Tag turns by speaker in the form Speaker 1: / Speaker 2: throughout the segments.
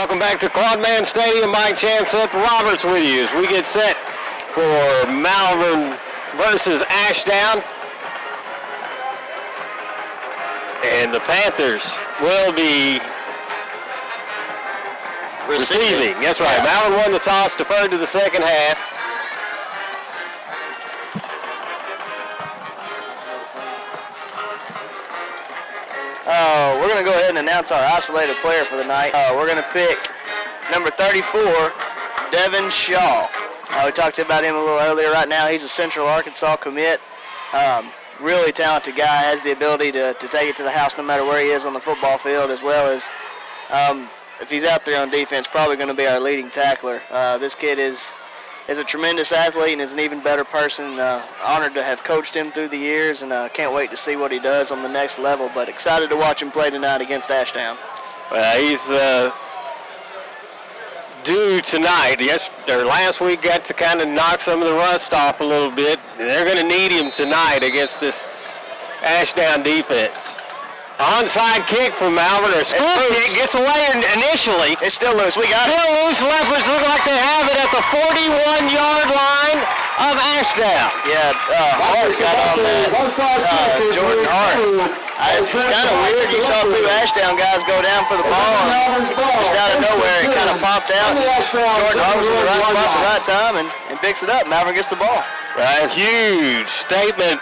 Speaker 1: Welcome back to Quadman Stadium. Mike Chanseth Roberts with you as we get set for Malvern versus Ashdown. And the Panthers will be receiving. That's right. Yeah. Malvern won the toss, deferred to the second half.
Speaker 2: We're going to go ahead and announce our isolated player for the night. We're going to pick number 34, Devin Shaw. We talked about him a little earlier. Right now, he's a Central Arkansas commit. Really talented guy, has the ability to take it to the house no matter where he is on the football field, as well as if he's out there on defense, probably going to be our leading tackler. This kid is a tremendous athlete and is an even better person. Honored to have coached him through the years, and can't wait to see what he does on the next level, but excited to watch him play tonight against Ashdown.
Speaker 1: Well, he's due tonight. Last week got to kind of knock some of the rust off a little bit, and they're going to need him tonight against this Ashdown defense. Onside kick from Malvern, or school kick, gets away initially.
Speaker 2: It's still loose. We got it.
Speaker 1: Still loose. Leopards look like they have it at the 41-yard line of Ashdown.
Speaker 2: Yeah, Hart got on that. Jordan Hart. It's kind of weird. You saw two Ashdown guys go down for the ball, and just out of nowhere, it kind of popped out. Jordan Hart was in the right spot at the right time and picks it up. Malvern gets the ball.
Speaker 1: Right, huge statement,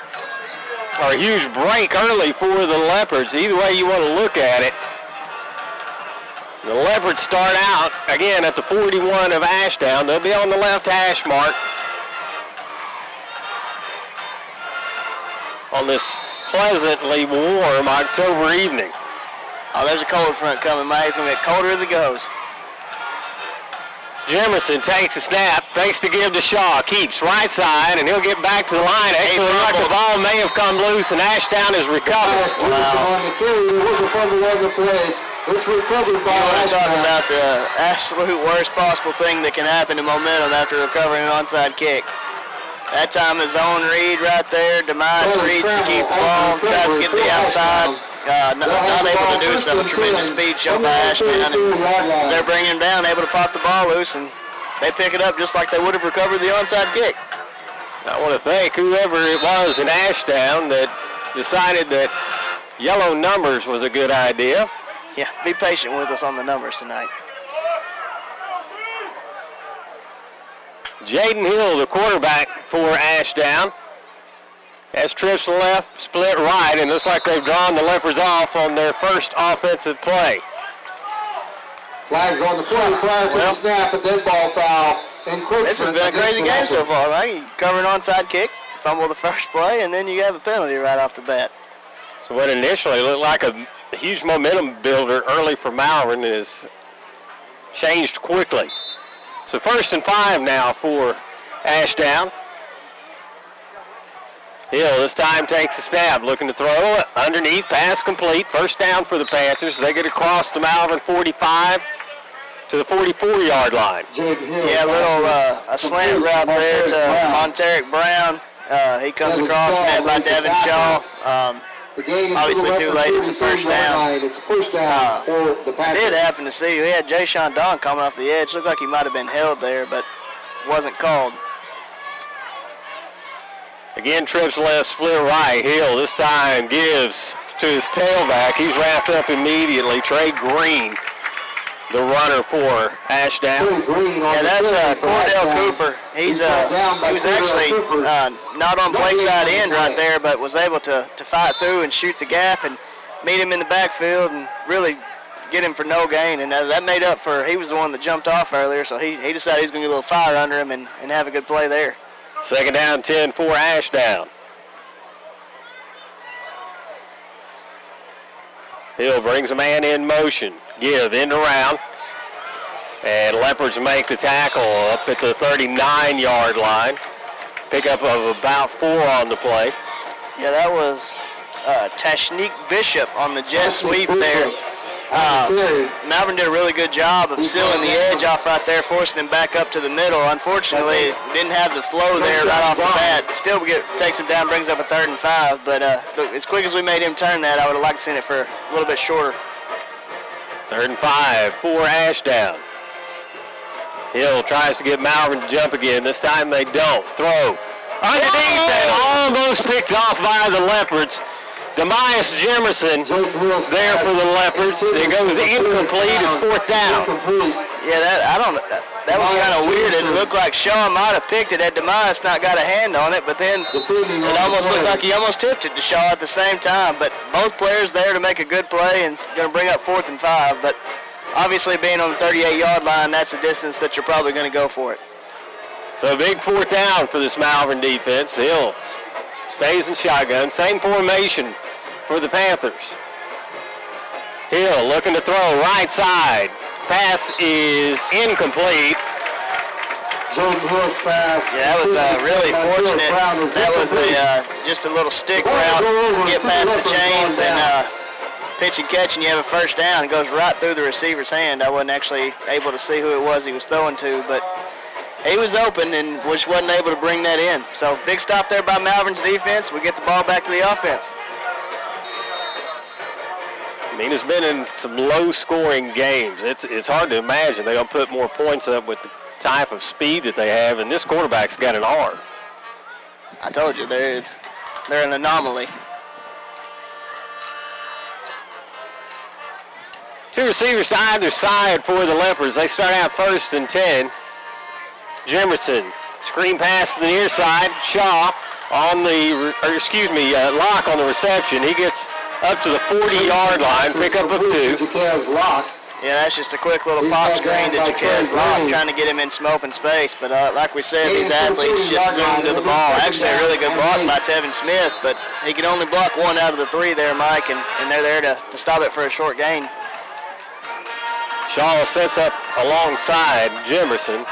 Speaker 1: or a huge break early for the Leopards. Either way you want to look at it. The Leopards start out, again, at the 41 of Ashdown. They'll be on the left hash mark on this pleasantly warm October evening.
Speaker 2: Oh, there's a cold front coming, Mike. It's going to get colder as it goes.
Speaker 1: Jemerson takes a snap, fakes to give to Shaw, keeps right side, and he'll get back to the line. Actually, like the ball may have come loose, and Ashdown is recovered.
Speaker 2: Wow.
Speaker 3: It's recovered by
Speaker 2: Ashdown. Talking about the absolute worst possible thing that can happen to momentum after recovering an onside kick. That time a zone read right there. Demise reads to keep the ball, tries to get to the outside. Not able to do so. Tremendous speed shown by Ashdown. And they're bringing him down, able to pop the ball loose, and they pick it up just like they would have recovered the onside kick.
Speaker 1: I want to thank whoever it was in Ashdown that decided that yellow numbers was a good idea.
Speaker 2: Yeah, be patient with us on the numbers tonight.
Speaker 1: Jaden Hill, the quarterback for Ashdown, has trips left, split right, and looks like they've drawn the Leopards off on their first offensive play.
Speaker 3: Flags on the play prior to the snap, a dead ball foul.
Speaker 2: This has been a crazy game so far, right? You cover an onside kick, fumble the first play, and then you have a penalty right off the bat.
Speaker 1: So what initially looked like a huge momentum builder early for Malvern is changed quickly. So 1st and 5 now for Ashdown. Hill this time takes a snap, looking to throw underneath, pass complete. First down for the Panthers. They get across the Malvern 45 to the 44-yard line.
Speaker 2: Yeah, a slant route there to Monteric Brown. He comes across, met by Devin Shaw. Obviously too late. It's a first down.
Speaker 3: It's a first down for the Panthers.
Speaker 2: I did happen to see we had Jay-Sean Don coming off the edge. Looked like he might have been held there, but wasn't called.
Speaker 1: Again, trips left, split right. Hill this time gives to his tailback. He's wrapped up immediately. Trey Green, the runner for Ashdown.
Speaker 2: Yeah, that's Cordell Cooper. He was actually not on play side end right there, but was able to fight through and shoot the gap and meet him in the backfield and really get him for no gain. And that made up for, he was the one that jumped off earlier, so he decided he was going to get a little fire under him and have a good play there.
Speaker 1: 2nd down, 10 for Ashdown. Hill brings a man in motion. Give end around. And Leopards make the tackle up at the 39-yard line. Pickup of about 4 on the play.
Speaker 2: Yeah, that was Tashnik Bishop on the jet sweep there. Malvern did a really good job of sealing the edge off right there, forcing him back up to the middle. Unfortunately, didn't have the flow there right off the bat. Still takes him down, brings up a 3rd and 5. But as quick as we made him turn that, I would have liked to seen it for a little bit shorter.
Speaker 1: 3rd and 5 for Ashdown. Hill tries to get Malvern to jump again. This time they don't. Throw. Underneath and almost picked off by the Leopards. Demias Jimerson there for the Leopards. It goes incomplete. It's 4th down.
Speaker 2: Yeah, that was kind of weird. It looked like Shaw might have picked it. Had Demias not got a hand on it, but then it almost looked like he almost tipped it to Shaw at the same time. But both players there to make a good play and going to bring up 4th and 5. But obviously being on the 38-yard line, that's a distance that you're probably going to go for it.
Speaker 1: So a big 4th down for this Malvern defense. Hill stays in shotgun. Same formation for the Panthers. Hill looking to throw right side. Pass is incomplete.
Speaker 2: Yeah, that was really fortunate. That was just a little stick route. Get past the chains and pitch and catch, and you have a 1st down. It goes right through the receiver's hand. I wasn't actually able to see who it was he was throwing to, but he was open and just wasn't able to bring that in. So big stop there by Malvern's defense. We get the ball back to the offense.
Speaker 1: I mean, it's been in some low-scoring games. It's hard to imagine they're going to put more points up with the type of speed that they have, and this quarterback's got an arm.
Speaker 2: I told you, they're an anomaly.
Speaker 1: 2 receivers to either side for the Leopards. They start out 1st and 10. Jimerson, screen pass to the near side. Shaw on the, Locke on the reception. He gets up to the 40-yard line, pick up of 2.
Speaker 2: Yeah, that's just a quick little pop screen to Jaquez Locke, trying to get him in some open space. But like we said, these athletes just zoom to the ball. Actually, a really good block by Tevin Smith, but he can only block 1 out of the 3 there, Mike, and they're there to stop it for a short gain.
Speaker 1: Shaw sets up alongside Jimerson.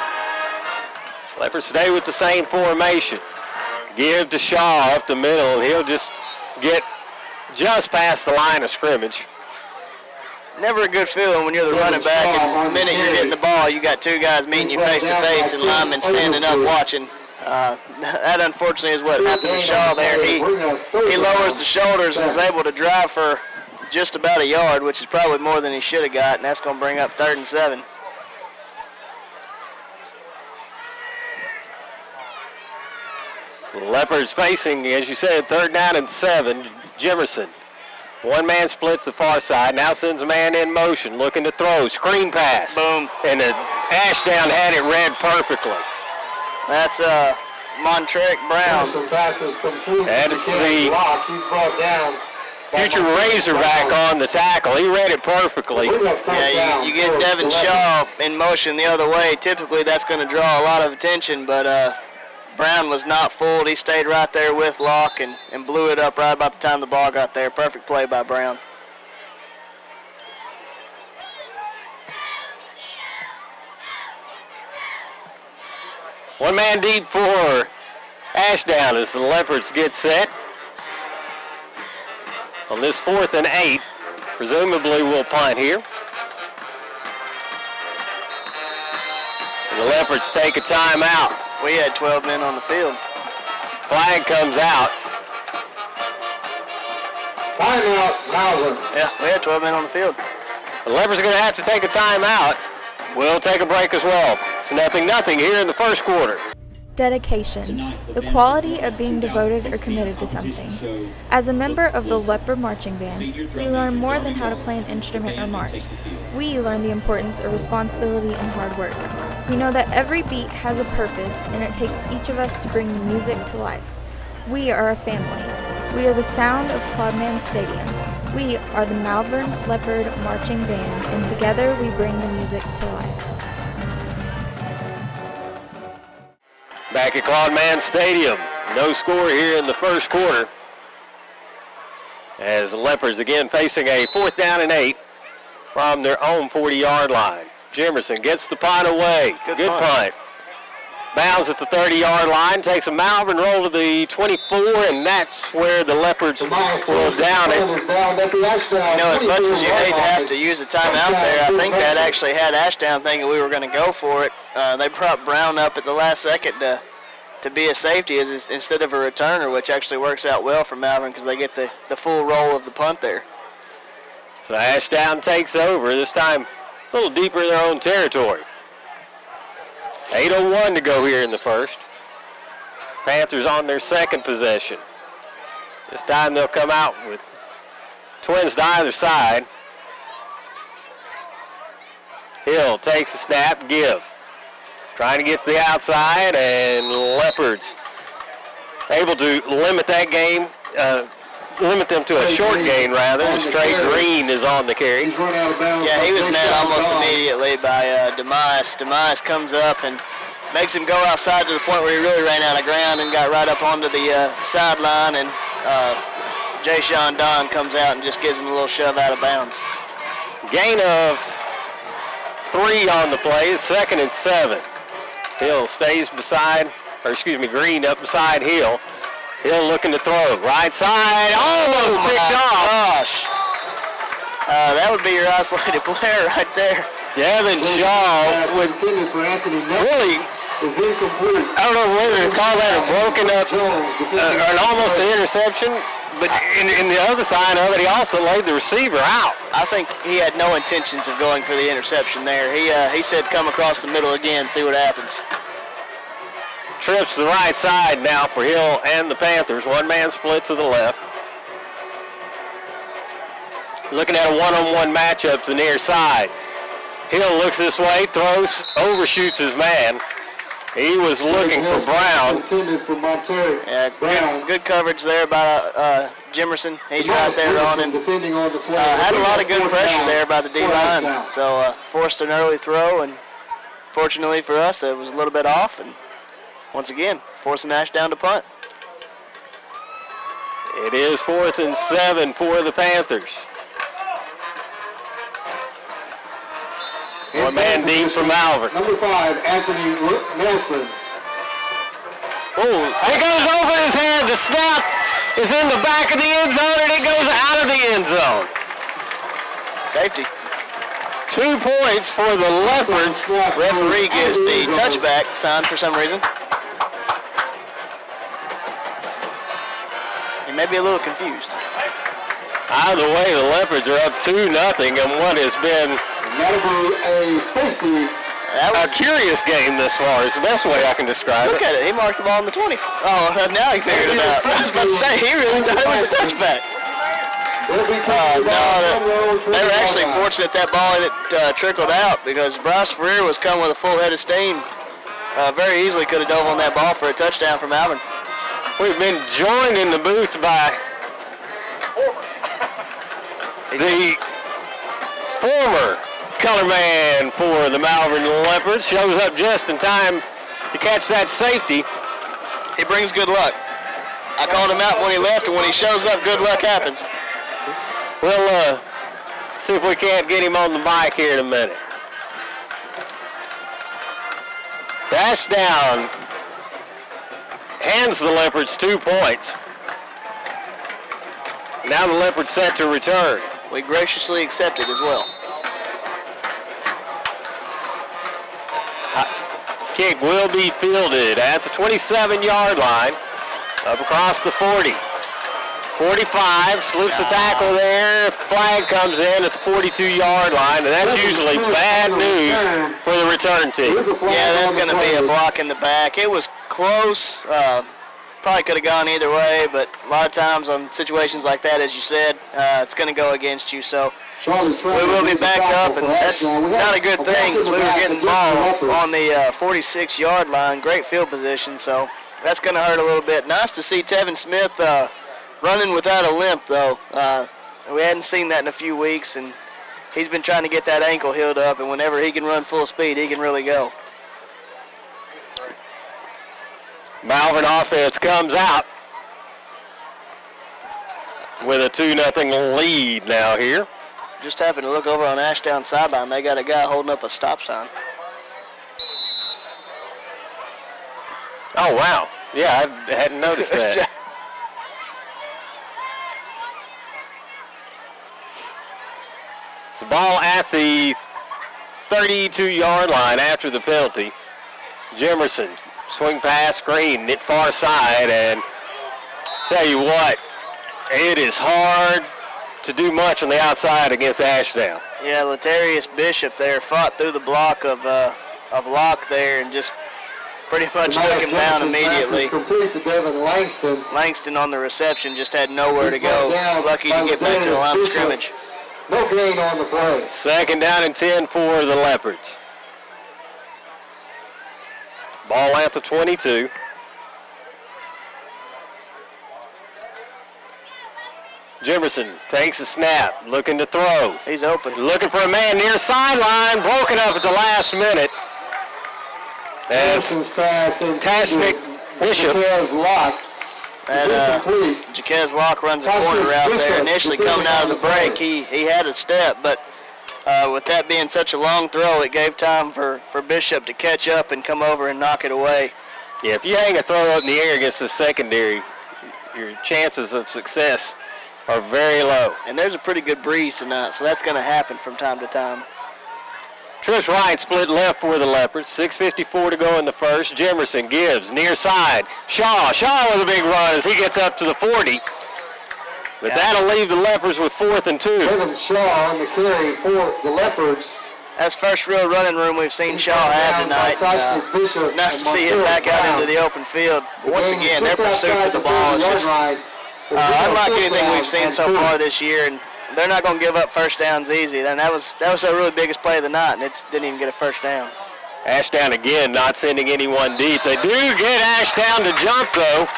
Speaker 1: Leopards stay with the same formation. Give to Shaw up the middle, and he'll just get just past the line of scrimmage.
Speaker 2: Never a good feeling when you're the running back, and the minute you're getting the ball, you got 2 guys meeting you face to face and linemen standing up watching. That unfortunately is what happened to Shaw there. He lowers the shoulders and was able to drive for just about a yard, which is probably more than he should have got, and that's going to bring up 3rd and 7.
Speaker 1: The Leopards facing, as you said, 3rd down and 7. Jimerson. 1-man split to the far side. Now sends a man in motion, looking to throw. Screen pass.
Speaker 2: Boom.
Speaker 1: And Ashdown had it read perfectly.
Speaker 2: That's Montrek Brown.
Speaker 1: That is the future Razorback on the tackle. He read it perfectly.
Speaker 2: Yeah, you get Devin Shaw in motion the other way. Typically that's going to draw a lot of attention, but Brown was not fooled. He stayed right there with Locke and blew it up right about the time the ball got there. Perfect play by Brown.
Speaker 1: One man deep for Ashdown as the Leopards get set. On this 4th and 8, presumably we'll punt here. And the Leopards take a timeout.
Speaker 2: We had 12 men on the field.
Speaker 1: Flag comes out.
Speaker 3: Timeout, Malvern.
Speaker 2: Yeah, we had 12 men on the field.
Speaker 1: The Leopards are going to have to take a timeout. We'll take a break as well. It's 0-0 here in the 1st quarter.
Speaker 4: Dedication, the quality of being devoted or committed to something. As a member of the Leopard Marching Band, we learn more than how to play an instrument or march. We learn the importance of responsibility and hard work. We know that every beat has a purpose, and it takes each of us to bring the music to life. We are a family. We are the sound of Clubman Stadium. We are the Malvern Leopard Marching Band, and together we bring the music to life.
Speaker 1: Back at Claude Stadium, no score here in the 1st quarter. As the Leopards again facing a 4th down and 8 from their own 40-yard line. Jimerson gets the punt away. Good punt. Bounds at the 30-yard line, takes a Malvern roll to the 24, and that's where the Leopards will down it.
Speaker 2: You know, as much as you hate to have to use a timeout there, I think that actually had Ashdown thinking we were going to go for it. They brought Brown up at the last second to be a safety instead of a returner, which actually works out well for Malvern because they get the full roll of the punt there.
Speaker 1: So Ashdown takes over, this time a little deeper in their own territory. 8:01 to go here in the first. Panthers on their second possession. This time they'll come out with twins to either side. Hill takes a snap, give. Trying to get to the outside, and Leopards able to limit that game, limit them to a short gain rather. Trey Green is on the carry.
Speaker 3: He's run out of bounds.
Speaker 2: Yeah, he was met almost immediately by Demise. Demise comes up and makes him go outside to the point where he really ran out of ground and got right up onto the sideline, and Jay Sean Don comes out and just gives him a little shove out of bounds.
Speaker 1: Gain of 3 on the play, 2nd and 7. Hill stays beside, Green up beside Hill. Hill looking to throw. Right side, almost picked off.
Speaker 2: Gosh. That would be your isolated player right there.
Speaker 1: Devin Shaw would
Speaker 3: intended for Anthony
Speaker 1: really,
Speaker 3: is incomplete.
Speaker 1: I don't know whether to call that a broken up or almost an interception, but in the other side of it, he also laid the receiver out.
Speaker 2: I think he had no intentions of going for the interception there. He said come across the middle again, see what happens.
Speaker 1: Trips to the right side now for Hill and the Panthers. One man split to the left. Looking at a one-on-one matchup to the near side. Hill looks this way, throws, overshoots his man. He was looking for Brown.
Speaker 3: Intended for Monterey.
Speaker 2: Yeah, good coverage there by Jimerson. He's right there on him.
Speaker 3: Defending on the play.
Speaker 2: Had a lot of good pressure there by the D-line. So forced an early throw, and fortunately for us, it was a little bit off. And once again, forcing Ashdown to punt.
Speaker 1: It is 4th and 7 for the Panthers. One man deep for Malvern.
Speaker 3: Number 5, Anthony Nelson.
Speaker 1: Oh, it goes over his head. The snap is in the back of the end zone, and it goes out of the end zone.
Speaker 2: Safety.
Speaker 1: 2 points for the Leopards.
Speaker 2: Referee gives the touchback sign for some reason. He may be a little confused.
Speaker 1: Either way, the Leopards are up 2-0 in what has been
Speaker 3: That'll be a safety.
Speaker 1: a curious game this far is the best way I can describe
Speaker 2: Look
Speaker 1: it.
Speaker 2: at it. He marked the ball on the 20. Oh, now he figured it out. I was about to say, he really thought it was a touchback. They were actually fortunate that ball trickled out, because Bryce Freer was coming with a full head of steam. Very easily could have dove on that ball for a touchdown from Malvern.
Speaker 1: We've been joined in the booth by the former color man for the Malvern Leopards. Shows up just in time to catch that safety.
Speaker 2: He brings good luck. I called him out when he left, and when he shows up, good luck happens.
Speaker 1: We'll see if we can't get him on the mic here in a minute. Ashdown hands the Leopards 2 points. Now the Leopards set to return.
Speaker 2: We graciously accept it as well.
Speaker 1: Kick will be fielded at the 27-yard line, up across the 40. 45, slips the tackle there. Flag comes in at the 42-yard line, and that's usually bad news for the return team.
Speaker 2: Yeah, that's going to be a block in the back. It was close. Probably could have gone either way, but a lot of times on situations like that, as you said, it's going to go against you. So we will be back up, and that's not a good thing, because we were getting ball on the 46-yard line. Great field position, so that's going to hurt a little bit. Nice to see Tevin Smith running without a limp, though. We hadn't seen that in a few weeks, and he's been trying to get that ankle healed up, and whenever he can run full speed, he can really go.
Speaker 1: Malvern offense comes out with a 2-0 lead now here.
Speaker 2: Just happened to look over on Ashdown sideline. They got a guy holding up a stop sign.
Speaker 1: Oh, wow. Yeah, I hadn't noticed that. It's the ball at the 32-yard line after the penalty. Jimerson, swing pass, Green, hit far side, and tell you what, it is hard to do much on the outside against Ashdown.
Speaker 2: Yeah, Latarius Bishop there fought through the block of Locke there and just pretty much took him down immediately.
Speaker 3: Complete to Devin Langston.
Speaker 2: Langston on the reception just had nowhere to go. Lucky to get back to the line of scrimmage.
Speaker 3: No gain on the play.
Speaker 1: 2nd down and 10 for the Leopards. Ball at the 22. Jimerson takes a snap, looking to throw.
Speaker 2: He's open.
Speaker 1: Looking for a man near sideline, broken up at the last minute. As Tasnik Bishop.
Speaker 2: Jaquez Locke runs a corner out there. Initially coming out of the break, he had a step, but with that being such a long throw, it gave time for Bishop to catch up and come over and knock it away.
Speaker 1: Yeah, if you hang a throw up in the air against the secondary, your chances of success are very low.
Speaker 2: And there's a pretty good breeze tonight, so that's going to happen from time to time.
Speaker 1: Trips right, split left for the Leopards. 6:54 to go in the first. Jimerson gives near side. Shaw with a big run as he gets up to the 40. But that'll leave the Leopards with 4th and 2.
Speaker 3: Kevin Shaw on the carry for the Leopards.
Speaker 2: That's first real running room we've seen Shaw have tonight. Nice to see him back out into the open field. Once again, their pursuit for the ball is just unlike anything we've seen so far this year, and they're not going to give up first downs easy. Then that was their really biggest play of the night, and it didn't even get a first down.
Speaker 1: Ashdown again not sending anyone deep. They do get Ashdown to jump though,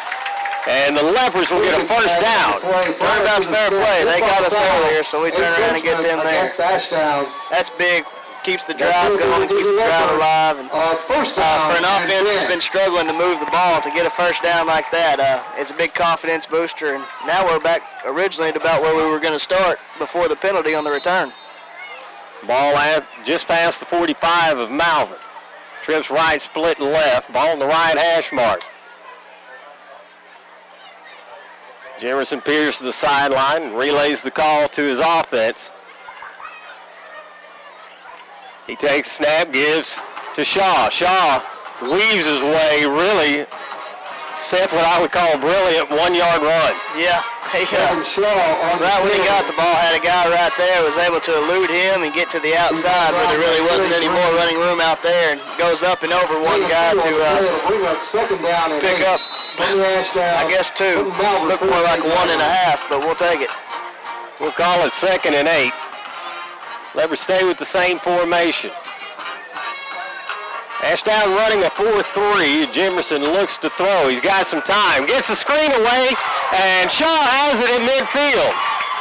Speaker 1: and the Leopards will get a first down.
Speaker 2: Turnabout's fair play. They got us earlier, so we turn around and get them there. That's big. Keeps the drive going, keeps the drive alive. And for an offense that's been struggling to move the ball, to get a first down like that, it's a big confidence booster. And now we're back originally at about where we were going to start before the penalty on the return.
Speaker 1: Ball at just past the 45 of Malvern. Trips right, split left. Ball on the right hash mark. Jimerson peers to the sideline and relays the call to his offense. He takes a snap, gives to Shaw. Shaw weaves his way, really sets what I would call a brilliant 1-yard run.
Speaker 2: Yeah, right when he got the ball, had a guy right there, was able to elude him and get to the outside where there really wasn't any more running room out there, and goes up and over one guy to pick up, I guess 2. Looked more like 1.5, but we'll take it.
Speaker 1: We'll call it 2nd and 8. Leopards stay with the same formation. Ashdown running a 4-3. Jimerson looks to throw. He's got some time. Gets the screen away, and Shaw has it at midfield.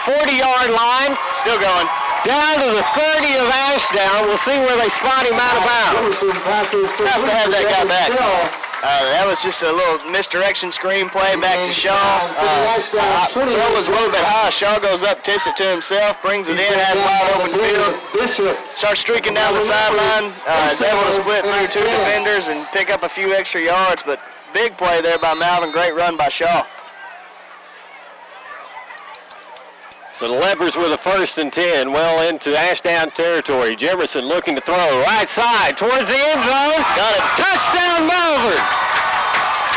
Speaker 1: 40-yard line.
Speaker 2: Still going.
Speaker 1: Down to the 30 of Ashdown. We'll see where they spot him out of bounds.
Speaker 2: It's nice to have that guy back. That was just a little misdirection screen play back to Shaw. Throw was a little bit high. Shaw goes up, tips it to himself, brings it in, has wide open field. Starts streaking down the sideline. Is able to split through 2 defenders and pick up a few extra yards. But big play there by Malvern. Great run by Shaw.
Speaker 1: So the Leopards with a 1st and 10, well into Ashdown territory. Jimerson looking to throw right side towards the end zone.
Speaker 2: Got it.
Speaker 1: Touchdown, Malvern!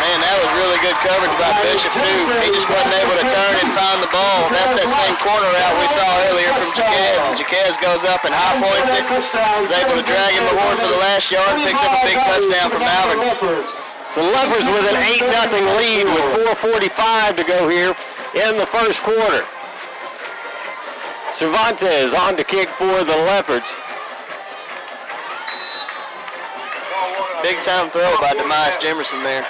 Speaker 2: Man, that was really good coverage by Bishop, too. He just wasn't able to turn and find the ball. That's that same corner route we saw earlier from Jaquez. And Jaquez goes up and high points it. Is able to drag him aboard for the last yard. Picks up a big touchdown from Malvern.
Speaker 1: So Leopards with an 8-0 lead with 4:45 to go here in the first quarter. Cervantes on to kick for the Leopards.
Speaker 2: Big time throw by Demise Jimerson there.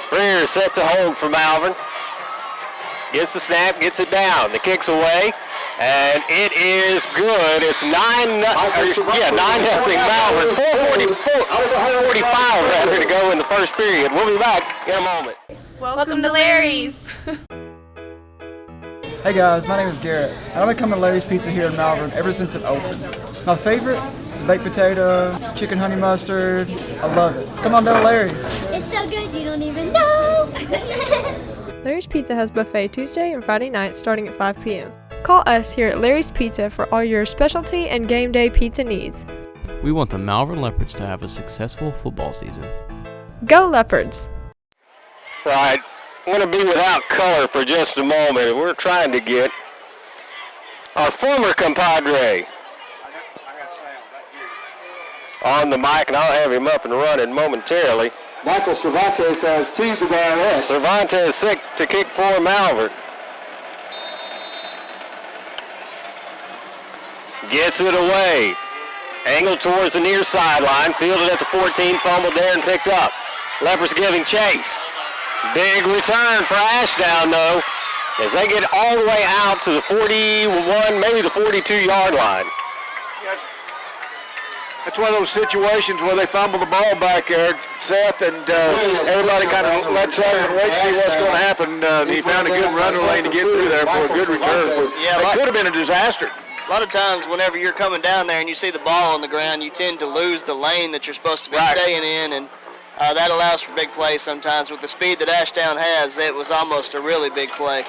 Speaker 1: Freer set to hold for Malvern. Gets the snap, gets it down. The kick's away, and it is good. It's 9-0 Malvern. 4:45 rather to go in the first period. We'll be back in a moment.
Speaker 4: Welcome to Larry's.
Speaker 5: Hey guys, my name is Garrett. I've been coming to Larry's Pizza here in Malvern ever since it opened. My favorite is baked potato, chicken honey mustard. I love it. Come on down to Larry's.
Speaker 6: It's so good you don't even know.
Speaker 7: Larry's Pizza has buffet Tuesday and Friday nights starting at 5 p.m. Call us here at Larry's Pizza for all your specialty and game day pizza needs.
Speaker 8: We want the Malvern Leopards to have a successful football season.
Speaker 7: Go Leopards!
Speaker 1: Right, I'm going to be without color for just a moment. We're trying to get our former compadre on the mic, and I'll have him up and running momentarily.
Speaker 3: Michael Cervantes has teed the ball up.
Speaker 1: Cervantes sick to kick for Malvern. Gets it away. Angled towards the near sideline. Fielded at the 14, fumbled there and picked up. Leopards giving chase. Big return for Ashdown, though, as they get all the way out to the 41, maybe the 42-yard line.
Speaker 9: That's one of those situations where they fumble the ball back there, Seth, and everybody kind of lets up and waits to see what's going to happen. He found a good running lane to get through there for a good return. It could have been a disaster.
Speaker 2: A lot of times whenever you're coming down there and you see the ball on the ground, you tend to lose the lane that you're supposed to be staying in, and that allows for big plays sometimes. With the speed that Ashdown has, it was almost a really big play.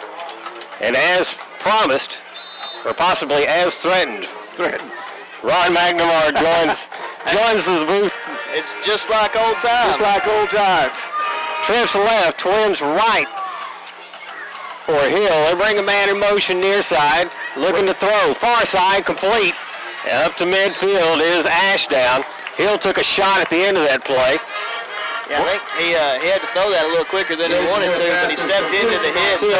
Speaker 1: And as promised, or possibly as threatened, Ron McNamara joins the booth.
Speaker 2: It's just like old times.
Speaker 9: Just like old times.
Speaker 1: Trips left, Twins right for Hill. They bring a man in motion near side, looking to throw. Far side, complete. And up to midfield is Ashdown. Hill took a shot at the end of that play.
Speaker 2: Yeah, I think he had to throw that a little quicker than he wanted to, but he stepped into the hit, threw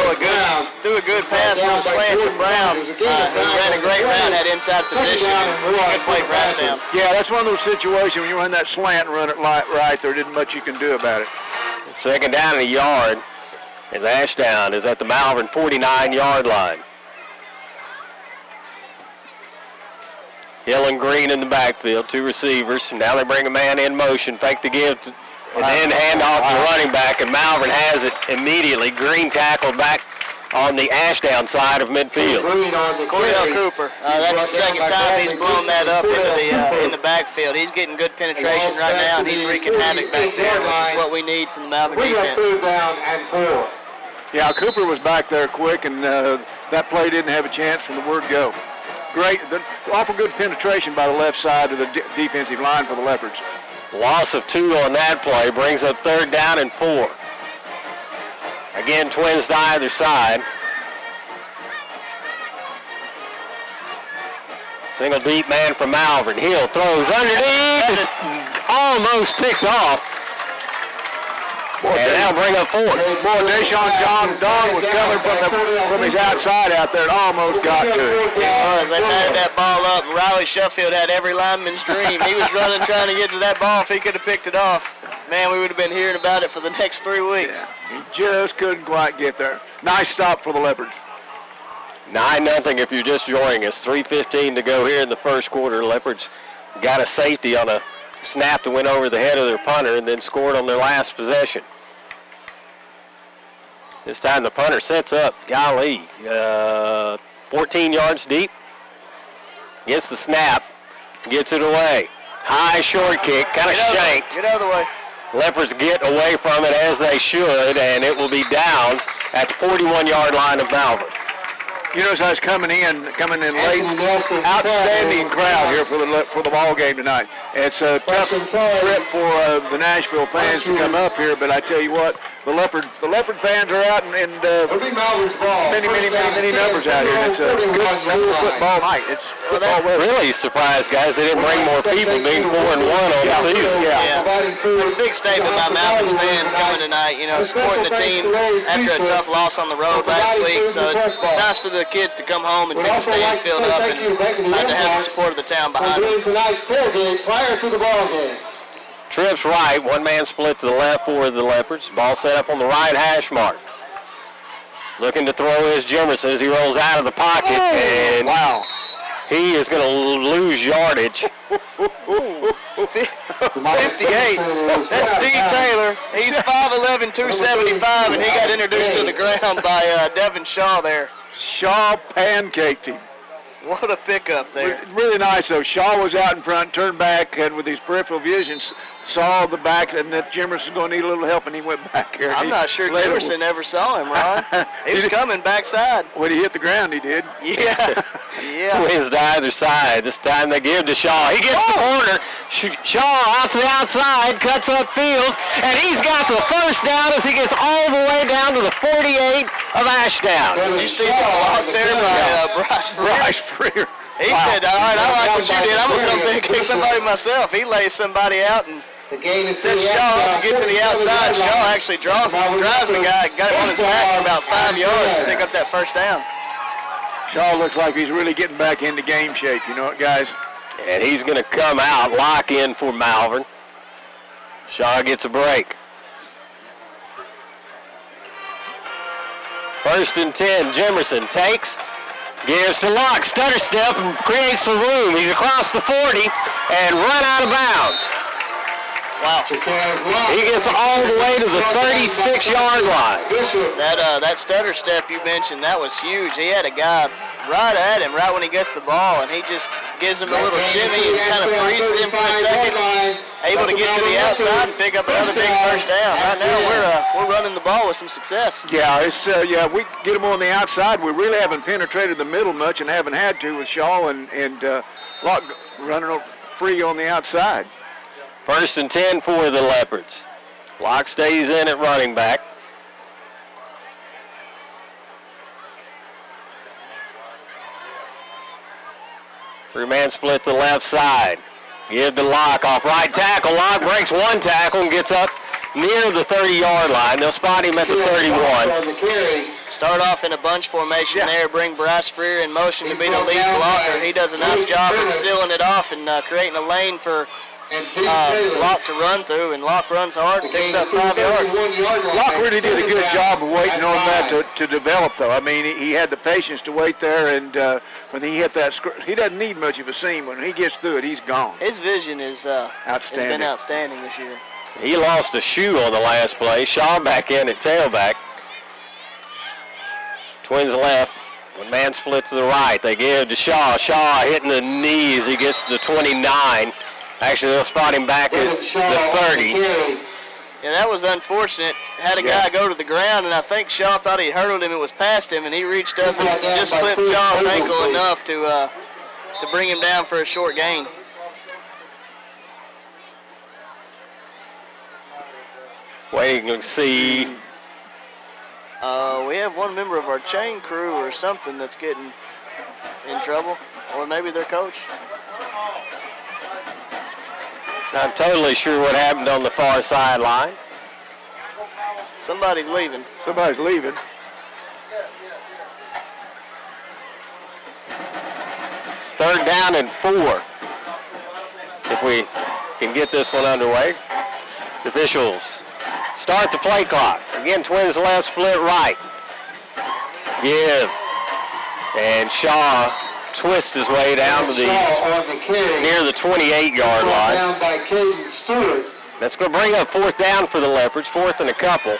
Speaker 2: a good pass on the slant to Brown. He ran a great route, had inside position. Good play for Ashdown.
Speaker 9: Yeah, that's one of those situations when you run that slant and run it right, there isn't much you can do about it.
Speaker 1: Second down and a yard as Ashdown is at the Malvern 49-yard line. Hill and Green in the backfield, two receivers. Now they bring a man in motion, fake the give, and then hand off to the running back, and Malvern has it immediately. Green tackled back on the Ashdown side of midfield.
Speaker 2: Cordell Cooper, that's the second time he's blown that up into in the backfield. He's getting good penetration right now, and he's wreaking havoc back there, which is what we need from the Malvern defense.
Speaker 3: Down and 4.
Speaker 9: Yeah, Cooper was back there quick, and that play didn't have a chance from the word go. Great, awful good penetration by the left side of the defensive line for the Leopards.
Speaker 1: Loss of 2 on that play brings up third down and 4. Again, Twins to either side. Single deep man from Malvern. Hill throws underneath. Almost picked off. And that'll bring up 4.
Speaker 9: Boy, Deshaun Don was coming from his outside out there and almost got to it.
Speaker 2: They batted that ball up, and Riley Sheffield had every lineman's dream. He was running trying to get to that ball. If he could have picked it off, man, we would have been hearing about it for the next 3 weeks.
Speaker 9: Yeah, he just couldn't quite get there. Nice stop for the Leopards.
Speaker 1: 9-0 if you're just joining us. 3:15 to go here in the first quarter. Leopards got a safety on a snap that went over the head of their punter and then scored on their last possession. This time the punter sets up, 14 yards deep. Gets the snap, gets it away. High short kick, kind of shanked.
Speaker 2: Get out of the way.
Speaker 1: Leopards get away from it as they should, and it will be down at the 41-yard line of Malvern.
Speaker 9: You notice I was coming in late. Outstanding crowd here for the ball game tonight. It's a tough trip for the Nashville fans to come up here, but I tell you what, the Leopard fans are out in many numbers out here. It's a good football night. It's football weather.
Speaker 1: Really surprised, guys. They didn't bring more people, being 4-1 on the season.
Speaker 2: Yeah. A big statement by Malvern's fans coming tonight. You know, supporting the team after a tough loss on the road last week. So it's nice for the kids to come home and see the stands filled up and to have the support of the town behind them.
Speaker 3: Tonight's tailgate prior to the ball game.
Speaker 1: Trips right, one man split to the left for the Leopards. Ball set up on the right hash mark. Looking to throw is Jimerson as he rolls out of the pocket, and wow, he is going to lose yardage.
Speaker 2: 58. That's D. Taylor. He's 5'11", 275, and he got introduced to the ground by Devin Shaw there.
Speaker 9: Shaw pancaked him.
Speaker 2: What a pickup there.
Speaker 9: Really nice, though. Shaw was out in front, turned back, and with his peripheral vision, saw the back, and that Jimerson's going to need a little help, and he went back here.
Speaker 2: I'm not sure Jimerson ever saw him, Ron. He was coming backside.
Speaker 9: When he hit the ground, he did.
Speaker 2: Yeah. Yeah.
Speaker 1: Twins to either side. This time they give to Shaw. He gets the corner. Shaw out to the outside, cuts upfield, and he's got the first down as he gets all the way down to the 48 of Ashdown.
Speaker 2: Did you see the block there by Bryce Freer? He said, all right, I like what you did. I'm going to come pick somebody myself. He lays somebody out and sets Shaw up to get to the outside. Shaw actually drives the guy, got him on his back for about 5 yards to pick up that first down.
Speaker 9: Shaw looks like he's really getting back into game shape, you know what, guys?
Speaker 1: And he's going to come out, lock in for Malvern. Shaw gets a break. 1st and 10, Jimerson takes, gives to Locke, stutter step, and creates some room. He's across the 40 and run out of bounds.
Speaker 2: Wow.
Speaker 1: He gets all the way to the 36-yard line.
Speaker 2: That stutter step you mentioned, that was huge. He had a guy right at him right when he gets the ball, and he just gives him a little shimmy and kind of freezes him for a second, able to get to the outside and pick up another big first down. Right now we're running the ball with some success.
Speaker 9: Yeah, we get him on the outside. We really haven't penetrated the middle much and haven't had to with Shaw and Locke running free on the outside.
Speaker 1: 1st and 10 for the Leopards. Locke stays in at running back. Three-man split to the left side. Give to Locke off right tackle. Locke breaks one tackle and gets up near the 30-yard line. They'll spot him at the 31.
Speaker 2: Start off in a bunch formation there, bring Bryce Freer in motion to be the lead blocker. He does a nice job of sealing it off and creating a lane for Locke to run through, and Locke runs hard and picks up 5 yards.
Speaker 9: Locke really did a good job of waiting on that to develop, though. I mean, he had the patience to wait there, and when he hit that, he doesn't need much of a seam. When he gets through it, he's gone.
Speaker 2: His vision is has been outstanding this year.
Speaker 1: He lost a shoe on the last play. Shaw back in at tailback. Twins left. One man splits to the right. They give to Shaw. Shaw hitting the knee as he gets to 29. Actually, they'll spot him back at the 30.
Speaker 2: Yeah, that was unfortunate. Had a guy go to the ground, and I think Shaw thought he hurdled him and was past him, and he reached up and just clipped Shaw's ankle enough to bring him down for a short gain.
Speaker 1: Waiting to see.
Speaker 2: We have one member of our chain crew or something that's getting in trouble, or maybe their coach.
Speaker 1: Not totally sure what happened on the far sideline.
Speaker 2: Somebody's leaving.
Speaker 9: Somebody's leaving.
Speaker 1: It's 3rd down and 4. If we can get this one underway. The officials start the play clock. Again, Twins left, split right. Give. And Shaw twists his way down to near the 28-yard line.
Speaker 3: Down by Caden Stewart.
Speaker 1: That's going to bring up 4th down for the Leopards, 4th and a couple.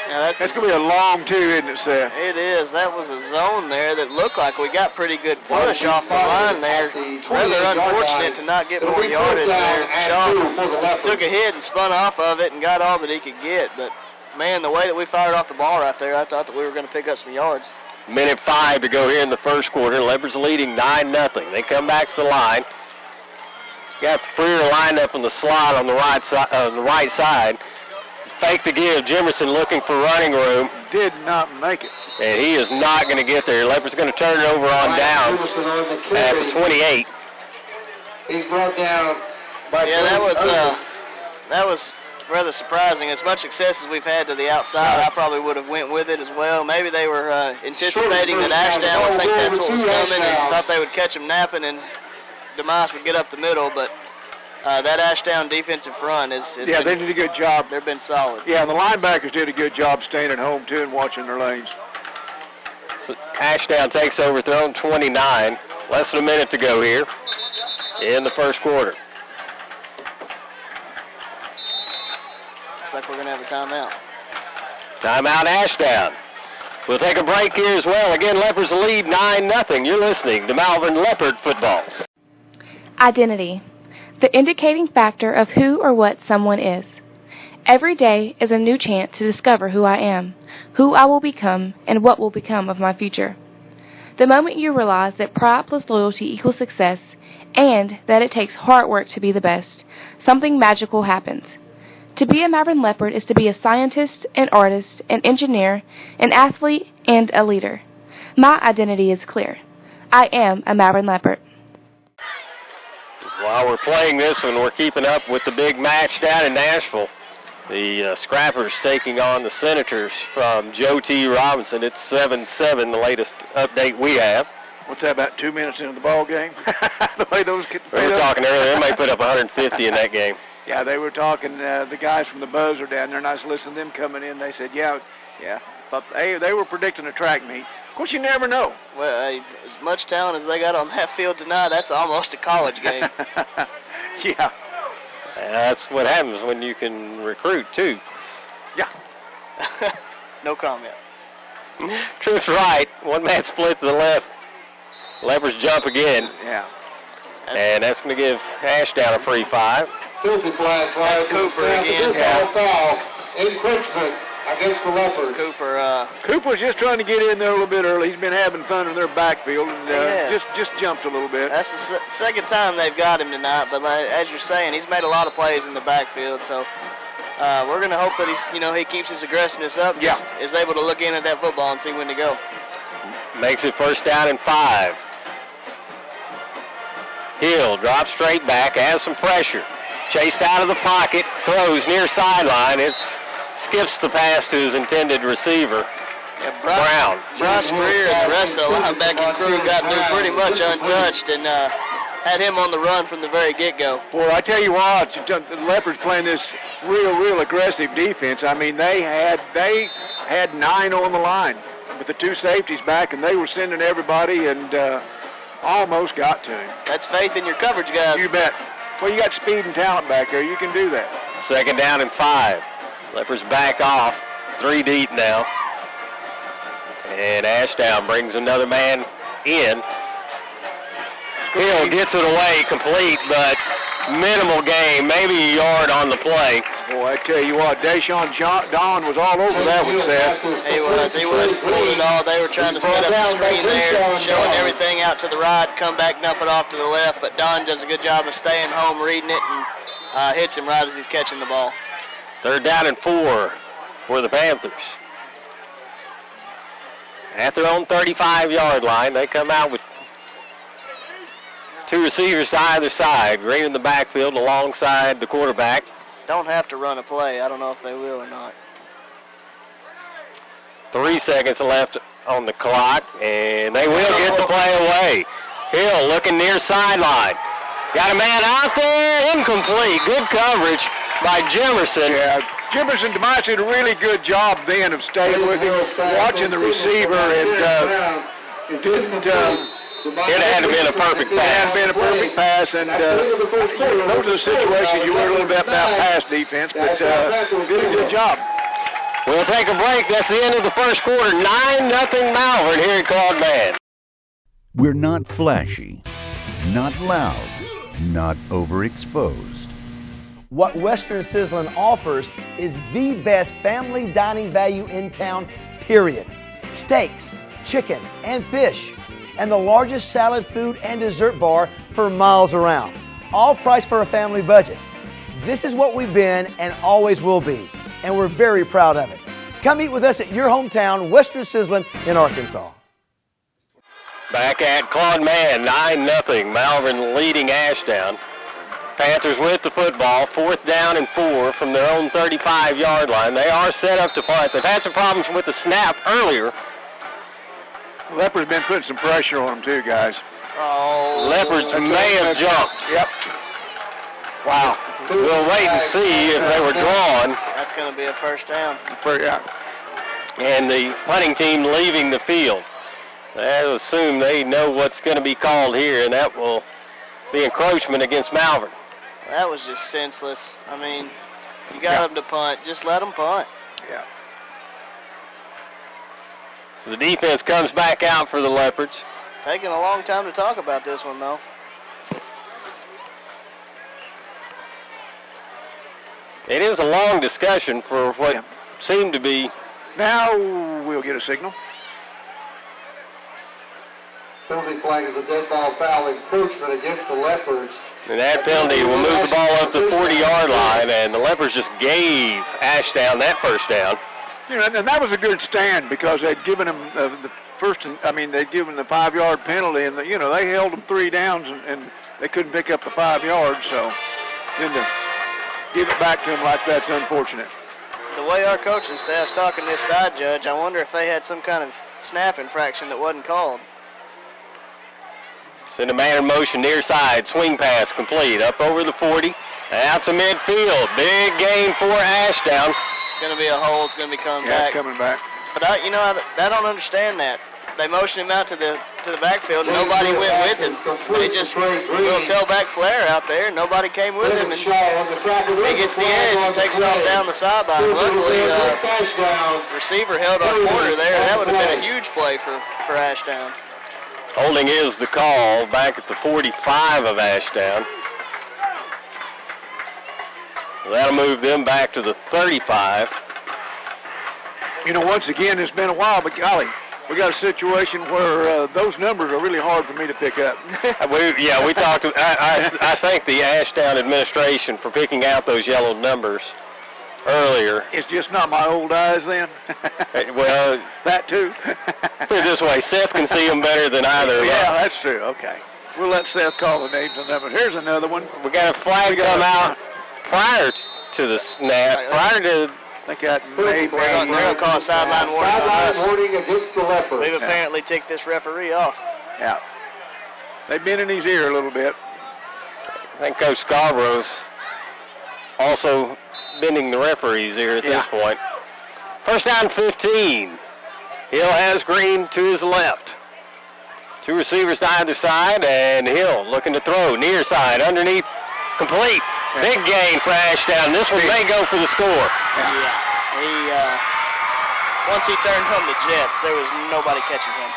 Speaker 2: Yeah,
Speaker 9: that's going to be a long two, isn't it, Seth?
Speaker 2: It is. That was a zone there that looked like we got pretty good push off the line there. Rather unfortunate to not get more yardage there. Shaw took a hit and spun off of it and got all that he could get. But, man, the way that we fired off the ball right there, I thought that we were going to pick up some yards.
Speaker 1: Minute 5 to go here in the first quarter. Leopards leading 9-0. They come back to the line. Got Freer lined up in the slot on the right side. Fake the give. Jimerson looking for running room.
Speaker 9: Did not make it.
Speaker 1: And he is not going to get there. Leopards going to turn it over on downs at the 28.
Speaker 3: He's brought down by
Speaker 2: that was rather surprising. As much success as we've had to the outside, I probably would have went with it as well. Maybe they were anticipating that Ashdown would think that's what was coming and thought they would catch him napping and DeMoss would get up the middle, but that Ashdown defensive front
Speaker 9: they did a good job.
Speaker 2: They've been solid.
Speaker 9: Yeah, and the linebackers did a good job staying at home, too, and watching their lanes.
Speaker 1: So Ashdown takes over throwing 29. Less than a minute to go here in the first quarter.
Speaker 2: Looks like we're going to have a timeout.
Speaker 1: Timeout Ashdown. We'll take a break here as well. Again, Leopards lead 9-0. You're listening to Malvern Leopard Football.
Speaker 10: Identity, the indicating factor of who or what someone is. Every day is a new chance to discover who I am, who I will become, and what will become of my future. The moment you realize that pride plus loyalty equals success, and that it takes hard work to be the best, something magical happens. To be a Malvern Leopard is to be a scientist, an artist, an engineer, an athlete, and a leader. My identity is clear. I am a Malvern Leopard.
Speaker 1: While we're playing this one, we're keeping up with the big match down in Nashville. The Scrappers taking on the Senators from Joe T. Robinson. It's 7-7, the latest update we have.
Speaker 9: What's that, about 2 minutes into the ball game? The way those
Speaker 1: we were talking earlier, they might put up 150 in that game.
Speaker 9: Yeah, they were talking, the guys from the Buzz are down there, and I was listening to them coming in. They said, yeah. But they were predicting a track meet. Of course, you never know.
Speaker 2: Well, as much talent as they got on that field tonight, that's almost a college game.
Speaker 9: Yeah.
Speaker 1: That's what happens when you can recruit, too.
Speaker 9: Yeah.
Speaker 2: No comment.
Speaker 1: Truth's right. One man split to the left. Leopards jump again.
Speaker 9: Yeah.
Speaker 1: And that's going to give Ashdown a free 5.
Speaker 3: Filthy flag prior to the snap. A good foul. Encroachment against the Leopards.
Speaker 9: Cooper's just trying to get in there a little bit early. He's been having fun in their backfield and just jumped a little bit.
Speaker 2: That's the second time they've got him tonight, but as you're saying, he's made a lot of plays in the backfield, so we're going to hope that he keeps his aggressiveness up, is able to look in at that football and see when to go.
Speaker 1: Makes it first down and 5. Hill drops straight back, has some pressure. Chased out of the pocket, throws near sideline. It skips the pass to his intended receiver, Brown.
Speaker 2: Bryce Greer and the rest of the linebacking crew got through pretty much untouched and had him on the run from the very get-go.
Speaker 9: Boy, I tell you what, the Leopards playing this real aggressive defense. I mean, they had 9 on the line with the 2 safeties back, and they were sending everybody and almost got to him.
Speaker 2: That's faith in your coverage, guys.
Speaker 9: You bet. Well, you got speed and talent back there. You can do that.
Speaker 1: Second down and 5. Leopards back off, 3 deep now. And Ashdown brings another man in. Hill gets it away complete, but minimal gain, maybe a yard on the play.
Speaker 9: Boy, I tell you what, Deshaun Don was all over that with Seth.
Speaker 2: He wasn't fooling at all. They were trying to set up the screen there, showing everything out to the right, come back, dump it off to the left, but Don does a good job of staying home, reading it, and hits him right as he's catching the ball.
Speaker 1: Third down and 4 for the Panthers. At their own 35-yard line, they come out with 2 receivers to either side. Green in the backfield alongside the quarterback.
Speaker 2: Don't have to run a play. I don't know if they will or not.
Speaker 1: 3 seconds left on the clock, and they will get the play away. Hill looking near sideline. Got a man out there, incomplete. Good coverage by Jimerson.
Speaker 9: Yeah, Jimerson did a really good job then of staying with him, watching the receiver, and
Speaker 1: it had been a perfect pass.
Speaker 9: It had been a perfect pass, and those are the situations you worry a little bit about pass defense, but did a good job.
Speaker 1: We'll take a break. That's the end of the first quarter. 9-0 Malvern here at Claude Man.
Speaker 11: We're not flashy, not loud, not overexposed.
Speaker 12: What Western Sizzlin offers is the best family dining value in town, period. Steaks, chicken, and fish, and the largest salad, food, and dessert bar for miles around. All priced for a family budget. This is what we've been and always will be, and we're very proud of it. Come eat with us at your hometown, Western Sizzlin in Arkansas.
Speaker 1: Back at Claude Man, 9-0, Malvern leading Ashdown. Panthers with the football, 4th down and 4 from their own 35-yard line. They are set up to punt. They've had some problems with the snap earlier.
Speaker 9: Leopards been putting some pressure on them too, guys.
Speaker 2: Oh,
Speaker 1: Leopards may have jumped.
Speaker 9: Yep. Wow.
Speaker 1: We'll wait and see if they were drawn.
Speaker 2: That's going to be a first down.
Speaker 1: And the punting team leaving the field. I assume they know what's going to be called here, and that will be encroachment against Malvern.
Speaker 2: That was just senseless. I mean, you got them to punt. Just let them punt.
Speaker 9: Yeah.
Speaker 1: So the defense comes back out for the Leopards.
Speaker 2: Taking a long time to talk about this one, though.
Speaker 1: It is a long discussion for what seemed to be.
Speaker 9: Now we'll get a signal.
Speaker 3: Penalty flag is a dead ball foul encroachment against the Leopards.
Speaker 1: And that penalty will move the ball up the 40-yard line, and the Leopards just gave Ashdown that first down.
Speaker 9: You know, and that was a good stand because they'd given him the first. They'd given the 5-yard penalty, and they held them 3 downs, and they couldn't pick up the 5 yards. So then to give it back to them like that's unfortunate.
Speaker 2: The way our coaching staff's talking this side, Judge, I wonder if they had some kind of snap infraction that wasn't called.
Speaker 1: Send a man in motion near side, swing pass complete, up over the 40, out to midfield. Big gain for Ashdown.
Speaker 2: It's going to be a hole. It's going to be coming back.
Speaker 9: It's coming back.
Speaker 2: But I don't understand that. They motioned him out to the backfield, and nobody went with him. They just little tailback flare out there, and nobody came with him. And he gets the edge and takes off down the sideline. Luckily, the receiver held our corner there. That would have been a huge play for Ashdown.
Speaker 1: Holding is the call back at the 45 of Ashdown. That'll move them back to the 35.
Speaker 9: Once again, it's been a while, but golly, we got a situation where those numbers are really hard for me to pick up.
Speaker 1: we talked. I thank the Ashdown administration for picking out those yellow numbers earlier.
Speaker 9: It's just not my old eyes then.
Speaker 1: Well,
Speaker 9: that too.
Speaker 1: Put it this way, Seth can see them better than either of us.
Speaker 9: Yeah, that's true. Okay. We'll let Seth call the names on that, but here's another one.
Speaker 1: We got a flag come out prior to the snap, prior to...
Speaker 9: I think that may be...
Speaker 2: They're going to call a sideline warning on us.
Speaker 3: Sideline warning against the Leopards.
Speaker 2: We've apparently ticked this referee off.
Speaker 9: Yeah. They've been in his ear a little bit.
Speaker 1: I think Coach Scarborough's also bending the referee's ear at this point. First down 15. Hill has Green to his left. 2 receivers to either side, and Hill looking to throw near side, underneath, complete. Big gain for Ashdown. This one may go for the score.
Speaker 2: Yeah. Once he turned on the Jets, there was nobody catching him.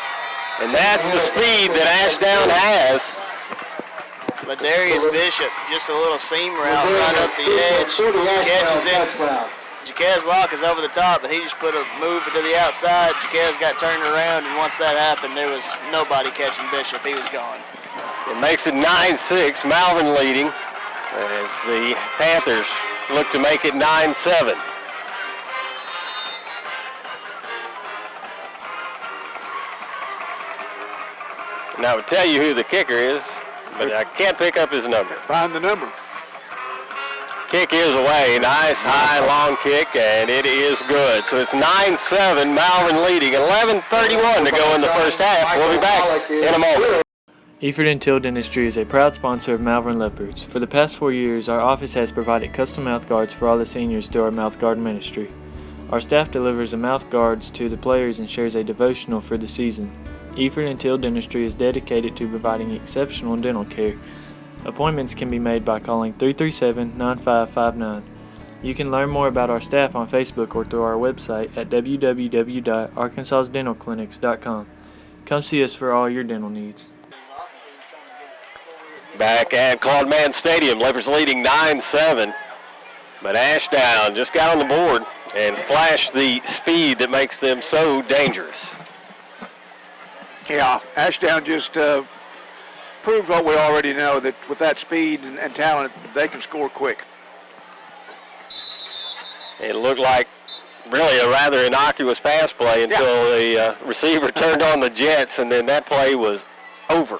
Speaker 1: And that's the speed that Ashdown has.
Speaker 2: Ladarius Bishop, just a little seam route right up the edge. Catches it. Jaquez Locke is over the top, but he just put a move to the outside. Jaquez got turned around, and once that happened, there was nobody catching Bishop. He was gone.
Speaker 1: It makes it 9-6, Malvern leading, as the Panthers look to make it 9-7. And I would tell you who the kicker is, but I can't pick up his number.
Speaker 9: Find the number.
Speaker 1: Kick is away. Nice high long kick, and it is good. So it's 9-7, Malvern leading. 11:31 to go in the first half. We'll be back in a moment.
Speaker 13: Eford and Till Dentistry is a proud sponsor of Malvern Leopards. For the past 4 years, our office has provided custom mouth guards for all the seniors through our mouth guard ministry. Our staff delivers the mouth guards to the players and shares a devotional for the season. Eford and Till Dentistry is dedicated to providing exceptional dental care. Appointments can be made by calling 337-9559. You can learn more about our staff on Facebook or through our website at www.arkansasdentalclinics.com. Come see us for all your dental needs.
Speaker 1: Back at Claude Mann Stadium, Leopards leading 9-7. But Ashdown just got on the board and flashed the speed that makes them so dangerous.
Speaker 9: Yeah, Ashdown just proved what we already know, that with that speed and talent, they can score quick.
Speaker 1: It looked like really a rather innocuous pass play until the receiver turned on the jets, and then that play was over.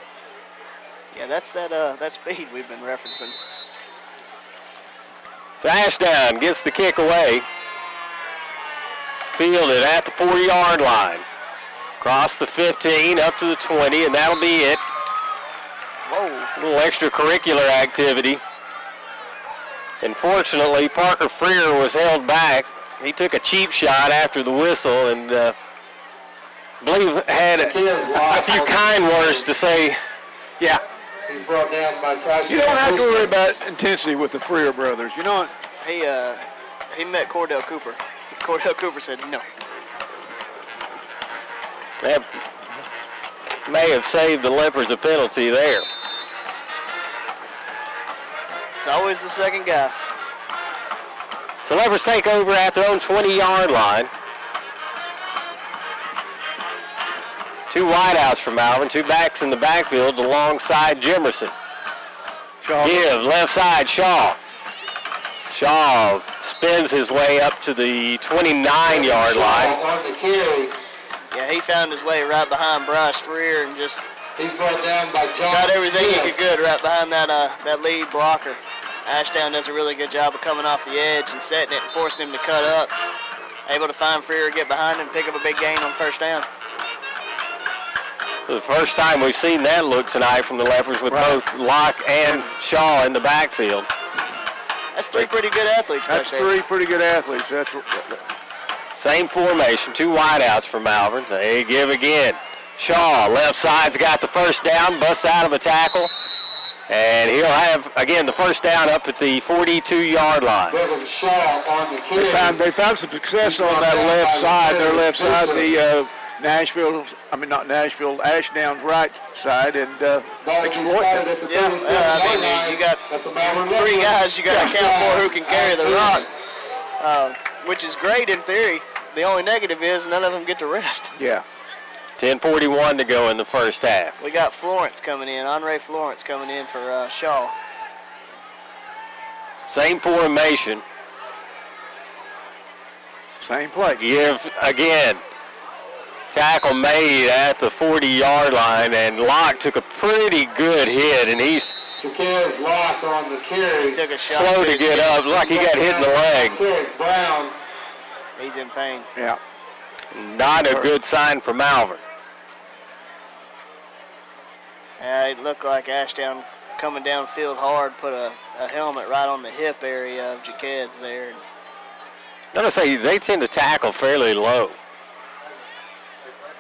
Speaker 2: Yeah, that's that speed we've been referencing.
Speaker 1: So Ashdown gets the kick away. Fielded at the 40-yard line. Across the 15, up to the 20, and that'll be it.
Speaker 2: Whoa.
Speaker 1: A little extracurricular activity. Unfortunately, Parker Freer was held back. He took a cheap shot after the whistle, and I believe had a few kind words to say.
Speaker 9: Yeah.
Speaker 3: He's brought down by Tyson.
Speaker 9: You don't have to worry about intensity with the Freer brothers. You know what?
Speaker 2: He met Cordell Cooper. Cordell Cooper said no.
Speaker 1: That may have saved the Leopards a penalty there.
Speaker 2: It's always the second guy.
Speaker 1: So Leopards take over at their own 20-yard line. 2 wideouts for Malvern, 2 backs in the backfield alongside Jimerson. Give, left side, Shaw. Shaw spins his way up to the 29-yard line.
Speaker 3: On the carry.
Speaker 2: Yeah, he found his way right behind Bryce Freer and just
Speaker 3: He's brought down by John
Speaker 2: got everything
Speaker 3: Smith.
Speaker 2: he could good right behind that lead blocker. Ashdown does a really good job of coming off the edge and setting it and forcing him to cut up. Able to find Freer, get behind him, pick up a big gain on first down.
Speaker 1: The first time we've seen that look tonight from the Leopards with both Locke and Shaw in the backfield.
Speaker 2: That's 3 pretty good athletes.
Speaker 9: That's
Speaker 2: right there.
Speaker 9: 3 pretty good athletes. That's
Speaker 1: Same formation, 2 wideouts for Malvern. They give again. Shaw, left side's got the first down, busts out of a tackle, and he'll have, again, the first down up at the 42-yard line.
Speaker 3: Devin Shaw on the carry.
Speaker 9: They found some success on that left side, the Ashdown's right side, and exploit that.
Speaker 2: You got 3 guys you got to count for who can carry the rock, which is great in theory. The only negative is none of them get to rest.
Speaker 9: Yeah.
Speaker 1: 10:41 to go in the first half.
Speaker 2: We got Florence coming in, Andre Florence coming in for Shaw.
Speaker 1: Same formation.
Speaker 9: Same play.
Speaker 1: Give again. Tackle made at the 40-yard line, and Locke took a pretty good hit, and he's
Speaker 3: Jaquez Locke on the carry.
Speaker 2: Took a shot.
Speaker 1: slow to get up, like he got hit in the leg.
Speaker 3: Tarek Brown.
Speaker 2: He's in pain.
Speaker 9: Yeah.
Speaker 1: Not a good sign for Malvern.
Speaker 2: It looked like Ashdown coming downfield hard, put a helmet right on the hip area of Jaquez there.
Speaker 1: I'm going to say they tend to tackle fairly low.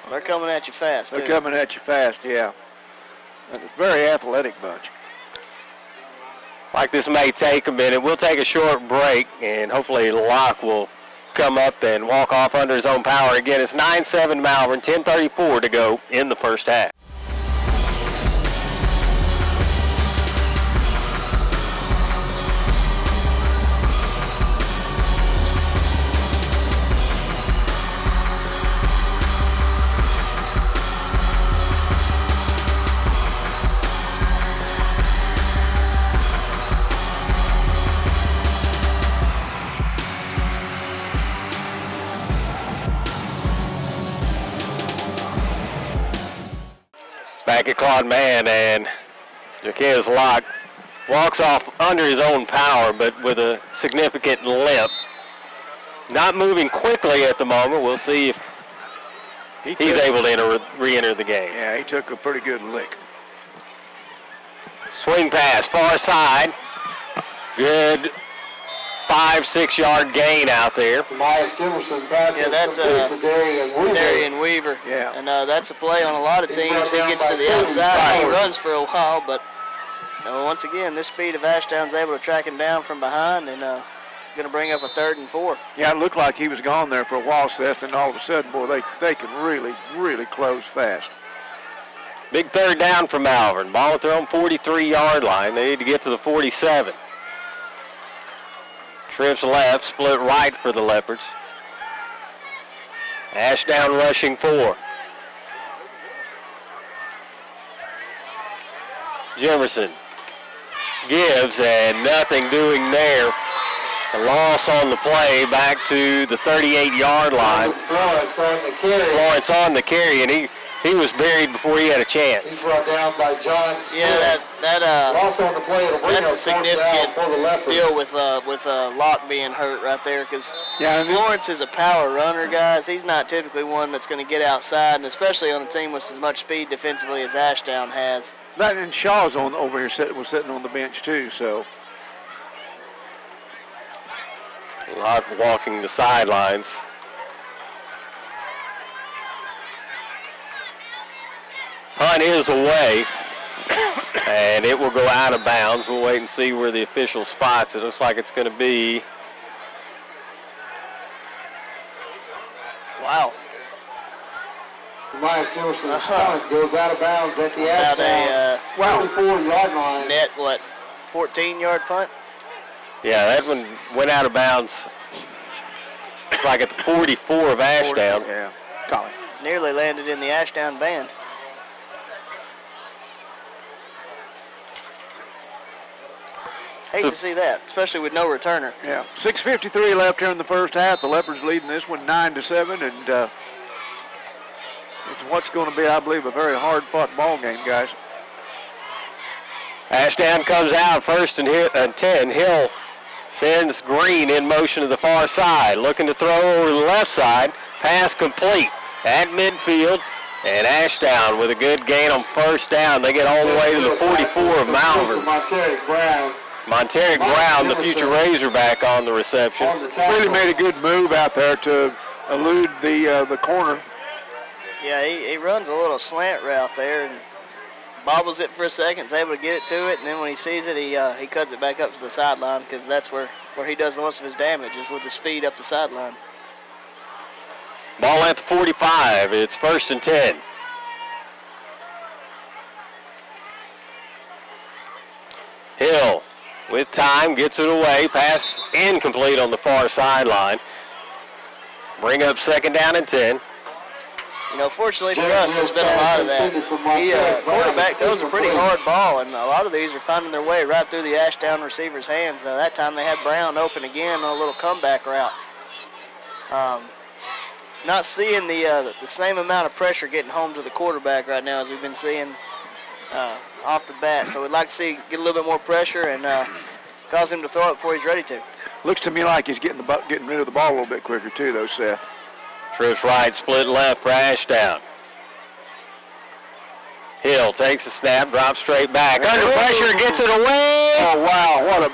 Speaker 2: They're coming at you fast,
Speaker 9: They're
Speaker 2: too.
Speaker 9: coming at you fast, yeah. And it's a very athletic bunch.
Speaker 1: Like this may take a minute. We'll take a short break, and hopefully Locke will come up and walk off under his own power. Again, it's 9-7 Malvern, 10:34 to go in the first half. Back at Claude Mann, and Jaquez Locke walks off under his own power, but with a significant limp. Not moving quickly at the moment. We'll see if he's able to re-enter the game.
Speaker 9: Yeah, he took a pretty good lick.
Speaker 1: Swing pass, far side. Good 5-6 yard gain out there.
Speaker 3: Elias Jimerson passes to
Speaker 2: Darian Weaver.
Speaker 9: Yeah.
Speaker 2: And that's a play on a lot of teams. He gets to the outside, he runs for a while, but once again, this speed of Ashdown's able to track him down from behind and going to bring up a 3rd and 4.
Speaker 9: Yeah, it looked like he was gone there for a while, Seth, and all of a sudden, boy, they can really, really close fast.
Speaker 1: Big 3rd down for Malvern. Ball at their own 43-yard line. They need to get to the 47. Trips left, split right for the Leopards. Ashdown rushing 4. Jimerson gives, and nothing doing there. A loss on the play back to the 38-yard line.
Speaker 3: Florence on the carry.
Speaker 1: Florence on the carry, and he was buried before he had a chance.
Speaker 3: He's brought down by John Smith.
Speaker 2: Yeah,
Speaker 3: loss on the play. It'll bring
Speaker 2: that's a
Speaker 3: up
Speaker 2: significant
Speaker 3: for the Leopards.
Speaker 2: deal with Locke being hurt right there, because Florence is a power runner, guys. He's not typically one that's going to get outside, and especially on a team with as much speed defensively as Ashdown has.
Speaker 9: That and Shaw's over here was sitting on the bench too, so.
Speaker 1: Locke walking the sidelines. Punt is away, and it will go out of bounds. We'll wait and see where the official spots it. Looks like it's going to be.
Speaker 2: Wow.
Speaker 3: Tobias Emerson's punt goes out of bounds at the Ashdown 44-yard line.
Speaker 2: Net, 14-yard punt?
Speaker 1: Yeah, that one went out of bounds. It's like at the 44 of Ashdown.
Speaker 9: Yeah, Colin.
Speaker 2: Nearly landed in the Ashdown band. Hate to see that, especially with no returner.
Speaker 9: Yeah, 6:53 left here in the first half. The Leopards leading this one 9-7, and it's what's going to be, I believe, a very hard-fought ball game, guys.
Speaker 1: Ashdown comes out first and 10. Hill sends Green in motion to the far side, looking to throw over to the left side. Pass complete at midfield, and Ashdown with a good gain on first down. They get all the way to the 44 of Malvern. Monteric Brown, the future Razorback, on the reception.
Speaker 9: Really made a good move out there to elude the corner.
Speaker 2: Yeah, he runs a little slant route there and bobbles it for a second, is able to get it to it, and then when he sees it, he cuts it back up to the sideline, because that's where he does most of his damage, is with the speed up the sideline.
Speaker 1: Ball at the 45. It's first and 10. Hill with time gets it away. Pass incomplete on the far sideline. Bring up second down and 10.
Speaker 2: You know, fortunately for us, there's been a lot of that. Quarterback throws a pretty hard ball, and a lot of these are finding their way right through the Ashdown receiver's hands. That time they had Brown open again on a little comeback route. Not seeing the same amount of pressure getting home to the quarterback right now as we've been seeing off the bat. So we'd like to see get a little bit more pressure and cause him to throw it before he's ready to.
Speaker 9: Looks to me like he's getting rid of the ball a little bit quicker too, though, Seth.
Speaker 1: Trips right, split left for Ashdown. Hill takes the snap, drops straight back. Under pressure, gets it away.
Speaker 9: Oh, wow, what a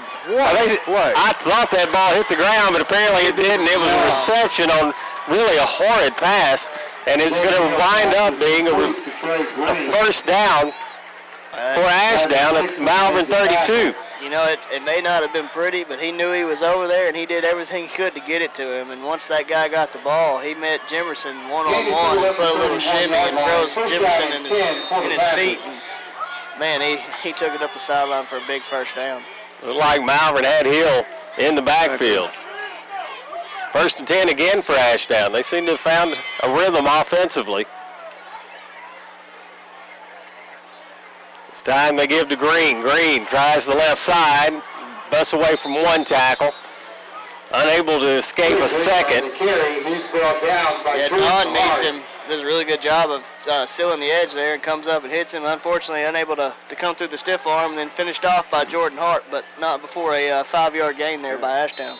Speaker 9: play.
Speaker 1: I thought that ball hit the ground, but apparently it didn't. It was a reception on really a horrid pass, and it's going to wind up being a first down for Ashdown at Malvern 32.
Speaker 2: You know, it may not have been pretty, but he knew he was over there, and he did everything he could to get it to him. And once that guy got the ball, he met Jimerson one-on-one, put a little shimmy and throws Jimerson in his feet. And, man, he took it up the sideline for a big first down.
Speaker 1: Looked like Malvern had Hill in the backfield. First and 10 again for Ashdown. They seem to have found a rhythm offensively. It's time they give to Green. Green tries the left side, busts away from one tackle, unable to escape a second.
Speaker 2: Yeah, Don needs him. Does a really good job of sealing the edge there and comes up and hits him. Unfortunately, unable to come through the stiff arm, and then finished off by Jordan Hart, but not before a 5-yard gain there by Ashdown.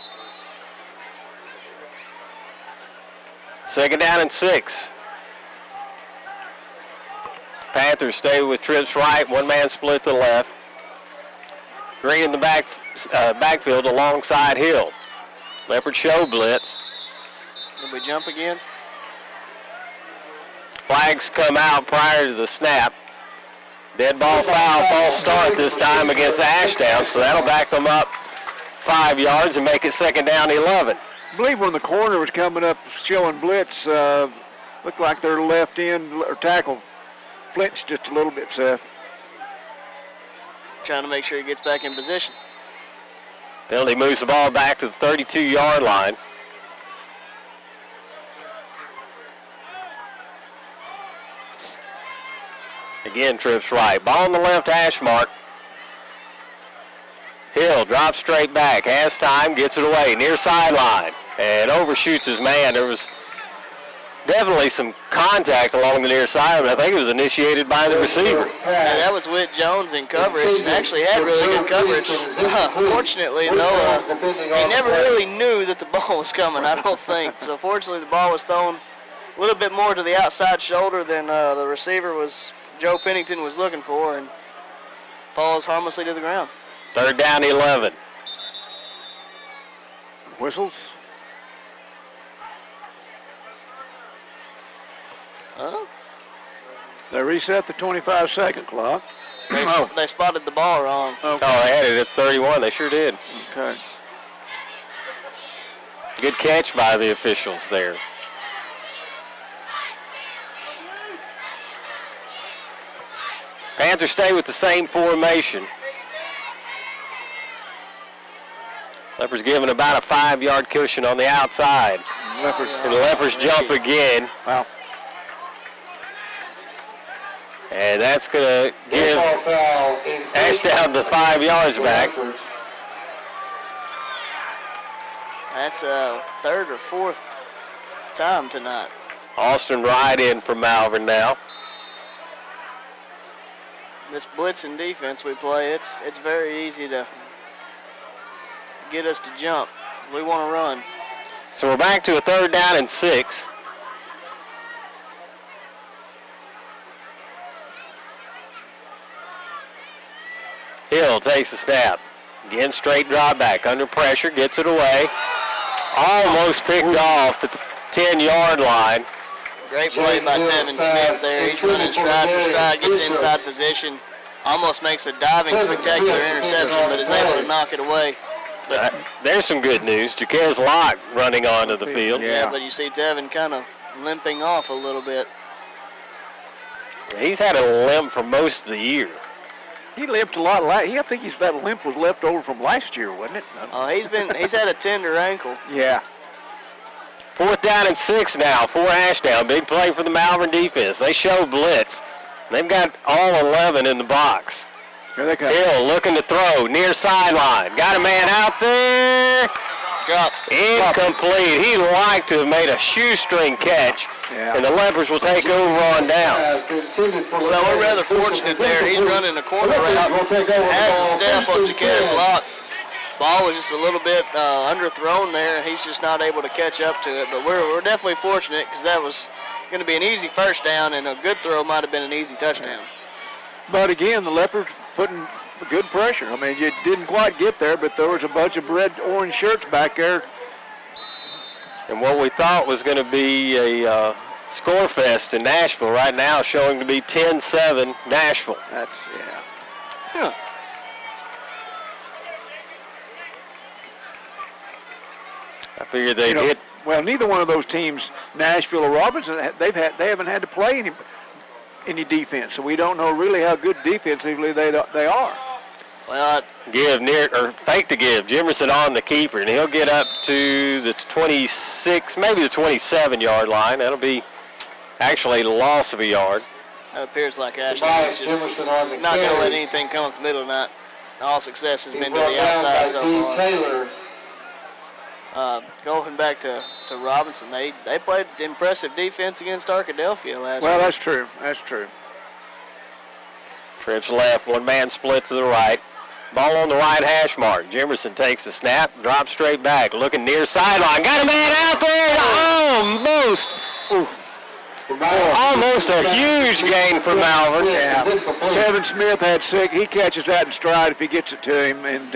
Speaker 1: Second down and 6. Panthers stay with trips right, one man split to the left. Green in the backfield alongside Hill. Leopard show blitz.
Speaker 2: Did we jump again?
Speaker 1: Flags come out prior to the snap. Dead ball foul, false start this time against Ashdown, so that'll back them up 5 yards and make it second down 11.
Speaker 9: I believe when the corner was coming up showing blitz, looked like their left end or tackle flinched just a little bit, Seth.
Speaker 2: Trying to make sure he gets back in position.
Speaker 1: Penalty moves the ball back to the 32-yard line. Again, trips right. Ball on the left hash mark. Hill drops straight back, has time, gets it away, near sideline, and overshoots his man. There was definitely some contact along the near side, but I think it was initiated by the receiver.
Speaker 2: Yeah, that was Whit Jones in coverage, and actually had really good coverage. Fortunately, though, he never really knew that the ball was coming, I don't think. So fortunately, the ball was thrown a little bit more to the outside shoulder than the receiver Joe Pennington was looking for, and falls harmlessly to the ground.
Speaker 1: Third down 11.
Speaker 9: Whistles.
Speaker 2: Huh?
Speaker 9: They reset the 25-second clock.
Speaker 2: They spotted the ball wrong.
Speaker 1: Okay. Oh, they had it at 31. They sure did.
Speaker 9: Okay.
Speaker 1: Good catch by the officials there. Panthers stay with the same formation. Leopards giving about a 5-yard cushion on the outside. And the Leopards jump again.
Speaker 9: Wow.
Speaker 1: And that's going to give Ashdown the 5 yards back.
Speaker 2: That's a third or fourth time tonight.
Speaker 1: Austin Wright in for Malvern now.
Speaker 2: This blitzing defense we play, it's very easy to get us to jump. We want to run.
Speaker 1: So we're back to a 3rd down and 6. Hill takes a snap. Again, straight drop back. Under pressure, gets it away. Almost picked off the 10-yard line.
Speaker 2: Great play by Tevin Smith there. He's running stride for stride, gets inside position, almost makes a diving spectacular interception, but is able to knock it away. But
Speaker 1: there's some good news. Jaquez Locke running onto the field.
Speaker 2: Yeah, but you see Tevin kind of limping off a little bit.
Speaker 1: He's had a limp for most of the year.
Speaker 9: He limped a lot. I think that limp was left over from last year, wasn't it?
Speaker 2: Oh, he's had a tender ankle.
Speaker 9: Yeah.
Speaker 1: 4th down and 6 now for Ashdown. Big play for the Malvern defense. They show blitz. They've got all 11 in the box.
Speaker 9: Here they come.
Speaker 1: Hill looking to throw near sideline. Got a man out there.
Speaker 2: Dropped.
Speaker 1: Incomplete. He liked to have made a shoestring catch. Yeah. And the Leopards will take over on downs.
Speaker 2: Well, we're rather fortunate there. He's running a corner route. Has the step on Jaquez Locke. Ball was just a little bit underthrown there, and he's just not able to catch up to it. But we're definitely fortunate because that was going to be an easy first down, and a good throw might have been an easy touchdown.
Speaker 9: But again, the Leopards putting good pressure. I mean, you didn't quite get there, but there was a bunch of red-orange shirts back there.
Speaker 1: And what we thought was going to be a score fest in Nashville right now showing to be 10-7 Nashville.
Speaker 9: That's, yeah.
Speaker 2: Huh.
Speaker 1: I figured they'd hit.
Speaker 9: Well, neither one of those teams, Nashville or Robinson, they haven't had to play any defense, so we don't know really how good defensively they are.
Speaker 2: Well,
Speaker 1: fake to give. Jimerson on the keeper, and he'll get up to the 26, maybe the 27-yard line. That'll be actually a loss of a yard.
Speaker 2: It appears like Ashdown is just not going to let anything come up the middle tonight. All success has been to the outside so far. Going back to Robinson, they played impressive defense against Arkadelphia last week.
Speaker 9: Well, that's true. That's true.
Speaker 1: Trips left, one man splits to the right. Ball on the right hash mark. Jimerson takes the snap, drops straight back, looking near sideline. Got a man out there, almost. Almost a huge gain for Malvern.
Speaker 9: Yeah. Kevin Smith had sick. He catches that in stride if he gets it to him, and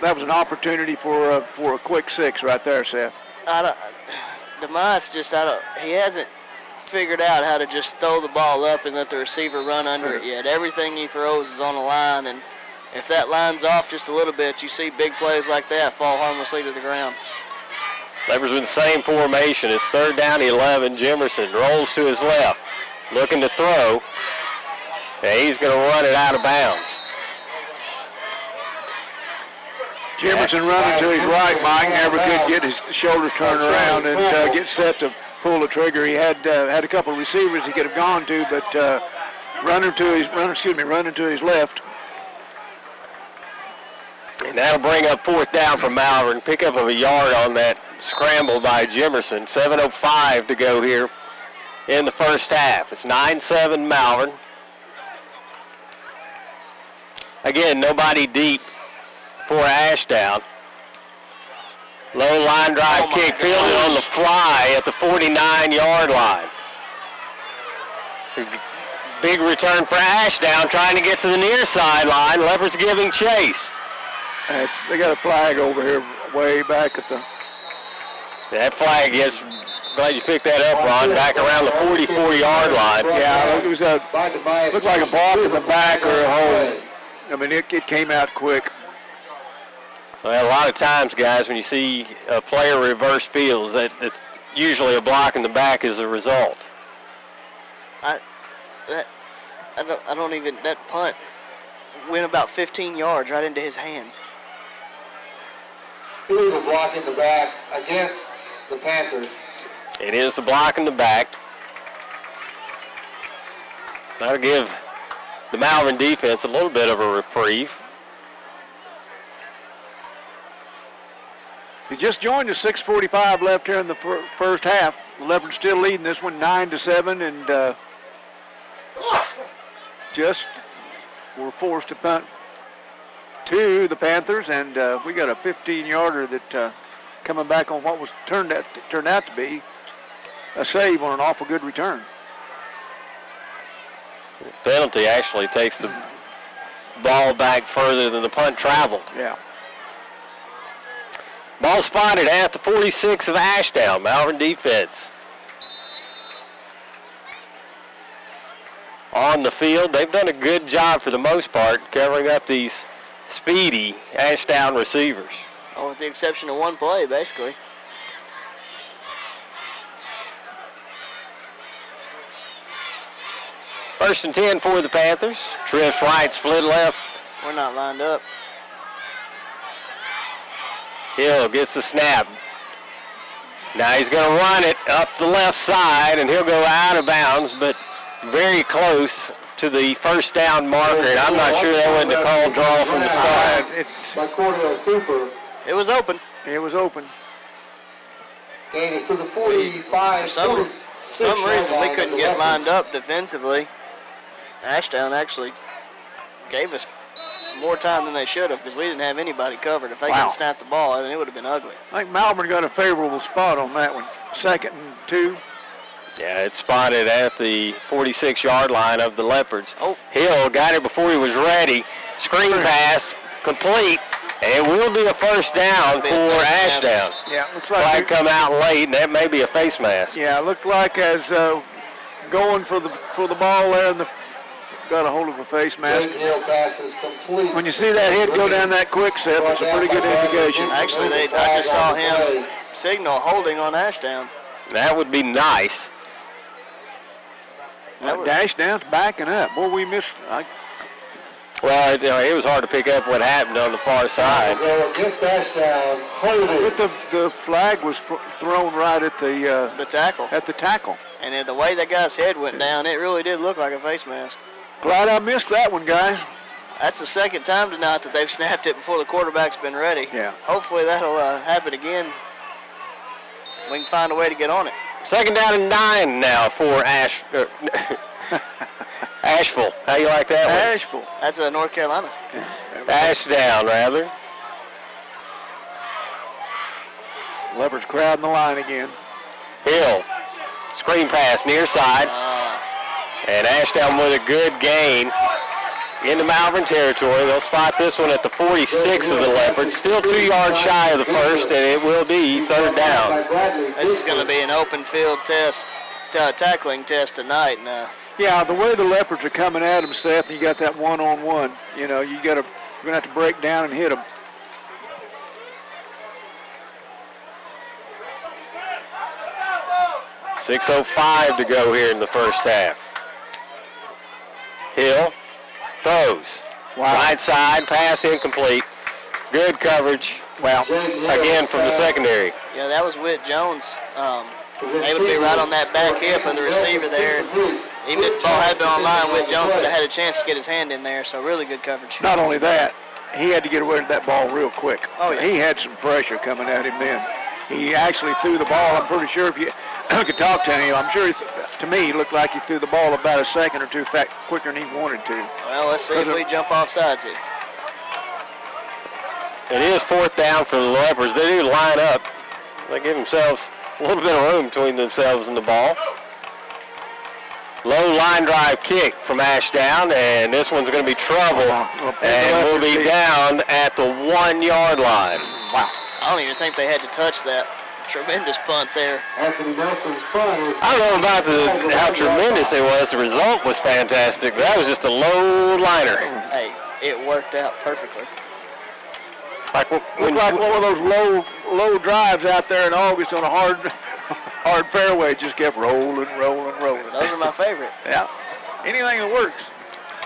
Speaker 9: that was an opportunity for a quick 6 right there, Seth.
Speaker 2: DeMice he hasn't figured out how to just throw the ball up and let the receiver run under it yet. Everything he throws is on the line, and if that line's off just a little bit, you see big plays like that fall harmlessly to the ground.
Speaker 1: Leopards with the same formation. It's 3rd down 11. Jimerson rolls to his left, looking to throw. And he's going to run it out of bounds.
Speaker 9: Jimerson running to his right, Mike, never could get his shoulders turned around and get set to pull the trigger. He had a couple of receivers he could have gone to, but running to his left.
Speaker 1: And that'll bring up 4th down for Malvern. Pickup of a yard on that scramble by Jimerson. 7:05 to go here in the first half. It's 9-7 Malvern. Again, nobody deep for Ashdown. Low line drive kick fielded on the fly at the 49-yard line. Big return for Ashdown, trying to get to the near sideline. Leopards giving chase.
Speaker 9: They got a flag over here way back at the...
Speaker 1: That flag is, glad you picked that up, Ron, back around the 44-yard line.
Speaker 9: Yeah, it was looked like a block in the back or a hole. I mean, it came out quick.
Speaker 1: Well, a lot of times, guys, when you see a player reverse fields, it's usually a block in the back as a result.
Speaker 2: that punt went about 15 yards right into his hands.
Speaker 3: Illegal block in the back against the Panthers.
Speaker 1: It is the block in the back. So that'll give the Malvern defense a little bit of a reprieve.
Speaker 9: You just joined us, 6:45 left here in the first half. The Leopards still leading this one 9-7, and just were forced to punt to the Panthers, and we got a 15-yarder that coming back on what was turned out to be a save on an awful good return.
Speaker 1: The penalty actually takes the ball back further than the punt traveled.
Speaker 9: Yeah.
Speaker 1: Ball spotted at the 46 of Ashdown. Malvern defense on the field. They've done a good job for the most part covering up these speedy Ashdown receivers.
Speaker 2: Oh, with the exception of one play, basically.
Speaker 1: First and 10 for the Panthers. Trips right, split left.
Speaker 2: We're not lined up.
Speaker 1: Hill gets the snap. Now he's going to run it up the left side, and he'll go out of bounds, but very close to the first down marker, and I'm not sure that wasn't a call draw from the start.
Speaker 3: By Cordell Cooper.
Speaker 2: It was open.
Speaker 9: It was open.
Speaker 3: Gain is to the 45.
Speaker 2: For some reason, we couldn't get lined up defensively. Ashdown actually gave us more time than they should have because we didn't have anybody covered. If they could snap the ball, then it would have been ugly.
Speaker 9: I think Malvern got a favorable spot on that one. 2nd and 2.
Speaker 1: Yeah, it's spotted at the 46-yard line of the Leopards. Hill got it before he was ready. Screen pass, complete, and it will be a first down for Ashdown.
Speaker 9: Yeah, looks like
Speaker 1: Flag come out late, and that may be a face mask.
Speaker 9: Yeah, it looked like as going for the ball there, and got a hold of a face mask.
Speaker 3: Hill pass is complete.
Speaker 9: When you see that head go down that quick, Seth, it's a pretty good indication.
Speaker 2: Actually, I just saw him signal holding on Ashdown.
Speaker 1: That would be nice.
Speaker 9: Ashdown's backing up. Boy, we missed.
Speaker 1: Well, it was hard to pick up what happened on the far side.
Speaker 3: Against Ashdown, holding.
Speaker 9: The flag was thrown right at the
Speaker 2: tackle.
Speaker 9: At the tackle.
Speaker 2: And the way that guy's head went down, it really did look like a face mask.
Speaker 9: Glad I missed that one, guys.
Speaker 2: That's the second time tonight that they've snapped it before the quarterback's been ready.
Speaker 9: Yeah.
Speaker 2: Hopefully that'll happen again. We can find a way to get on it.
Speaker 1: 2nd down and 9 now for Asheville. How you like that one?
Speaker 9: Asheville.
Speaker 2: That's North Carolina.
Speaker 1: Ashdown, rather.
Speaker 9: Leopards crowding the line again.
Speaker 1: Hill. Screen pass near side. And Ashdown with a good gain into Malvern territory. They'll spot this one at the 46 of the Leopards. Still 2 yards shy of the first, and it will be 3rd down.
Speaker 2: This is going to be an open field test, tackling test tonight.
Speaker 9: Yeah, the way the Leopards are coming at them, Seth, you got that one-on-one. You know, you're going to have to break down and hit them.
Speaker 1: .6:05 to go here in the first half. Hill throws. Right side, pass incomplete. Good coverage. Well, again from the secondary.
Speaker 2: Yeah, that was Whit Jones. Able to be right on that back hip of the receiver there. Even if the ball had been on line, Whit Jones would have had a chance to get his hand in there, so really good coverage.
Speaker 9: Not only that, he had to get away with that ball real quick.
Speaker 2: Oh, yeah.
Speaker 9: He had some pressure coming at him then. He actually threw the ball. I'm pretty sure if you could talk to him, I'm sure to me he looked like he threw the ball about a second or two quicker than he wanted to.
Speaker 2: Well, let's see if we jump off sides here.
Speaker 1: It is 4th down for the Leopards. They do line up. They give themselves a little bit of room between themselves and the ball. Low line drive kick from Ashdown, and this one's going to be trouble. And we'll be down at the 1-yard line.
Speaker 2: Wow. I don't even think they had to touch that. Tremendous punt there.
Speaker 3: Anthony Nelson's punt is...
Speaker 1: I don't know about how tremendous it was. The result was fantastic, but that was just a low liner.
Speaker 2: Hey, it worked out perfectly.
Speaker 9: Looked like one of those low drives out there in August on a hard fairway. Just kept rolling.
Speaker 2: Those are my favorite.
Speaker 9: Yeah. anything that works.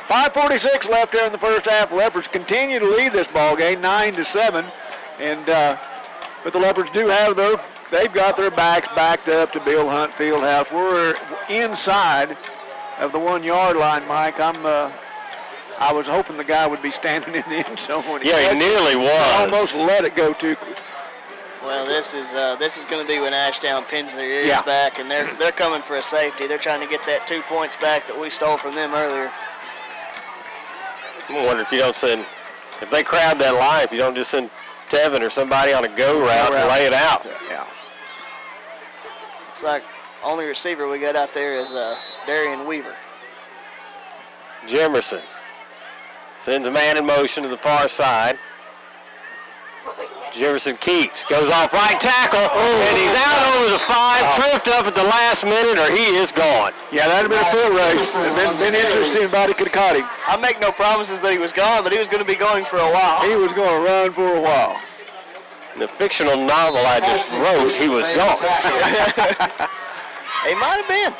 Speaker 9: 5:46 left there in the first half. Leopards continue to lead this ball game, 9-7, and but the Leopards do have they've got their backs backed up to Bill Hunt Fieldhouse. We're inside of the 1 yard line, Mike. I was hoping the guy would be standing in the end zone.
Speaker 1: Yeah, he nearly was.
Speaker 9: Almost let it go too.
Speaker 2: Well, this is going to be when Ashdown pins their ears back, and they're coming for a safety. They're trying to get that 2 points back that we stole from them earlier.
Speaker 1: I wonder if you don't send, if they crowd that line, if you don't just send Tevin or somebody on a go route and lay it out.
Speaker 9: Yeah.
Speaker 2: Looks like only receiver we got out there is Darian Weaver.
Speaker 1: Jemerson sends a man in motion to the far side. Jefferson keeps, goes off right tackle, and he's out over the 5, tripped up at the last minute, or he is gone.
Speaker 9: Yeah, that would have been a foot race. Been interesting if anybody could have caught him.
Speaker 2: I make no promises that he was gone, but he was going to be going for a while.
Speaker 9: He was going to run for a while.
Speaker 1: In the fictional novel I just wrote, he was gone.
Speaker 2: He might have been.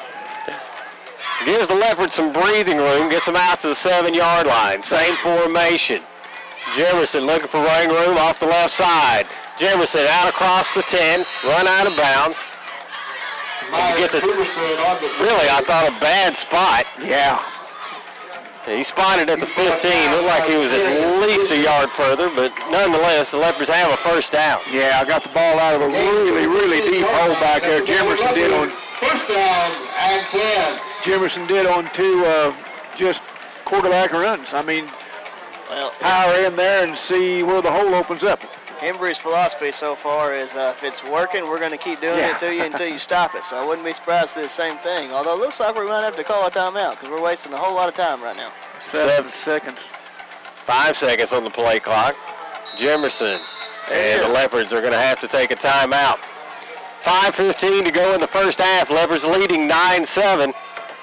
Speaker 1: Gives the Leopards some breathing room, gets them out to the 7-yard line. Same formation. Jemerson looking for running room off the left side. Jemerson out across the 10, run out of bounds. He gets it, really, I thought, a bad spot.
Speaker 9: Yeah.
Speaker 1: He spotted at the 15. Looked like he was at least a yard further, but nonetheless, the Leopards have a first down.
Speaker 9: Yeah, I got the ball out of a really, really deep hole back there. Jemerson did on.
Speaker 3: First down and 10.
Speaker 9: Jemerson did on 2 just quarterback runs. I mean, power in there and see where the hole opens up.
Speaker 2: Embry's philosophy so far is if it's working, we're going to keep doing it to you until you stop it. So I wouldn't be surprised to do the same thing. Although it looks like we might have to call a timeout because we're wasting a whole lot of time right now.
Speaker 9: 7 seconds.
Speaker 1: 5 seconds on the play clock. Jemerson and the Leopards are going to have to take a timeout. 5:15 to go in the first half. Leopards leading 9-7.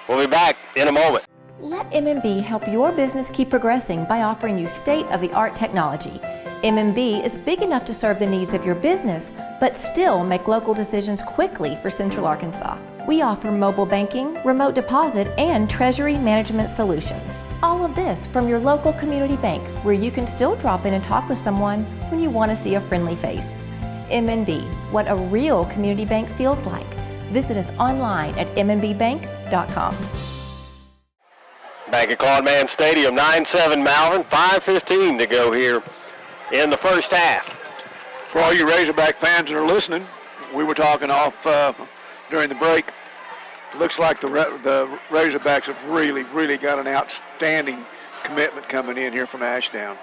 Speaker 1: We'll be back in a moment.
Speaker 14: Let MMB help your business keep progressing by offering you state-of-the-art technology. MMB is big enough to serve the needs of your business, but still make local decisions quickly for Central Arkansas. We offer mobile banking, remote deposit, and treasury management solutions. All of this from your local community bank, where you can still drop in and talk with someone when you want to see a friendly face. MNB, what a real community bank feels like. Visit us online at mnbbank.com.
Speaker 1: Back at Claude Mann Stadium, 9-7 Malvern, 5:15 to go here in the first half.
Speaker 9: For all you Razorback fans that are listening, we were talking off during the break. Looks like the Razorbacks have really, really got an outstanding commitment coming in here from Ashdown.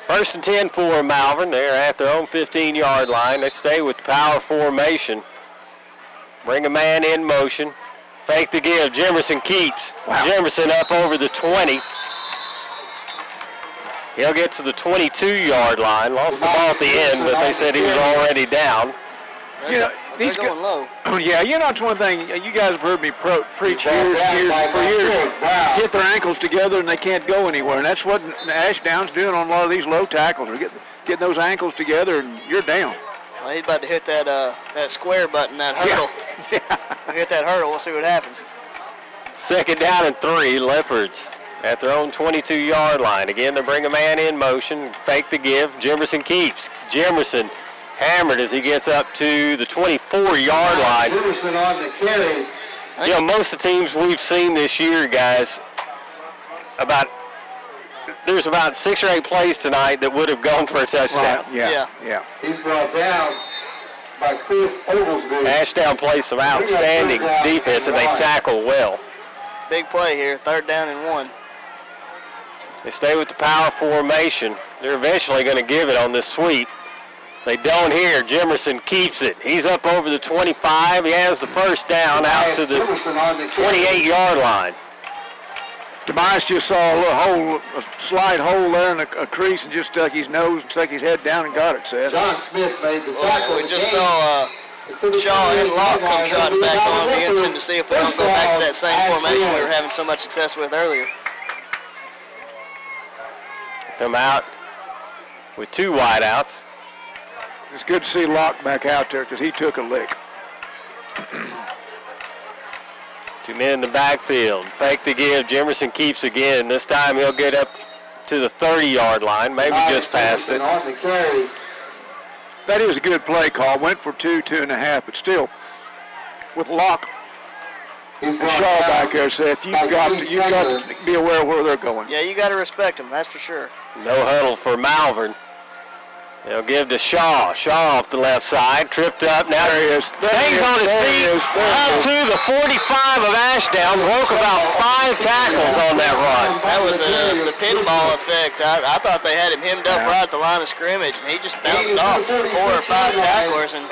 Speaker 1: 1st and 10 for Malvern. They're at their own 15-yard line. They stay with power formation. Bring a man in motion. Fake the give. Jemerson keeps. Wow. Jemerson up over the 20. He'll get to the 22-yard line. Lost the ball at the end, but they said he was already down.
Speaker 9: You know, these
Speaker 2: going low.
Speaker 9: Yeah, you know, it's one thing. You guys have heard me preach years. Get their ankles together and they can't go anywhere, and that's what Ashdown's doing on a lot of these low tackles. They're getting those ankles together, and you're down.
Speaker 2: Well, he's about to hit that square button, that hurdle.
Speaker 9: Yeah.
Speaker 2: Hit that hurdle. We'll see what happens.
Speaker 1: 2nd down and 3. Leopards at their own 22-yard line. Again, they bring a man in motion. Fake the give. Jemerson keeps. Jemerson hammered as he gets up to the 24-yard line.
Speaker 3: Jemerson on the carry.
Speaker 1: You know, most of the teams we've seen this year, guys, there's about 6 or 8 plays tonight that would have gone for a touchdown.
Speaker 9: Right. Yeah.
Speaker 3: He's brought down by Chris Oglesby.
Speaker 1: Ashdown plays some outstanding defense, and they tackle well.
Speaker 2: Big play here, 3rd down and 1.
Speaker 1: They stay with the power formation. They're eventually going to give it on this sweep. They don't here. Jemerson keeps it. He's up over the 25. He has the first down out to the 28-yard line.
Speaker 9: Tobias just saw a slight hole there in a crease and just stuck his nose and stuck his head down and got it, Seth.
Speaker 3: John Smith made the tackle.
Speaker 2: We just saw Shaw and Locke come trotting back on. It'll be interesting to see if we don't go back to that same formation we were having so much success with earlier.
Speaker 1: Come out with 2 wideouts.
Speaker 9: It's good to see Locke back out there because he took a lick.
Speaker 1: Two men in the backfield. Fake the give. Jimerson keeps again. This time he'll get up to the 30-yard line. Maybe just past it.
Speaker 3: On the carry.
Speaker 9: That is a good play call. Went for 2.5, but still, with Locke and Shaw back there, Seth, you've got to be aware of where they're going.
Speaker 2: Yeah, you got to respect them, that's for sure.
Speaker 1: No huddle for Malvern. They'll give to Shaw. Shaw off the left side, tripped up. Now
Speaker 9: there he is.
Speaker 1: Stays on his feet up to the 45 of Ashdown. Broke about 5 tackles on that run.
Speaker 2: That was the pinball effect. I thought they had him hemmed up right at the line of scrimmage, and he just bounced off 4 or 5 tacklers. And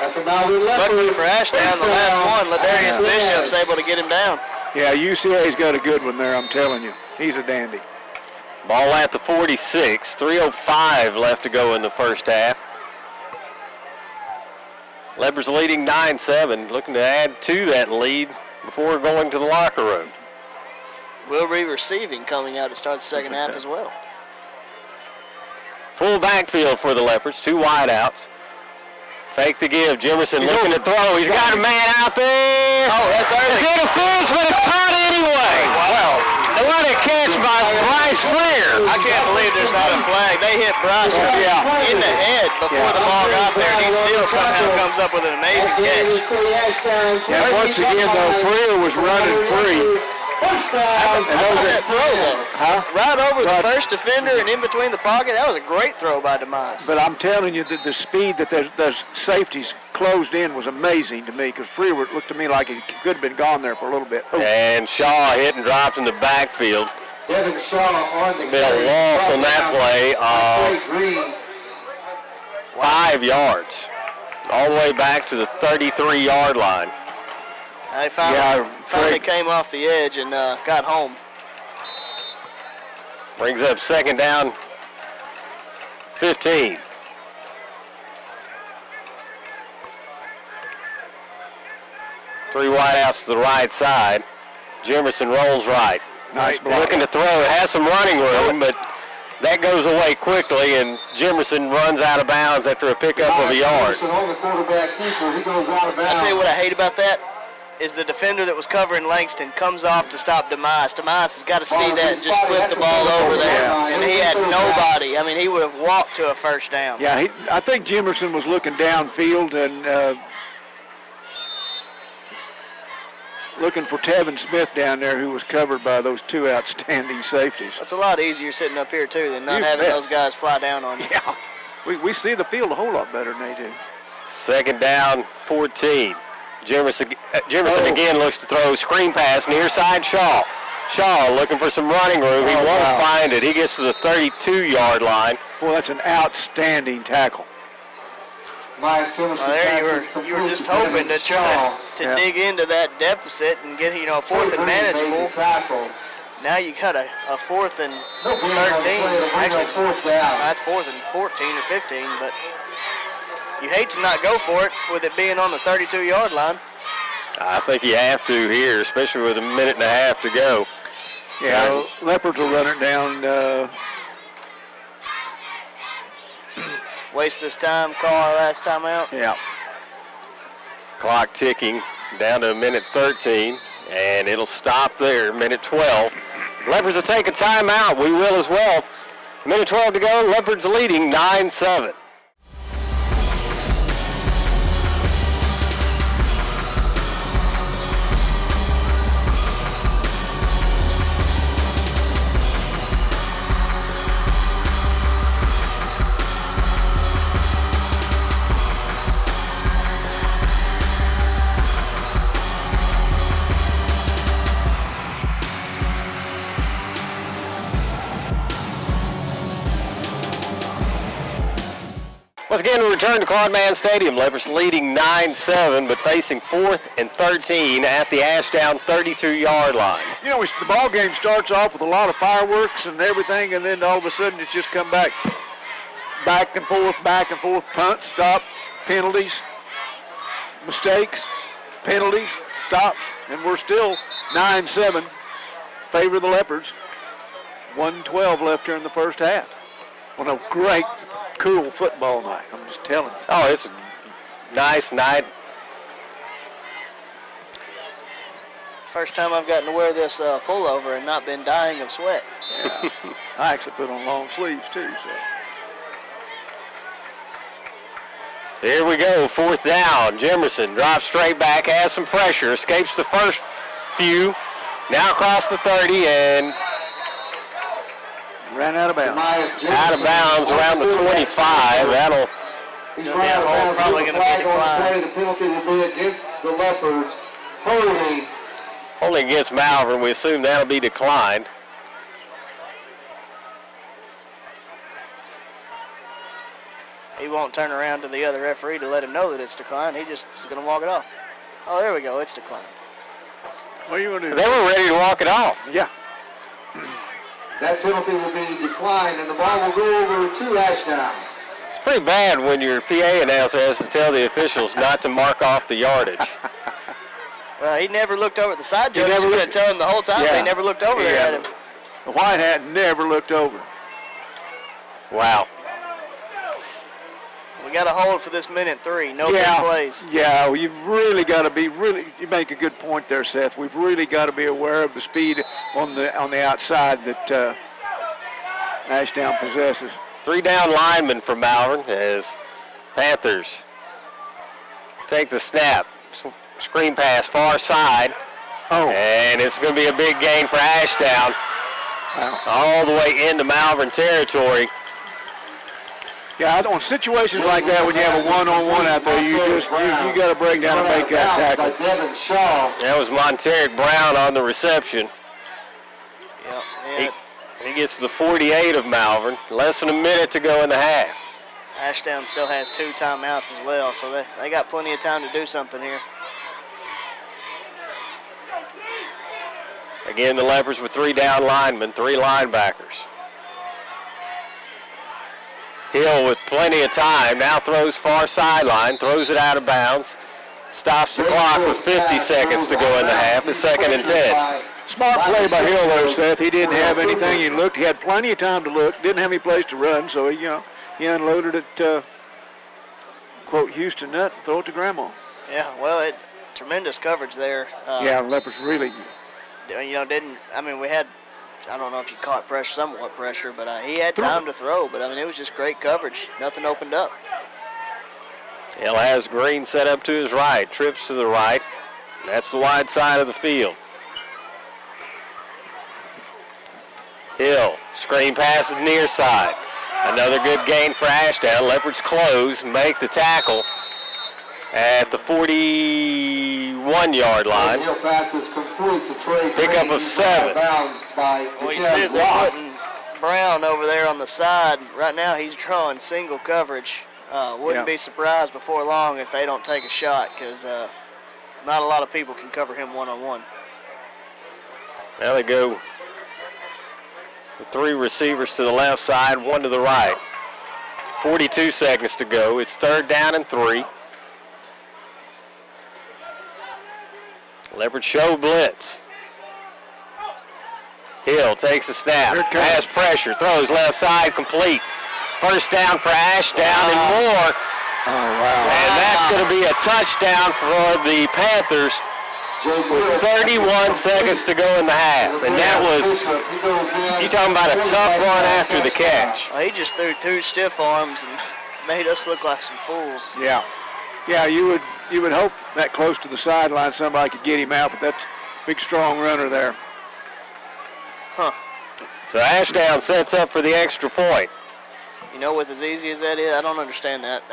Speaker 2: luckily for Ashdown, the last one, Ladarius Bishop's able to get him down.
Speaker 9: Yeah, UCA's got a good one there, I'm telling you. He's a dandy.
Speaker 1: Ball at the 46, 3:05 left to go in the first half. Leopards leading 9-7, looking to add to that lead before going to the locker room.
Speaker 2: Will be receiving coming out to start the second half as well.
Speaker 1: Full backfield for the Leopards, 2 wideouts. Fake the give, Jimerson looking to throw. He's got a man out there.
Speaker 2: Oh, that's early.
Speaker 1: It's in his face, but it's caught anyway.
Speaker 2: Wow.
Speaker 1: What a catch by Bryce Freer.
Speaker 2: I can't believe there's not a flag. They hit Bryce in the head before the ball got there, and he still somehow comes up with an amazing catch.
Speaker 9: And once again, though, Freer was running free.
Speaker 2: That throw, though. Right over the first defender and in between the pocket. That was a great throw by Demise.
Speaker 9: But I'm telling you that the speed that those safeties closed in was amazing to me, because Freer looked to me like he could have been gone there for a little bit.
Speaker 1: And Shaw hit and dropped in the backfield.
Speaker 3: Devin Shaw on the
Speaker 1: Been a loss on that play of 5 yards. All the way back to the 33-yard line.
Speaker 2: They finally came off the edge and got home.
Speaker 1: Brings up second down, 15. Three wideouts to the right side. Jimerson rolls right.
Speaker 9: Nice block.
Speaker 1: Looking to throw. It has some running room, but that goes away quickly, and Jimerson runs out of bounds after a pickup of a yard.
Speaker 3: On the quarterback keeper, he goes out of bounds.
Speaker 2: I'll tell you what I hate about that is the defender that was covering Langston comes off to stop Demise. Demise has got to see that and just flip the ball over there. And he had nobody. I mean, he would have walked to a first down.
Speaker 9: Yeah, I think Jimerson was looking downfield and looking for Tevin Smith down there, who was covered by those 2 outstanding safeties.
Speaker 2: It's a lot easier sitting up here, too, than not having those guys fly down on you.
Speaker 9: Yeah, we see the field a whole lot better than they do.
Speaker 1: Second down, 14. Jimerson again looks to throw screen pass near side Shaw. Shaw looking for some running room. He won't find it. He gets to the 32-yard line.
Speaker 9: Well, that's an outstanding tackle.
Speaker 2: There you were just hoping to try to dig into that deficit and get 4th and manageable. Now you got a 4th and 13. Actually, that's 4th and 14 or 15, but you hate to not go for it with it being on the 32-yard line.
Speaker 1: I think you have to here, especially with a minute and a half to go.
Speaker 9: Yeah, Leopards will run it down.
Speaker 2: Waste this time, call our last time out.
Speaker 9: Yeah.
Speaker 1: Clock ticking down to a minute 13, and it'll stop there, minute 12. Leopards will take a timeout. We will as well. Minute 12 to go. Leopards leading 9-7. Once again, we return to Claude-Mann Stadium. Leopards leading 9-7, but facing 4th and 13 at the Ashdown 32-yard line.
Speaker 9: You know, the ball game starts off with a lot of fireworks and everything, and then all of a sudden it's just come back and forth, punt, stop, penalties, mistakes, penalties, stops, and we're still 9-7, favor of the Leopards. 1:12 left here in the first half. On a great, cool football night, I'm just telling you.
Speaker 1: Oh, it's a nice night.
Speaker 2: First time I've gotten to wear this pullover and not been dying of sweat.
Speaker 9: Yeah. I actually put on long sleeves too, so.
Speaker 1: Here we go, 4th down. Jimerson drops straight back, has some pressure, escapes the first few. Now across the 30 and
Speaker 9: ran out of bounds.
Speaker 1: Out of bounds around the 25. That'll.
Speaker 3: He's right out of bounds. Probably going to be declined. The penalty will be against the Leopards.
Speaker 1: Holding against Malvern. We assume that'll be declined.
Speaker 2: He won't turn around to the other referee to let him know that it's declined. He just is going to walk it off. Oh, there we go. It's declined.
Speaker 9: What are you going to do?
Speaker 1: They were ready to walk it off.
Speaker 9: Yeah.
Speaker 3: That penalty will be declined, and the ball will go over to Ashdown.
Speaker 1: It's pretty bad when your PA announcer has to tell the officials not to mark off the yardage.
Speaker 2: Well, he never looked over at the side judge. He was going to tell him the whole time.
Speaker 9: Yeah.
Speaker 2: He never looked over there at him.
Speaker 9: The white hat never looked over.
Speaker 1: Wow.
Speaker 2: We got to hold for this minute 3. No big plays.
Speaker 9: Yeah, well, you've really got to be you make a good point there, Seth. We've really got to be aware of the speed on the outside that Ashdown possesses.
Speaker 1: 3 down linemen for Malvern as Panthers take the snap. Screen pass far side.
Speaker 9: Oh.
Speaker 1: And it's going to be a big gain for Ashdown.
Speaker 9: Wow.
Speaker 1: All the way into Malvern territory.
Speaker 9: Yeah, on situations like that, when you have a one-on-one out there, you got to break down and make that tackle.
Speaker 1: That was Monteric Brown on the reception.
Speaker 2: Yep.
Speaker 1: He gets the 48 of Malvern. Less than a minute to go in the half.
Speaker 2: Ashdown still has 2 timeouts as well, so they got plenty of time to do something here.
Speaker 1: Again, the Leopards with 3 down linemen, 3 linebackers. Hill with plenty of time, now throws far sideline, throws it out of bounds, stops the clock with 50 seconds to go in the half. It's 2nd and 10.
Speaker 9: Smart play by Hill there, Seth. He didn't have anything. He looked. He had plenty of time to look. Didn't have any place to run, so he unloaded it. Quote Houston Nutt, throw it to Grandma.
Speaker 2: Yeah, well, tremendous coverage there.
Speaker 9: Yeah, Leopards really.
Speaker 2: We had. I don't know if you caught pressure, somewhat pressure, but he had time to throw. But it was just great coverage. Nothing opened up.
Speaker 1: Hill has Green set up to his right, trips to the right. That's the wide side of the field. Hill, screen pass to the near side. Another good gain for Ashdown. Leopards close, make the tackle at the 41-yard line.
Speaker 3: Hill pass is complete to Trey.
Speaker 1: Pickup of 7.
Speaker 2: Well, you see they're putting Brown over there on the side. Right now he's drawing single coverage. Wouldn't be surprised before long if they don't take a shot, because not a lot of people can cover him one-on-one.
Speaker 1: Now they go with 3 receivers to the left side, 1 to the right. 42 seconds to go. It's 3rd down and 3. Leopard show blitz. Hill takes a snap, has pressure, throws left side, complete. 1st down for Ashdown and more.
Speaker 9: Oh, wow.
Speaker 1: And that's going to be a touchdown for the Panthers with 31 seconds to go in the half. And that was, you talking about a tough run after the catch.
Speaker 2: Well, he just threw 2 stiff arms and made us look like some fools.
Speaker 9: Yeah. Yeah, you would hope that close to the sideline somebody could get him out, but that's a big, strong runner there.
Speaker 2: Huh.
Speaker 1: So Ashdown sets up for the extra point.
Speaker 2: With as easy as that is, I don't understand that.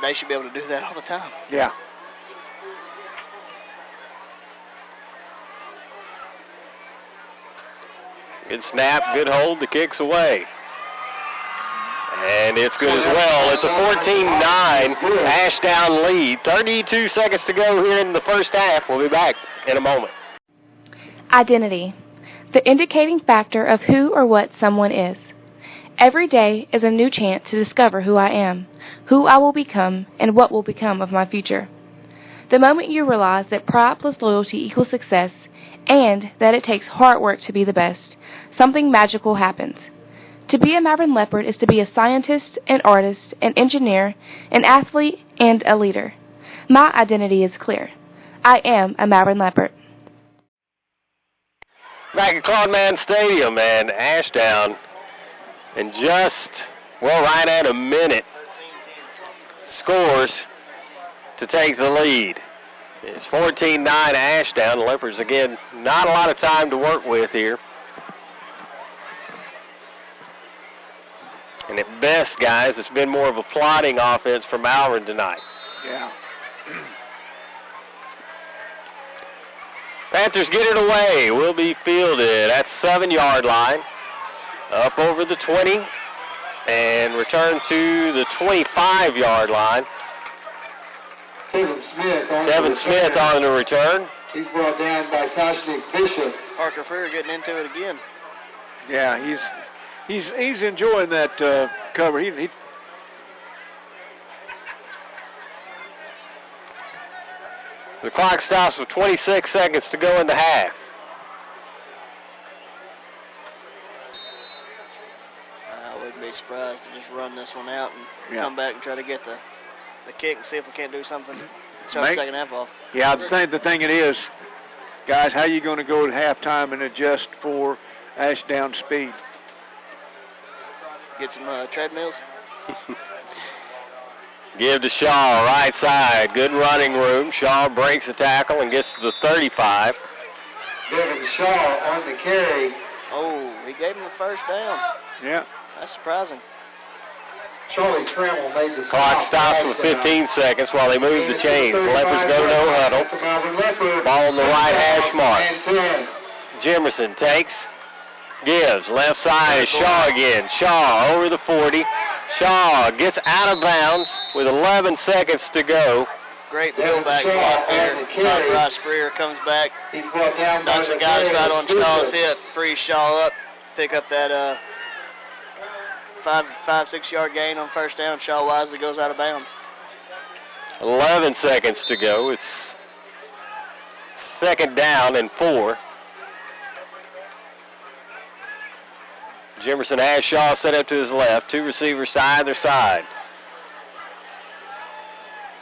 Speaker 2: They should be able to do that all the time.
Speaker 9: Yeah.
Speaker 1: Good snap, good hold, the kick's away. And it's good as well. It's a 14-9 Ashdown lead. 32 seconds to go here in the first half. We'll be back in a moment.
Speaker 10: Identity, the indicating factor of who or what someone is. Every day is a new chance to discover who I am, who I will become, and what will become of my future. The moment you realize that pride plus loyalty equals success, and that it takes hard work to be the best, something magical happens. To be a Malvern Leopard is to be a scientist, an artist, an engineer, an athlete, and a leader. My identity is clear. I am a Malvern Leopard.
Speaker 1: Back at Claude Stadium, and Ashdown in just, well, right at a minute scores to take the lead. It's 14-9 Ashdown. The Leopards, again, not a lot of time to work with here. And at best, guys, it's been more of a plodding offense for Malvern tonight.
Speaker 9: Yeah.
Speaker 1: Panthers get it away. Will be fielded at 7-yard line. Up over the 20 and return to the 25-yard line. Tevin Smith on the return.
Speaker 3: He's brought down by Toshnik Bishop.
Speaker 2: Parker Freer getting into it again.
Speaker 9: Yeah, he's enjoying that cover. He
Speaker 1: The clock stops with 26 seconds to go in the half.
Speaker 2: I wouldn't be surprised to just run this one out and come back and try to get the kick and see if we can't do something. Start the second half off.
Speaker 9: Yeah, the thing it is, guys, how you going to go at halftime and adjust for Ashdown speed?
Speaker 2: Get some treadmills.
Speaker 1: Give to Shaw, right side. Good running room. Shaw breaks the tackle and gets to the 35.
Speaker 3: Devin Shaw on the carry.
Speaker 2: Oh, he gave him the first down.
Speaker 9: Yeah.
Speaker 2: That's surprising.
Speaker 3: Charlie Trammell made the
Speaker 1: Clock stops with 15 seconds while they move the chains. Leopards go no huddle. Ball on the right hash mark. Jimerson takes, gives, left side is Shaw again. Shaw over the 40. Shaw gets out of bounds with 11 seconds to go.
Speaker 2: Great pull back block there. Ross Freer comes back.
Speaker 3: He's brought down
Speaker 2: knocks the guys right on Shaw's hip. Frees Shaw up. Pick up that 5-6 yard gain on first down. Shaw wisely goes out of bounds.
Speaker 1: 11 seconds to go. It's second down and 4. Jimerson has Shaw set up to his left. 2 receivers to either side.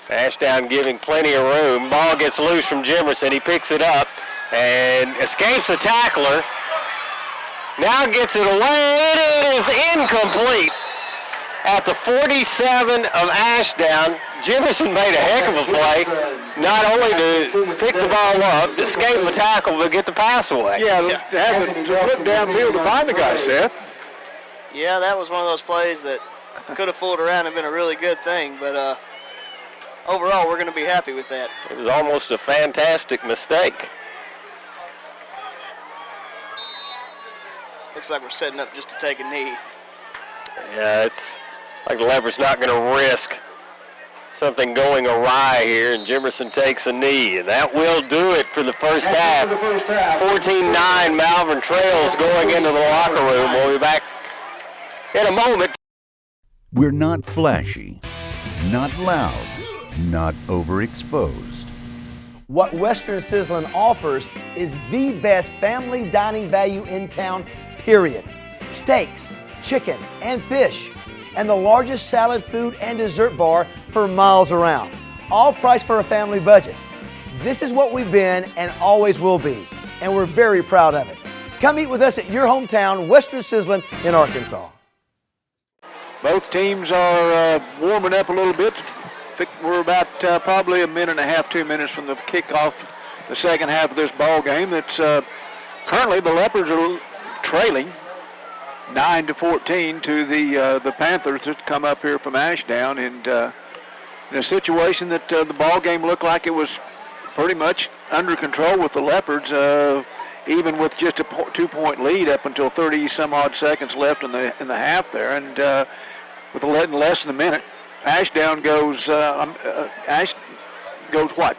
Speaker 1: Ashdown giving plenty of room. Ball gets loose from Jimerson. He picks it up and escapes the tackler. Now gets it away. It is incomplete at the 47 of Ashdown. Jimerson made a heck of a play, not only to pick the ball up, to escape the tackle, but get the pass away.
Speaker 9: Yeah, to have it flip downfield to find the guy, Seth.
Speaker 2: Yeah, that was one of those plays that could have fooled around and been a really good thing, but overall, we're going to be happy with that.
Speaker 1: It was almost a fantastic mistake.
Speaker 2: Looks like we're setting up just to take a knee.
Speaker 1: Yeah, it's like the Leopards not going to risk something going awry here, and Jimerson takes a knee, and that will do it for the first half. 14-9 Malvern trails going into the locker room. We'll be back in a moment.
Speaker 11: We're not flashy, not loud, not overexposed.
Speaker 12: What Western Sizzlin offers is the best family dining value in town, period. Steaks, chicken, and fish, and the largest salad, food, and dessert bar for miles around. All priced for a family budget. This is what we've been and always will be, and we're very proud of it. Come eat with us at your hometown, Western Sizzlin in Arkansas.
Speaker 9: Both teams are warming up a little bit. I think we're about probably a minute and a half, 2 minutes from the kickoff, the second half of this ball game. That's currently the Leopards are trailing 9-14 to the Panthers that come up here from Ashdown, and in a situation that the ball game looked like it was pretty much under control with the Leopards, even with just a 2-point lead up until 30 some odd seconds left in the half there, and with less than a minute, Ashdown goes what,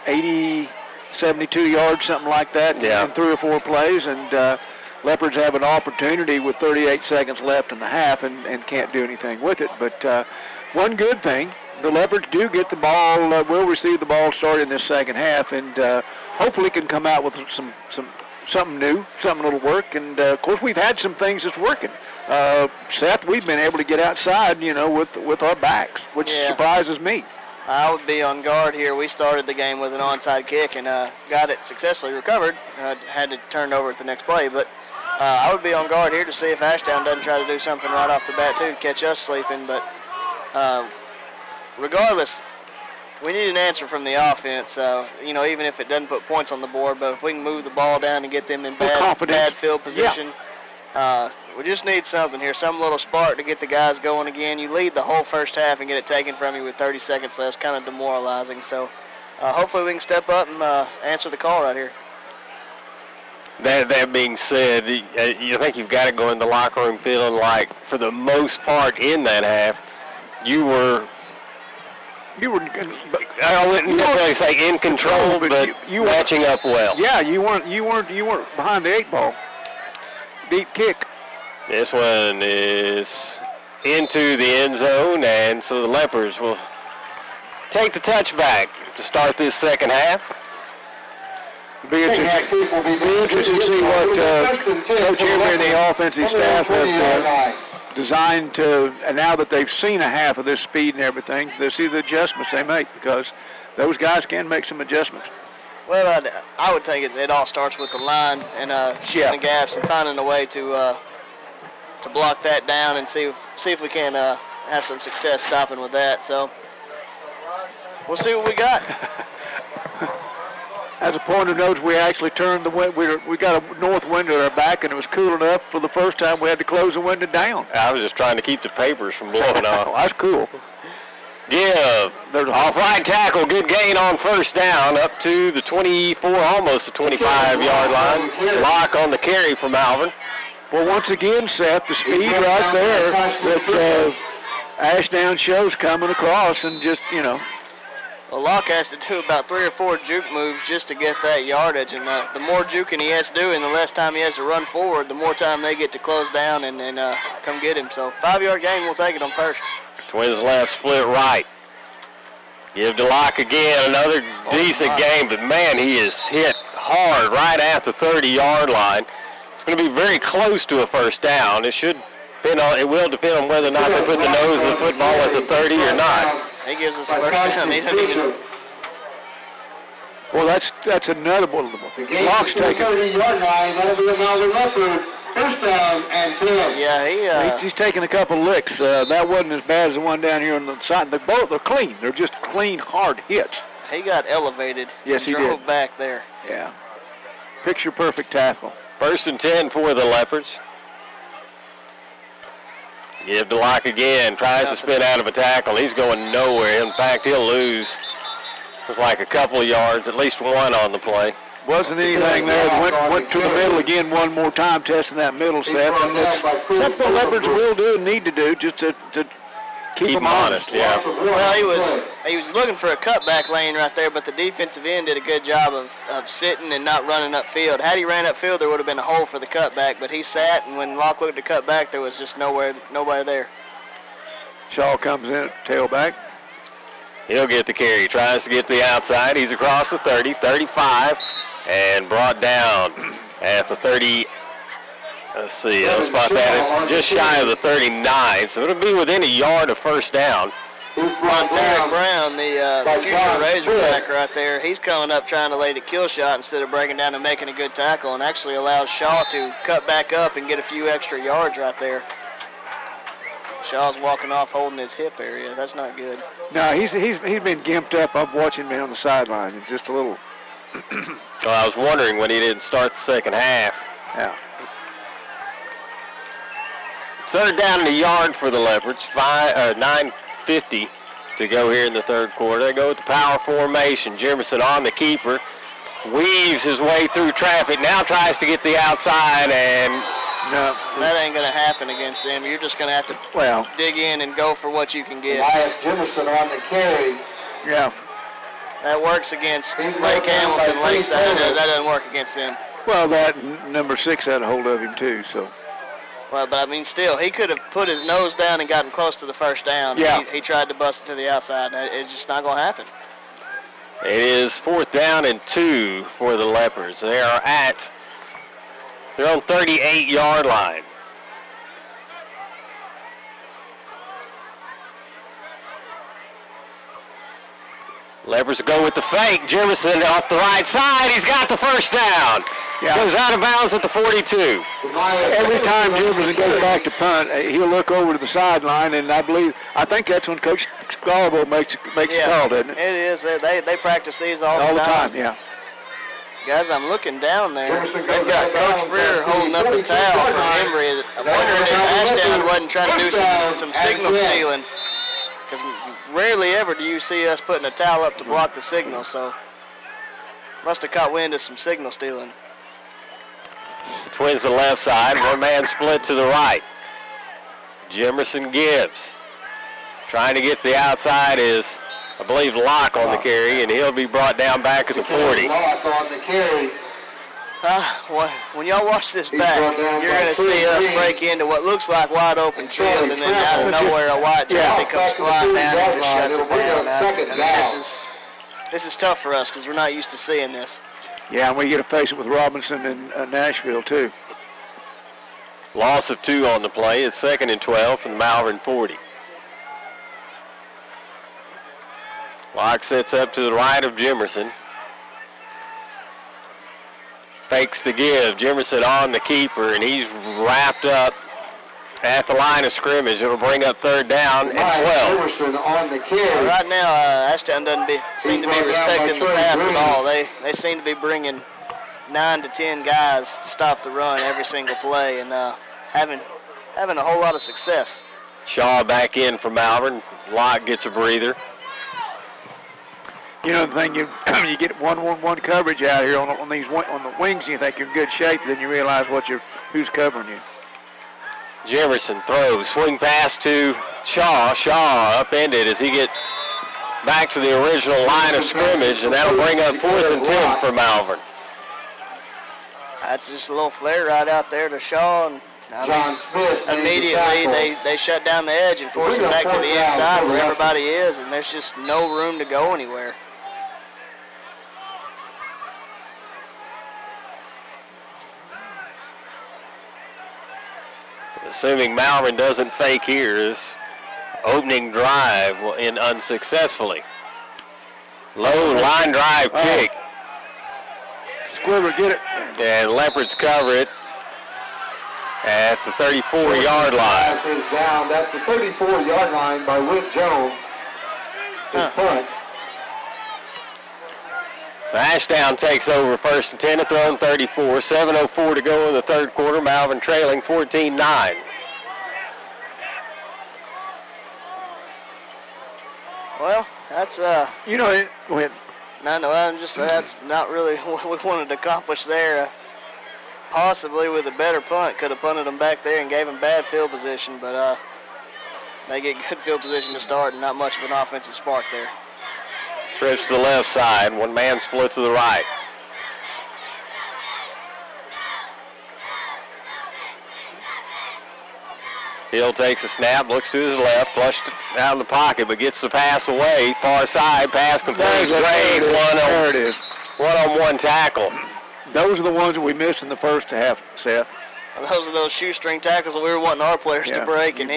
Speaker 9: 80, 72 yards, something like that, in 3 or 4 plays, and Leopards have an opportunity with 38 seconds left in the half and can't do anything with it. But one good thing, the Leopards do get the ball, will receive the ball started in this second half, and hopefully can come out with something new, something that'll work. And of course, we've had some things that's working. Seth, we've been able to get outside, with our backs, which surprises me.
Speaker 2: I would be on guard here. We started the game with an onside kick and got it successfully recovered. Had to turn it over at the next play, but I would be on guard here to see if Ashdown doesn't try to do something right off the bat too to catch us sleeping. But regardless, we need an answer from the offense. Even if it doesn't put points on the board, but if we can move the ball down and get them in bad field position. We just need something here, some little spark to get the guys going again. You lead the whole first half and get it taken from you with 30 seconds left. It's kind of demoralizing. So hopefully we can step up and answer the call right here.
Speaker 1: That being said, you think you've got to go in the locker room feeling like, for the most part in that half, you were, I wouldn't necessarily say in control, but you matching up well.
Speaker 9: Yeah, you weren't behind the 8 ball. Deep kick.
Speaker 1: This one is into the end zone, and so the Leopards will take the touchback to start this second half.
Speaker 9: Be interesting to see what Coach Emery and the offensive staff have designed to, and now that they've seen a half of this speed and everything, they'll see the adjustments they make, because those guys can make some adjustments.
Speaker 2: Well, I would think it all starts with the line and shooting the gaps and finding a way to block that down and see if we can have some success stopping with that. So we'll see what we got.
Speaker 9: As a point of note, we actually turned the wind. We got a north wind at our back, and it was cool enough for the first time we had to close the window down.
Speaker 1: I was just trying to keep the papers from blowing off.
Speaker 9: That's cool.
Speaker 1: There's off right tackle, good gain on first down, up to the 24, almost the 25-yard line. Lock on the carry for Malvern.
Speaker 9: Well, once again, Seth, the speed right there that Ashdown shows coming across, and just,
Speaker 2: Well, Locke has to do about 3 or 4 juke moves just to get that yardage, and the more juking he has to do and the less time he has to run forward, the more time they get to close down and come get him. So 5-yard gain, we'll take it on first.
Speaker 1: Twins left, split right. Give to Locke again, another decent game, but man, he is hit hard right at the 30-yard line. It's going to be very close to a first down. It will depend on whether or not they put the nose of the football at the 30 or not.
Speaker 2: He gives us a first down.
Speaker 9: Well, that's another one.
Speaker 3: Locke's taking 30-yard line. That'll be a Malvern Leopard. First down and 10.
Speaker 2: Yeah,
Speaker 9: he's taking a couple licks. That wasn't as bad as the one down here on the side. They're clean. They're just clean, hard hits.
Speaker 2: He got elevated.
Speaker 9: Yes, he
Speaker 2: drove
Speaker 9: did.
Speaker 2: back there.
Speaker 9: Yeah. Picture perfect tackle.
Speaker 1: First and 10 for the Leopards. Give to Locke again. Tries to spin out of a tackle. He's going nowhere. In fact, he'll lose. It was like a couple of yards, at least one on the play.
Speaker 9: Wasn't anything there. Went to the middle again one more time, testing that middle set. And it's something the Leopards will do and need to do just to keep them honest.
Speaker 1: Yeah.
Speaker 2: Well, he was looking for a cutback lane right there, but the defensive end did a good job of sitting and not running upfield. Had he ran upfield, there would have been a hole for the cutback, but he sat, and when Locke looked to cut back, there was just nobody there.
Speaker 9: Shaw comes in, tailback.
Speaker 1: He'll get the carry. Tries to get the outside. He's across the 30, 35, and brought down at the 30. Let's see, I'll spot that just shy of the 39, so it'll be within a yard of first down.
Speaker 2: Tarek Brown, the future Razorback right there, he's coming up trying to lay the kill shot instead of breaking down and making a good tackle, and actually allows Shaw to cut back up and get a few extra yards right there. Shaw's walking off holding his hip area. That's not good.
Speaker 9: No, he's been gimped up. I'm watching him on the sideline. Just a little.
Speaker 1: Well, I was wondering when he didn't start the second half.
Speaker 9: Yeah.
Speaker 1: Third down in the yard for the Leopards. 9:50 to go here in the third quarter. They go with the power formation. Jefferson on the keeper. Weaves his way through traffic. Now tries to get the outside, and
Speaker 2: no, that ain't going to happen against them. You're just going to have to dig in and go for what you can get.
Speaker 3: Elias Jefferson on the carry.
Speaker 9: Yeah.
Speaker 2: That works against Lake Hamilton, Lakeside. That doesn't work against them.
Speaker 9: Well, that number 6 had a hold of him too, so.
Speaker 2: Well, but I mean, still, he could have put his nose down and gotten close to the first down.
Speaker 9: Yeah.
Speaker 2: He tried to bust it to the outside. It's just not going to happen.
Speaker 1: It is 4th down and 2 for the Leopards. They're on 38-yard line. Leopards go with the fake. Jimmerson off the right side. He's got the first down.
Speaker 9: Yeah.
Speaker 1: Goes out of bounds at the 42.
Speaker 9: Every time Jimmerson goes back to punt, he'll look over to the sideline, and I think that's when Coach Scarborough makes the call, doesn't it?
Speaker 2: It is. They practice these all the time.
Speaker 9: Yeah.
Speaker 2: Guys, I'm looking down there. They've got Coach Freer holding up a towel for Embry. I'm wondering if Ashdown wasn't trying to do some signal stealing. Because rarely ever do you see us putting a towel up to block the signal, so must have caught wind of some signal stealing.
Speaker 1: Twins to the left side, one man split to the right. Jimmerson gives. Trying to get the outside is, I believe, Locke on the carry, and he'll be brought down back at the 40.
Speaker 3: Locke on the carry.
Speaker 2: When y'all watch this back, you're going to see us break into what looks like wide open field, and then out of nowhere a wide traffic comes flying down and just shuts it down. This is tough for us because we're not used to seeing this.
Speaker 9: Yeah, and we get to face it with Robinson and Nashville, too.
Speaker 1: Loss of 2 on the play. It's 2nd and 12 from the Malvern 40. Locke sets up to the right of Jimmerson. Fakes the give. Jimmerson on the keeper, and he's wrapped up at the line of scrimmage. It'll bring up 3rd down and 12.
Speaker 3: Jimmerson on the carry.
Speaker 2: Right now, Ashdown doesn't seem to be respecting the pass at all. They seem to be bringing 9 to 10 guys to stop the run every single play, and having a whole lot of success.
Speaker 1: Shaw back in for Malvern. Locke gets a breather.
Speaker 9: You know the thing, you get 1-1-1 coverage out here on the wings, and you think you're in good shape, then you realize who's covering you.
Speaker 1: Jimmerson throws, swing pass to Shaw. Shaw upended as he gets back to the original line of scrimmage, and that'll bring up 4th and 10 for Malvern.
Speaker 2: That's just a little flare right out there to Shaw, and
Speaker 3: John Smith
Speaker 2: immediately they shut down the edge and force it back to the inside where everybody is, and there's just no room to go anywhere.
Speaker 1: Assuming Malvern doesn't fake here, his opening drive will end unsuccessfully. Low line drive kick.
Speaker 9: Squiver, get it.
Speaker 1: And Leopards cover it at the 34-yard line.
Speaker 3: Pass is down at the 34-yard line by Whit Jones in front.
Speaker 1: So Ashdown takes over 1st and 10 at their own 34. 7:04 to go in the 3rd quarter. Malvern trailing 14-9.
Speaker 2: Well, that's
Speaker 9: go ahead.
Speaker 2: No, I'm just that's not really what we wanted to accomplish there. Possibly with a better punt, could have punted them back there and gave them bad field position, but they get good field position to start and not much of an offensive spark there.
Speaker 1: Trips to the left side. One man splits to the right. Hill takes a snap, looks to his left, flushed out of the pocket, but gets the pass away. Far side, pass complete. Great one-on-one tackle.
Speaker 9: Those are the ones that we missed in the first half, Seth.
Speaker 2: Well, those are those shoestring tackles that we were wanting our players to break, and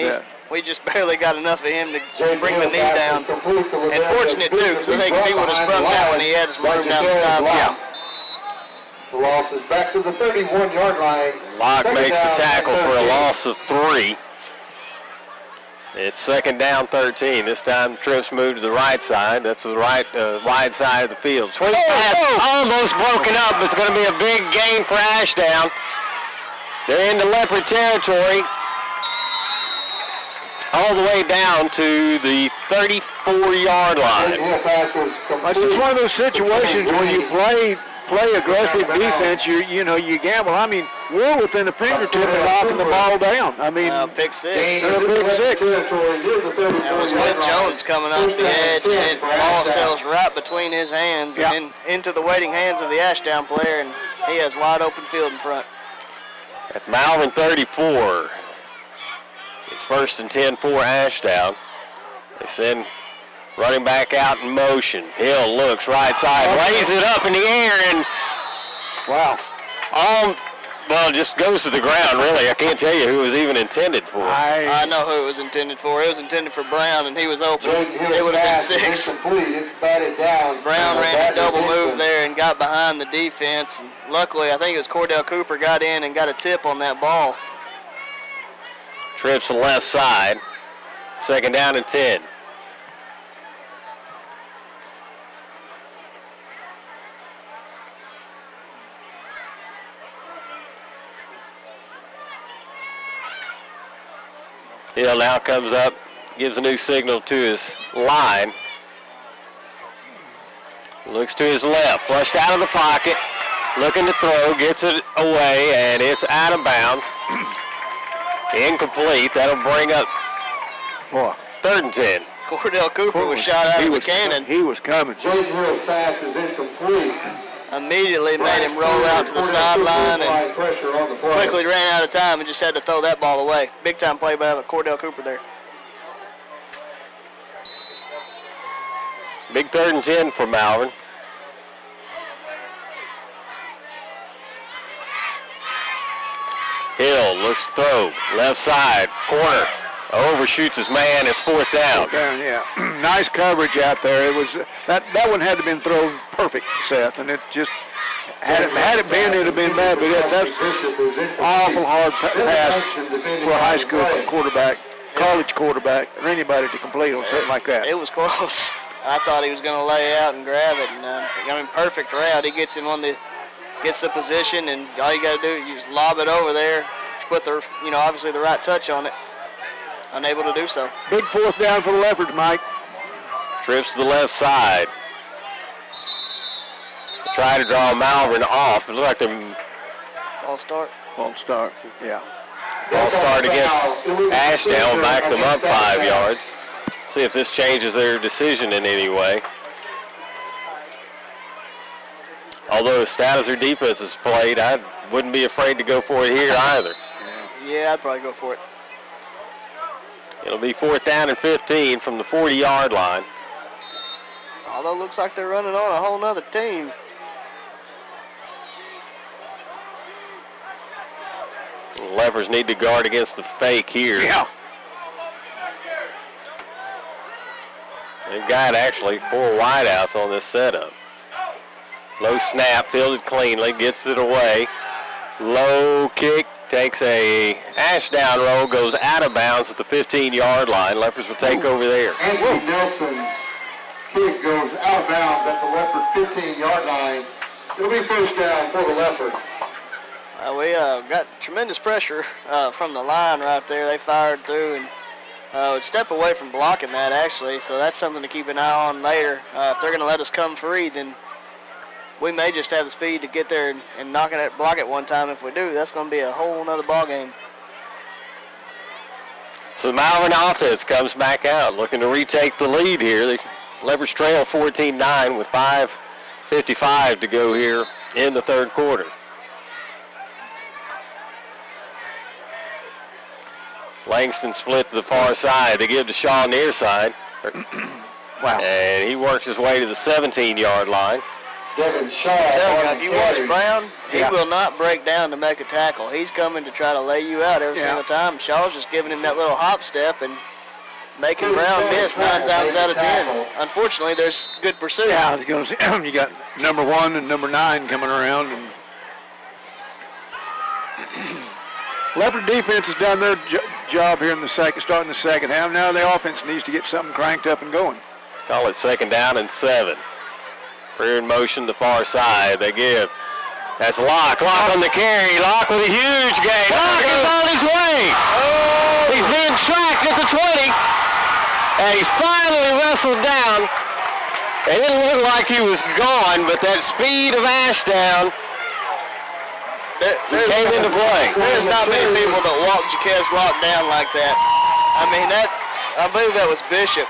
Speaker 2: we just barely got enough of him to bring the knee down. And fortunate, too, because I think if he would have sprung that one, he had some room down the sideline.
Speaker 3: The loss is back to the 31-yard line.
Speaker 1: Locke makes the tackle for a loss of 3. It's 2nd down 13. This time trips move to the right side. That's the right wide side of the field. Swing pass almost broken up. It's going to be a big gain for Ashdown. They're into Leopard territory. All the way down to the 34-yard line.
Speaker 9: It's just one of those situations when you play aggressive defense, you gamble. I mean, we're within a fingertip of knocking the ball down. I mean,
Speaker 2: pick six.
Speaker 9: Pick six.
Speaker 2: That was Whit Jones coming off the edge, and the ball sails right between his hands and into the waiting hands of the Ashdown player, and he has wide open field in front.
Speaker 1: At Malvern 34, it's 1st and 10 for Ashdown. They send running back out in motion. Hill looks right side, lays it up in the air, and Well, it just goes to the ground, really. I can't tell you who it was even intended for.
Speaker 2: I know who it was intended for. It was intended for Brown, and he was open. It would have been 6.
Speaker 3: It's batted down.
Speaker 2: Brown ran a double move there and got behind the defense. And luckily, I think it was Cordell Cooper got in and got a tip on that ball.
Speaker 1: Trips to the left side. 2nd down and 10. Hill now comes up, gives a new signal to his line. Looks to his left, flushed out of the pocket, looking to throw, gets it away, and it's out of bounds. Incomplete. That'll bring up 3rd and 10.
Speaker 2: Cordell Cooper was shot out of the cannon.
Speaker 9: He was coming.
Speaker 3: Jaden Hill's pass is incomplete.
Speaker 2: Immediately made him roll out to the sideline and quickly ran out of time and just had to throw that ball away. Big time play by Cordell Cooper there.
Speaker 1: Big 3rd and 10 for Malvern. Hill looks to throw, left side, corner, overshoots his man. It's 4th down.
Speaker 9: Yeah. Nice coverage out there. It was that one had to been thrown perfect, Seth, and it just had it been, it'd have been bad. But that's awful hard pass for a high school quarterback, college quarterback, or anybody to complete on something like that.
Speaker 2: It was close. I thought he was going to lay out and grab it, and perfect route. He gets him gets the position, and all you got to do is you just lob it over there, put the obviously the right touch on it. Unable to do so.
Speaker 9: Big 4th down for the Leopards, Mike.
Speaker 1: Trips to the left side. Try to draw Malvern off. It looks like they're
Speaker 2: false start.
Speaker 9: False start, yeah.
Speaker 1: False start against Ashdown. Back them up 5 yards. See if this changes their decision in any way. Although as stout as their defense is played, I wouldn't be afraid to go for it here either.
Speaker 2: Yeah, I'd probably go for it.
Speaker 1: It'll be 4th down and 15 from the 40-yard line.
Speaker 2: Although it looks like they're running on a whole nother team.
Speaker 1: The Leopards need to guard against the fake here.
Speaker 9: Yeah.
Speaker 1: They've got actually 4 wideouts on this setup. Low snap, fielded cleanly, gets it away. Low kick, takes a Ashdown roll, goes out of bounds at the 15-yard line. Leopards will take over there.
Speaker 3: Anthony Nelson's kick goes out of bounds at the Leopard 15-yard line. It'll be 1st down for the Leopards.
Speaker 2: We got tremendous pressure from the line right there. They fired through and would step away from blocking that, actually, so that's something to keep an eye on later. If they're going to let us come free, then we may just have the speed to get there and block it one time. If we do, that's going to be a whole nother ball game.
Speaker 1: So the Malvern offense comes back out, looking to retake the lead here. The Leopards trail 14-9 with 5:55 to go here in the 3rd quarter. Langston split to the far side. They give to Shaw near side.
Speaker 9: Wow.
Speaker 1: And he works his way to the 17-yard line.
Speaker 3: Devin Shaw.
Speaker 2: If you watch Brown, he will not break down to make a tackle. He's coming to try to lay you out every single time. Shaw's just giving him that little hop step and making Brown miss 9 times out of 10. Unfortunately, there's good pursuit.
Speaker 9: Yeah, I was going to say, you got number 1 and number 9 coming around. And Leopard defense has done their job here in the starting the second half. Now the offense needs to get something cranked up and going.
Speaker 1: Call it 2nd down and 7. Career in motion the far side. They give. That's Locke. Locke on the carry. Locke with a huge gain. Locke is on his way. He's being tracked at the 20. And he's finally wrestled down. It didn't look like he was gone, but that speed of Ashdown came into play.
Speaker 2: There's not many people that walk Jaquez Locke down like that. I mean, I believe that was Bishop.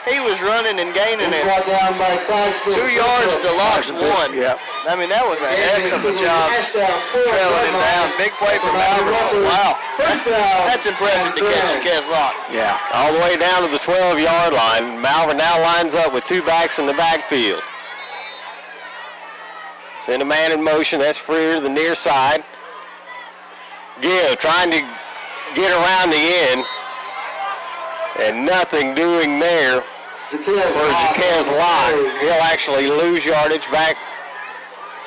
Speaker 2: He was running and gaining it. 2 yards to Locke's 1.
Speaker 9: Yeah.
Speaker 2: I mean, that was a heck of a job trailing him down. Big play from Malvern. Wow. That's impressive to catch Jaquez Locke.
Speaker 1: Yeah. All the way down to the 12-yard line. Malvern now lines up with 2 backs in the backfield. Send a man in motion. That's Freer to the near side. Gill trying to get around the end. And nothing doing there for Jaquez Locke. He'll actually lose yardage back.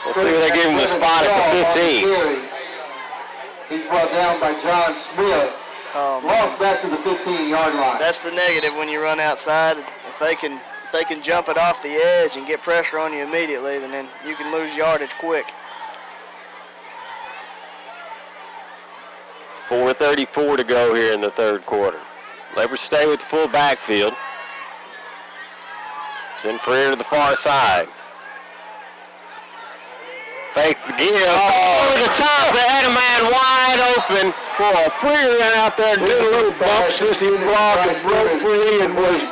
Speaker 1: We'll see if they give him the spot at the 15.
Speaker 3: He's brought down by John Smith. Lost back to the 15-yard line.
Speaker 2: That's the negative when you run outside. If they can jump it off the edge and get pressure on you immediately, then you can lose yardage quick.
Speaker 1: 4:34 to go here in the third quarter. Leopards stay with the full backfield. Send Freer to the far side. Fake the give. Over the top. They had a man wide open.
Speaker 9: Boy, Freer ran out there and did a little bump sissy block and broke free and was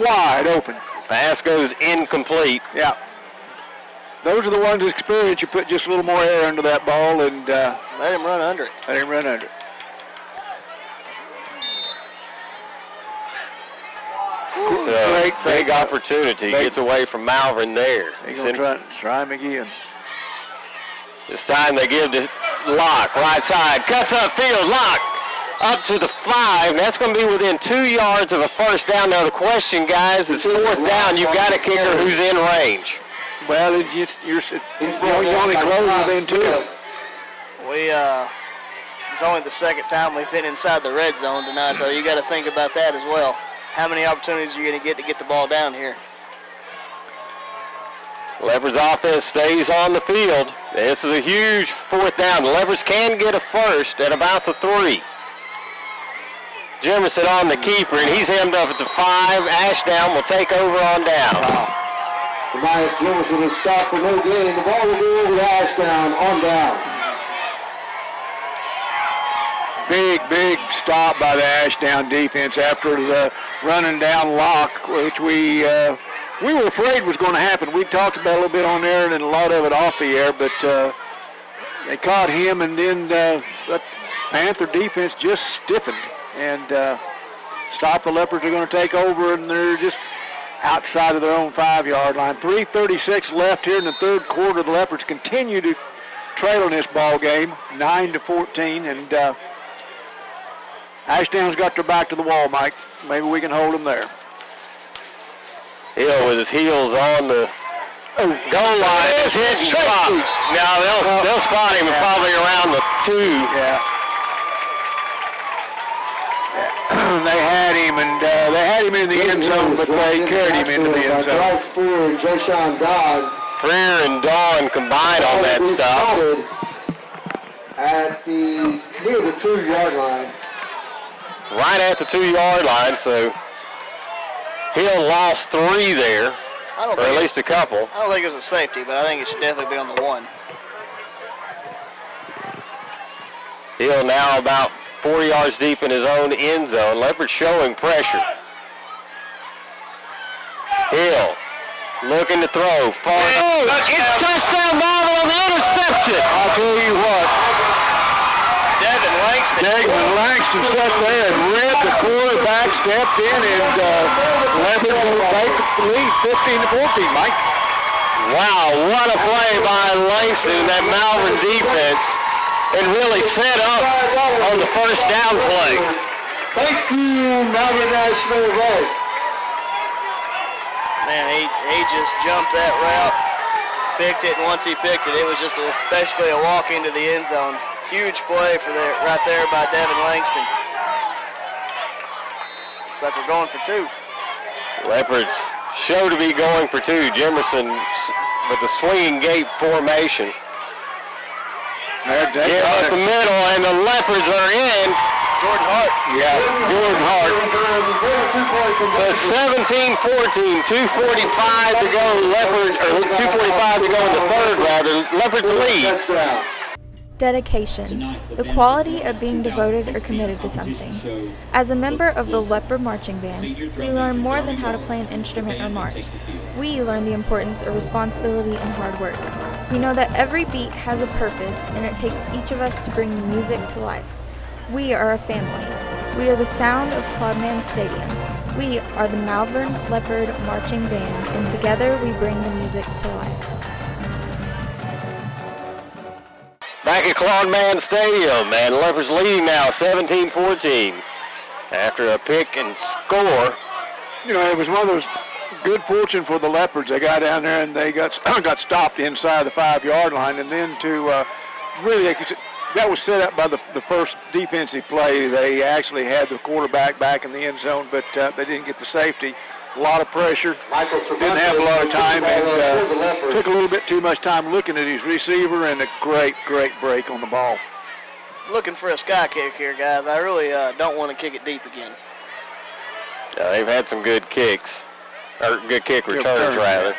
Speaker 9: wide open.
Speaker 1: Pass goes incomplete.
Speaker 9: Yeah. Those are the ones that experience. You put just a little more air under that ball and
Speaker 2: let him run under it.
Speaker 9: Let him run under it.
Speaker 1: So, big opportunity. Gets away from Malvern there.
Speaker 9: He's going to try him again.
Speaker 1: This time they give to Locke, right side. Cuts upfield. Locke up to the 5. And that's going to be within 2 yards of a first down. Now the question, guys, is fourth down. You've got a kicker who's in range.
Speaker 9: Well, you're only close within 2.
Speaker 2: It's only the second time we've been inside the red zone tonight, though. You got to think about that as well. How many opportunities are you going to get the ball down here?
Speaker 1: Leopards offense stays on the field. This is a huge fourth down. The Leopards can get a first at about the 3. Jimerson on the keeper, and he's hemmed up at the 5. Ashdown will take over on down.
Speaker 3: Tobias Jimerson is stopped for no gain. The ball will go over to Ashdown on down.
Speaker 9: Big stop by the Ashdown defense after the running down Locke, which we were afraid was going to happen. We talked about it a little bit on air and a lot of it off the air, but they caught him, and then the Panther defense just stiffened and stopped. The Leopards are going to take over, and they're just outside of their own 5-yard line. 3:36 left here in the third quarter. The Leopards continue to trail in this ball game, 9-14, and Ashdown's got their back to the wall, Mike. Maybe we can hold them there.
Speaker 1: Hill with his heels on the goal line is hit and dropped. Now they'll spot him probably around the 2.
Speaker 9: Yeah. They had him in the end zone, but they carried him into the end zone.
Speaker 1: Freer and Dawn combined on that stop.
Speaker 3: At near the 2-yard line.
Speaker 1: Right at the 2-yard line, so Hill lost 3 there, or at least a couple.
Speaker 2: I don't think it was a safety, but I think it should definitely be on the 1.
Speaker 1: Hill now about 4 yards deep in his own end zone. Leopard showing pressure. Hill looking to throw. Far. It's touchdown Marvel on the interception.
Speaker 9: I'll tell you what. Devin Langston sat there and ripped the quarterback, stepped in, and Leopards will take the lead 15-14, Mike.
Speaker 1: Wow, what a play by Langston and that Malvern defense. And really set up on the first down play.
Speaker 3: Thank you, Malvern National Guard.
Speaker 2: Man, he just jumped that route, picked it, and once he picked it, it was just basically a walk into the end zone. Huge play for right there by Devin Langston. Looks like we're going for 2.
Speaker 1: Leopards show to be going for 2. Jimerson with the swinging gate formation. Get up the middle, and the Leopards are in.
Speaker 2: Jordan Hart.
Speaker 1: Yeah, Jordan Hart. So it's 17-14, 2:45 to go. Leopards, or 2:45 to go in the third, rather. Leopards lead.
Speaker 4: Dedication, the quality of being devoted or committed to something. As a member of the Leopard Marching Band, we learn more than how to play an instrument or march. We learn the importance of responsibility and hard work. We know that every beat has a purpose, and it takes each of us to bring the music to life. We are a family. We are the sound of Clubman Stadium. We are the Malvern Leopard Marching Band, and together we bring the music to life.
Speaker 1: Back at Claude Mann Stadium, and Leopards leading now 17-14 after a pick and score.
Speaker 9: You know, it was one of those good fortune for the Leopards. They got down there and they got stopped inside the 5-yard line, and then to really, that was set up by the first defensive play. They actually had the quarterback back in the end zone, but they didn't get the safety. A lot of pressure, didn't have a lot of time, and took a little bit too much time looking at his receiver, and a great break on the ball.
Speaker 2: Looking for a sky kick here, guys. I really don't want to kick it deep again.
Speaker 1: They've had some good kicks, or good kick returns, rather.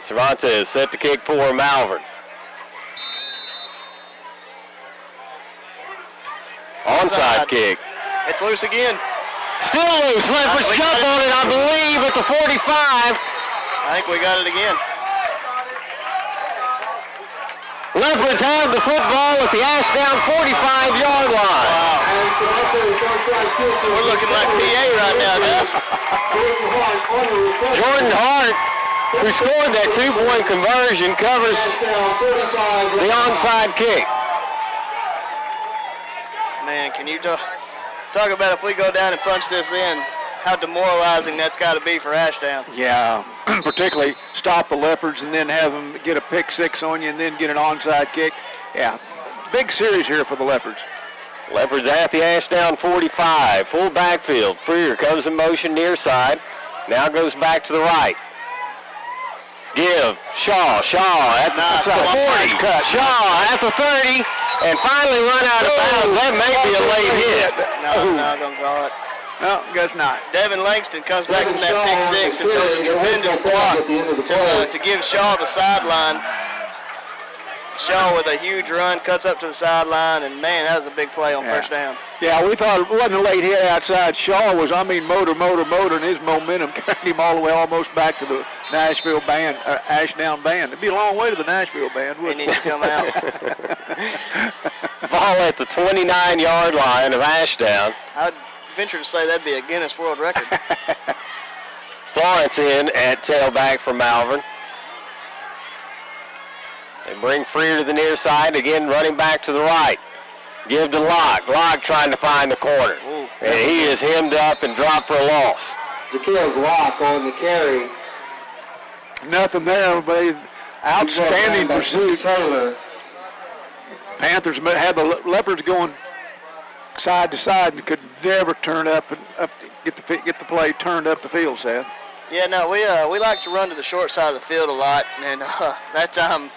Speaker 1: Cervantes set the kick for Malvern. Onside kick.
Speaker 2: It's loose again.
Speaker 1: Still loose. Leopards jump on it, I believe, at the 45.
Speaker 2: I think we got it again.
Speaker 1: Leopards have the football at the Ashdown 45-yard line.
Speaker 2: Wow. We're looking like PA right now, guys.
Speaker 1: Jordan Hart, who scored that 2-point conversion, covers the onside kick.
Speaker 2: Man, can you talk about if we go down and punch this in, how demoralizing that's got to be for Ashdown.
Speaker 9: Yeah, particularly stop the Leopards and then have them get a pick six on you and then get an onside kick. Yeah, big series here for the Leopards.
Speaker 1: Leopards at the Ashdown 45, full backfield. Freer comes in motion near side, now goes back to the right. Give, Shaw at the 40, Shaw at the 30, and finally run out of bounds. That may be a late hit.
Speaker 2: No, don't call it.
Speaker 9: No, guess not.
Speaker 2: Devin Langston comes back from that pick six and throws a tremendous block to give Shaw the sideline. Shaw with a huge run, cuts up to the sideline, and man, that was a big play on first down.
Speaker 9: Yeah, we thought it wasn't a late hit outside. Shaw was, motor, and his momentum carried him all the way almost back to the Nashville band, Ashdown band. It'd be a long way to the Nashville band, wouldn't it?
Speaker 2: He needs to come out.
Speaker 1: Ball at the 29-yard line of Ashdown.
Speaker 2: I'd venture to say that'd be a Guinness World Record.
Speaker 1: Florence in at tailback for Malvern. They bring Freer to the near side, again running back to the right. Give to Locke. Locke trying to find the corner.
Speaker 2: Ooh,
Speaker 1: and he is hemmed up and dropped for a loss.
Speaker 3: Jaquil's Locke on the carry.
Speaker 9: Nothing there, but outstanding pursuit. Panthers had the Leopards going side to side and could never turn up and get the play turned up the field, Seth.
Speaker 2: Yeah, no, we like to run to the short side of the field a lot, and that time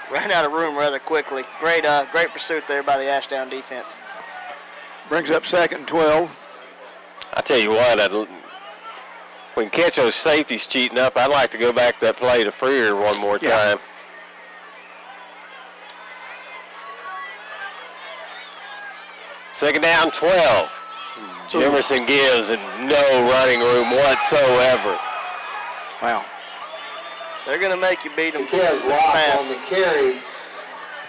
Speaker 2: ran out of room rather quickly. Great pursuit there by the Ashdown defense.
Speaker 9: Brings up 2nd and 12.
Speaker 1: I tell you what, we can catch those safeties cheating up. I'd like to go back to that play to Freer one more time. Second down, 12. Jimerson gives and no running room whatsoever.
Speaker 9: Wow.
Speaker 2: They're going to make you beat them.
Speaker 3: Jaquil's Locke on the carry.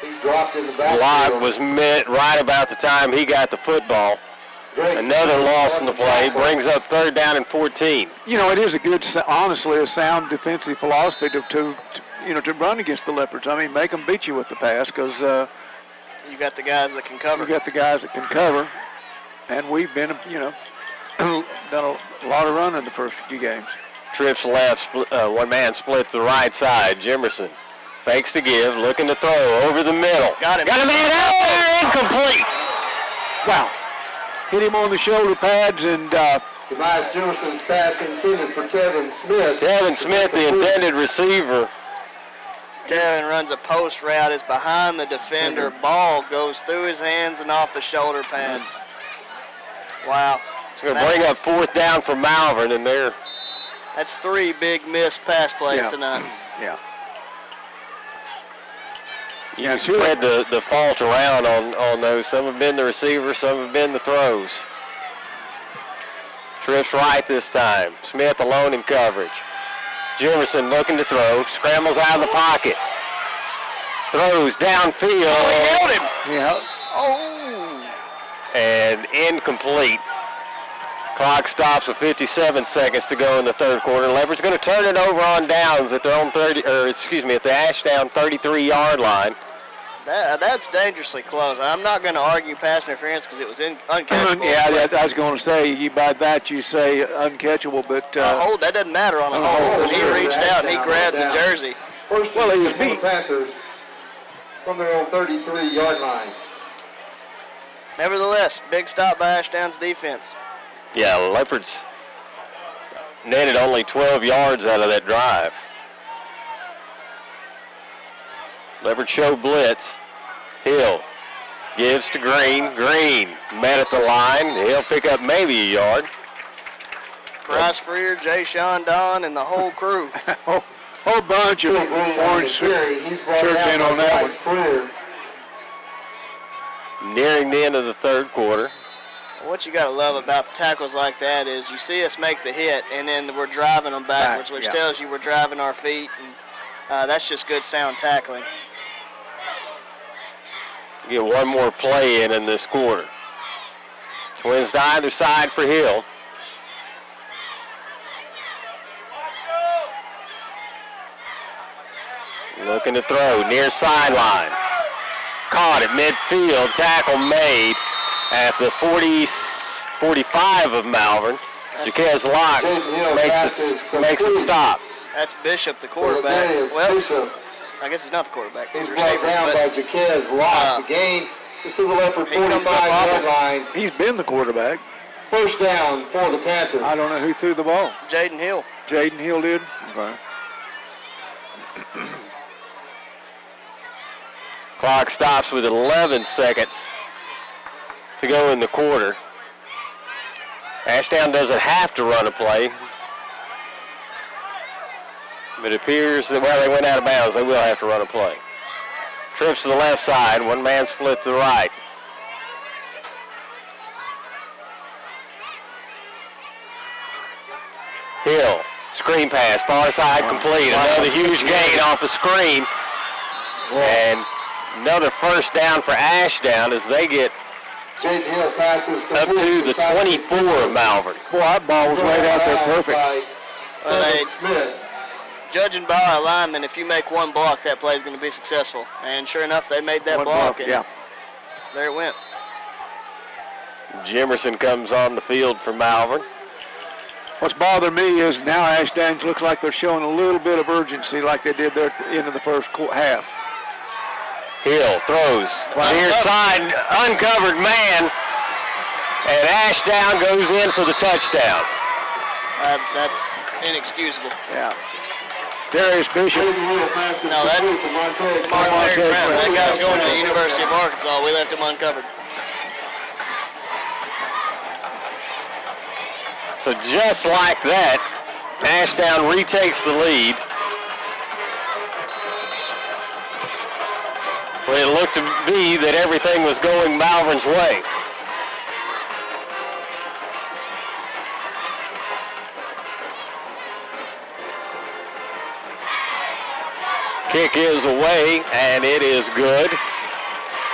Speaker 3: He's dropped in the backfield.
Speaker 1: Locke was met right about the time he got the football. Another loss in the play, brings up 3rd down and 14.
Speaker 9: You know, it is a good, honestly, a sound defensive philosophy to run against the Leopards. I mean, make them beat you with the pass because
Speaker 2: you got the guys that can cover.
Speaker 9: You got the guys that can cover, and we've been, done a lot of running the first few games.
Speaker 1: Trips left, one man split to the right side. Jimerson fakes to give, looking to throw over the middle.
Speaker 2: Got him.
Speaker 1: Got a man out there, incomplete.
Speaker 9: Wow. Hit him on the shoulder pads and
Speaker 3: Tobias Jimerson's pass intended for Tevin Smith.
Speaker 1: Tevin Smith, the intended receiver.
Speaker 2: Tevin runs a post route, is behind the defender. Ball goes through his hands and off the shoulder pads. Wow.
Speaker 1: It's going to bring up 4th down for Malvern, and they're...
Speaker 2: That's 3 big missed pass plays tonight.
Speaker 9: Yeah.
Speaker 1: You can spread the fault around on those. Some have been the receivers, some have been the throws. Trips right this time. Smith alone in coverage. Jimerson looking to throw, scrambles out of the pocket. Throws downfield.
Speaker 2: Oh, he nailed him.
Speaker 9: Yeah.
Speaker 2: Oh.
Speaker 1: And incomplete. Clock stops with 57 seconds to go in the third quarter. Leopard's going to turn it over on downs at their own at the Ashdown 33-yard line.
Speaker 2: That's dangerously close. I'm not going to argue pass interference because it was uncatchable.
Speaker 9: Yeah, I was going to say, by that you say uncatchable, but...
Speaker 2: hold, that doesn't matter on a hold. He reached out and he grabbed the jersey.
Speaker 3: First well, he was beat. The Panthers from their own 33-yard line.
Speaker 2: Nevertheless, big stop by Ashdown's defense.
Speaker 1: Yeah, Leopards netted only 12 yards out of that drive. Leopard show blitz. Hill gives to Green. Green met at the line. He'll pick up maybe a yard.
Speaker 2: Bryce Freer, Jay Sean Don, and the whole crew.
Speaker 9: Whole bunch of orange shirts in on that one.
Speaker 1: Nearing the end of the third quarter.
Speaker 2: What you got to love about the tackles like that is you see us make the hit, and then we're driving them backwards, which tells you we're driving our feet, and that's just good sound tackling.
Speaker 1: Get one more play in this quarter. Twins to either side for Hill. Looking to throw, near sideline. Caught at midfield, tackle made at the 45 of Malvern. Jaquez Locke makes it stop.
Speaker 2: That's Bishop, the quarterback. Well, I guess he's not the quarterback.
Speaker 3: He's brought down by Jaquez Locke. The gain is to the Leopard 45-yard line.
Speaker 9: He's been the quarterback.
Speaker 3: First down for the Panthers.
Speaker 9: I don't know who threw the ball.
Speaker 2: Jaden Hill.
Speaker 9: Jaden Hill did? Okay.
Speaker 1: Clock stops with 11 seconds to go in the quarter. Ashdown doesn't have to run a play. But it appears that, well, they went out of bounds. They will have to run a play. Trips to the left side. One man split to the right. Hill, screen pass, far side complete. Another huge gain off the screen. And another first down for Ashdown as they get
Speaker 3: Hill passes
Speaker 1: up to the 24 of Malvern.
Speaker 9: Boy, that ball was right out there perfect.
Speaker 2: Judging by our alignment, if you make one block, that play is going to be successful. And sure enough, they made that block. And there it went.
Speaker 1: Jimerson comes on the field for Malvern.
Speaker 9: What's bothering me is now Ashdown looks like they're showing a little bit of urgency like they did there at the end of the first half.
Speaker 1: Hill throws near side, uncovered man, and Ashdown goes in for the touchdown.
Speaker 2: That's inexcusable.
Speaker 9: Yeah. Darius Bishop.
Speaker 2: No, that's Montez Brown. That guy's going to the University of Arkansas. We left him uncovered.
Speaker 1: So just like that, Ashdown retakes the lead. Well, it looked to be that everything was going Malvern's way. Kick is away, and it is good.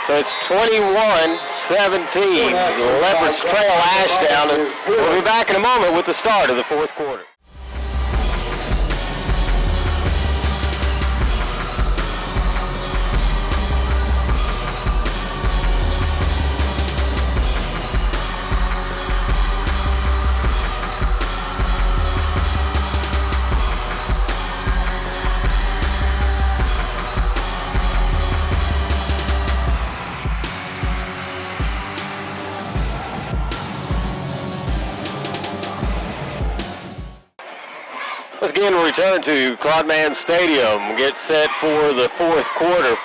Speaker 1: So it's 21-17. The Leopards trail Ashdown. We'll be back in a moment with the start of the fourth quarter. Let's again return to Claude Stadium. Get set for the fourth quarter.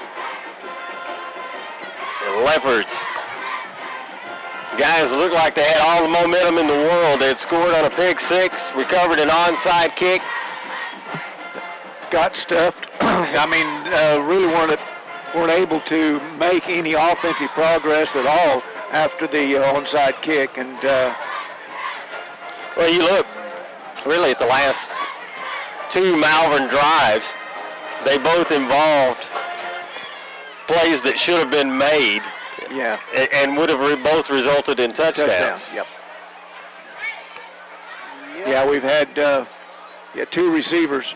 Speaker 1: The Leopards. Guys looked like they had all the momentum in the world. They had scored on a pick six, recovered an onside kick.
Speaker 9: Got stuffed. I mean, really weren't able to make any offensive progress at all after the onside kick. And
Speaker 1: well, you look really at the last two Malvern drives, they both involved plays that should have been made.
Speaker 9: Yeah.
Speaker 1: And would have both resulted in touchdowns.
Speaker 9: Yep. Yeah, we've had 2 receivers.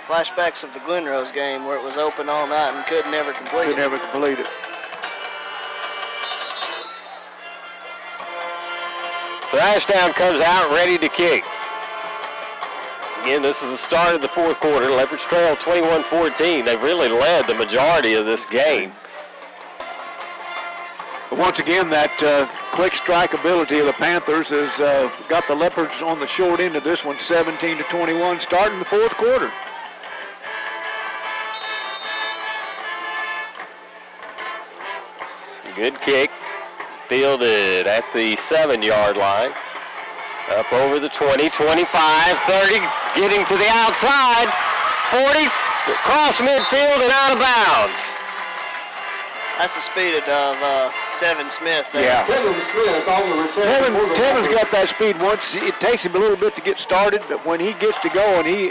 Speaker 2: Flashbacks of the Glenrose game where it was open all night and could never complete
Speaker 9: Could never complete it.
Speaker 1: So Ashdown comes out ready to kick. Again, this is the start of the fourth quarter. Leopards trail 21-14. They've really led the majority of this game.
Speaker 9: But once again, that quick strike ability of the Panthers has got the Leopards on the short end of this one, 17-21, starting the fourth quarter.
Speaker 1: Good kick, fielded at the 7-yard line. Up over the 20, 25, 30, getting to the outside, 40, across midfield and out of bounds.
Speaker 2: That's the speed of Tevin Smith there.
Speaker 9: Yeah.
Speaker 3: Tevin Smith on the return.
Speaker 9: Tevin's got that speed once. It takes him a little bit to get started, but when he gets to going, he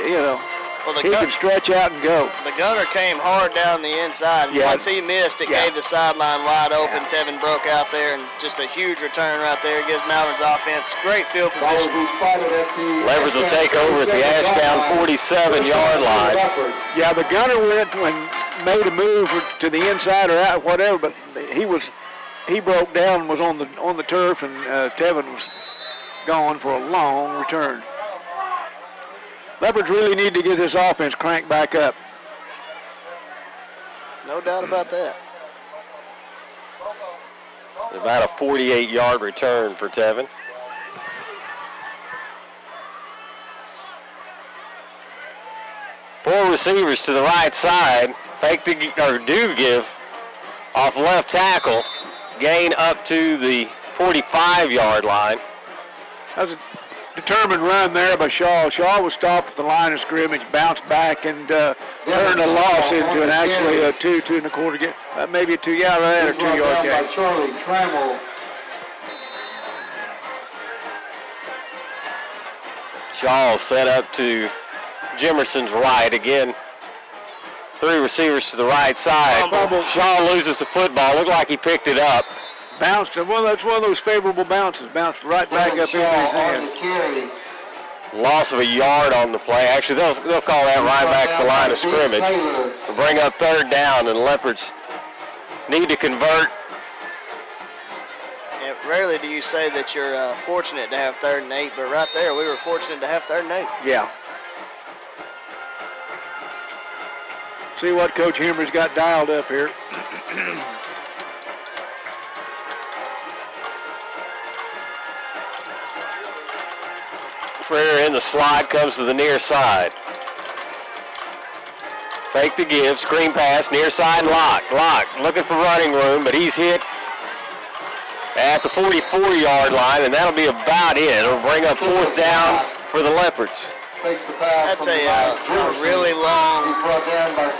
Speaker 9: can stretch out and go.
Speaker 2: The gunner came hard down the inside. And once he missed, it gave the sideline wide open. Tevin broke out there, and just a huge return right there. Gives Malvern's offense great field position.
Speaker 1: Leopards will take over at the Ashdown 47-yard line.
Speaker 9: Yeah, the gunner went and made a move to the inside or out, whatever, but he broke down and was on the turf, and Tevin was gone for a long return. Leopards really need to get this offense cranked back up.
Speaker 2: No doubt about that.
Speaker 1: About a 48-yard return for Tevin. Four receivers to the right side. Do give off left tackle. Gain up to the 45-yard line.
Speaker 9: That was a determined run there by Shaw. Shaw was stopped at the line of scrimmage, bounced back, and turned a loss into actually a 2.25, maybe a 2, right at a 2-yard gain.
Speaker 3: Charlie Trammell.
Speaker 1: Shaw set up to Jimerson's right. Again, 3 receivers to the right side. Shaw loses the football. Looked like he picked it up.
Speaker 9: Bounced, that's one of those favorable bounces. Bounced right back up into his hands.
Speaker 1: Loss of a yard on the play. Actually, they'll call that right back to the line of scrimmage. We'll bring up 3rd down, and Leopards need to convert.
Speaker 2: Yeah, rarely do you say that you're fortunate to have 3rd and 8, but right there we were fortunate to have 3rd and 8.
Speaker 9: Yeah. See what Coach Henry's got dialed up here.
Speaker 1: Freer in the slot, comes to the near side. Fake the give, screen pass, near side, Locke, looking for running room, but he's hit at the 44-yard line, and that'll be about it. It'll bring up 4th down for the Leopards.
Speaker 2: That's a really long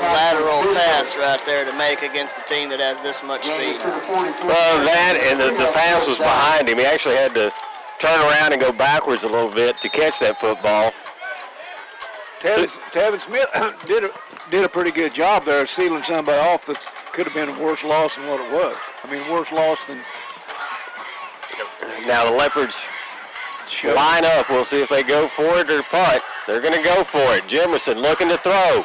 Speaker 2: lateral pass right there to make against a team that has this much speed.
Speaker 1: Well, that and the pass was behind him. He actually had to turn around and go backwards a little bit to catch that football.
Speaker 9: Tevin Smith did a pretty good job there of sealing somebody off that could have been a worse loss than what it was. I mean, worse loss than...
Speaker 1: Now the Leopards line up. We'll see if they go for it or punt. They're going to go for it. Jimerson looking to throw.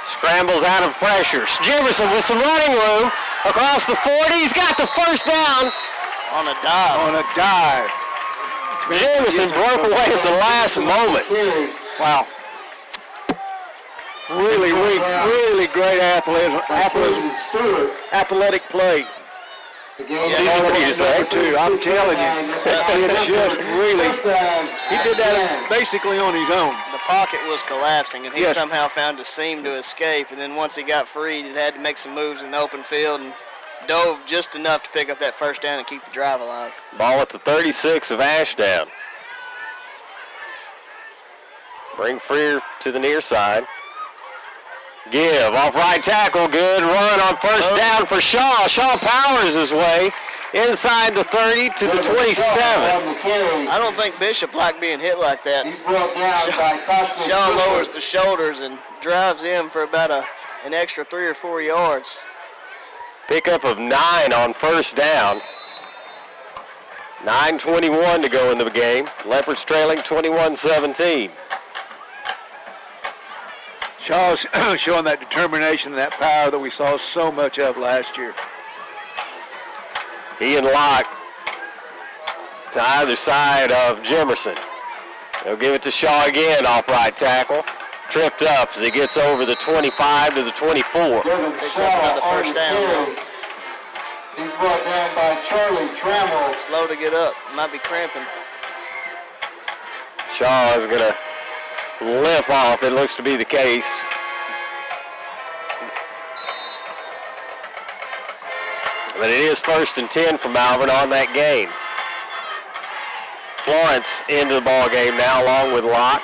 Speaker 1: Scrambles out of pressure. Jimerson with some running room across the 40. He's got the 1st down.
Speaker 2: On a dive.
Speaker 1: Jimerson broke away at the last moment.
Speaker 9: Wow. Really great athletic play. I'm telling you, it just really, he did that basically on his own.
Speaker 2: The pocket was collapsing, and he somehow found a seam to escape, and then once he got freed, he had to make some moves in the open field and dove just enough to pick up that 1st down and keep the drive alive.
Speaker 1: Ball at the 36 of Ashdown. Bring Freer to the near side. Give off right tackle, good run on 1st down for Shaw. Shaw powers his way inside the 30 to the 27.
Speaker 2: I don't think Bishop liked being hit like that.
Speaker 3: He's brought down by Tosca.
Speaker 2: Shaw lowers the shoulders and drives in for about an extra 3 or 4 yards.
Speaker 1: Pickup of 9 on 1st down. 9:21 to go in the game. Leopards trailing 21-17.
Speaker 9: Shaw's showing that determination and that power that we saw so much of last year.
Speaker 1: He and Locke to either side of Jimerson. They'll give it to Shaw again off right tackle. Tripped up as he gets over the 25 to the 24.
Speaker 2: Picks up another first down.
Speaker 3: He's brought down by Charlie Trammell.
Speaker 2: Slow to get up. Might be cramping.
Speaker 1: Shaw is going to limp off. It looks to be the case. But it is 1st and 10 for Malvern on that gain. Florence into the ball game now along with Locke.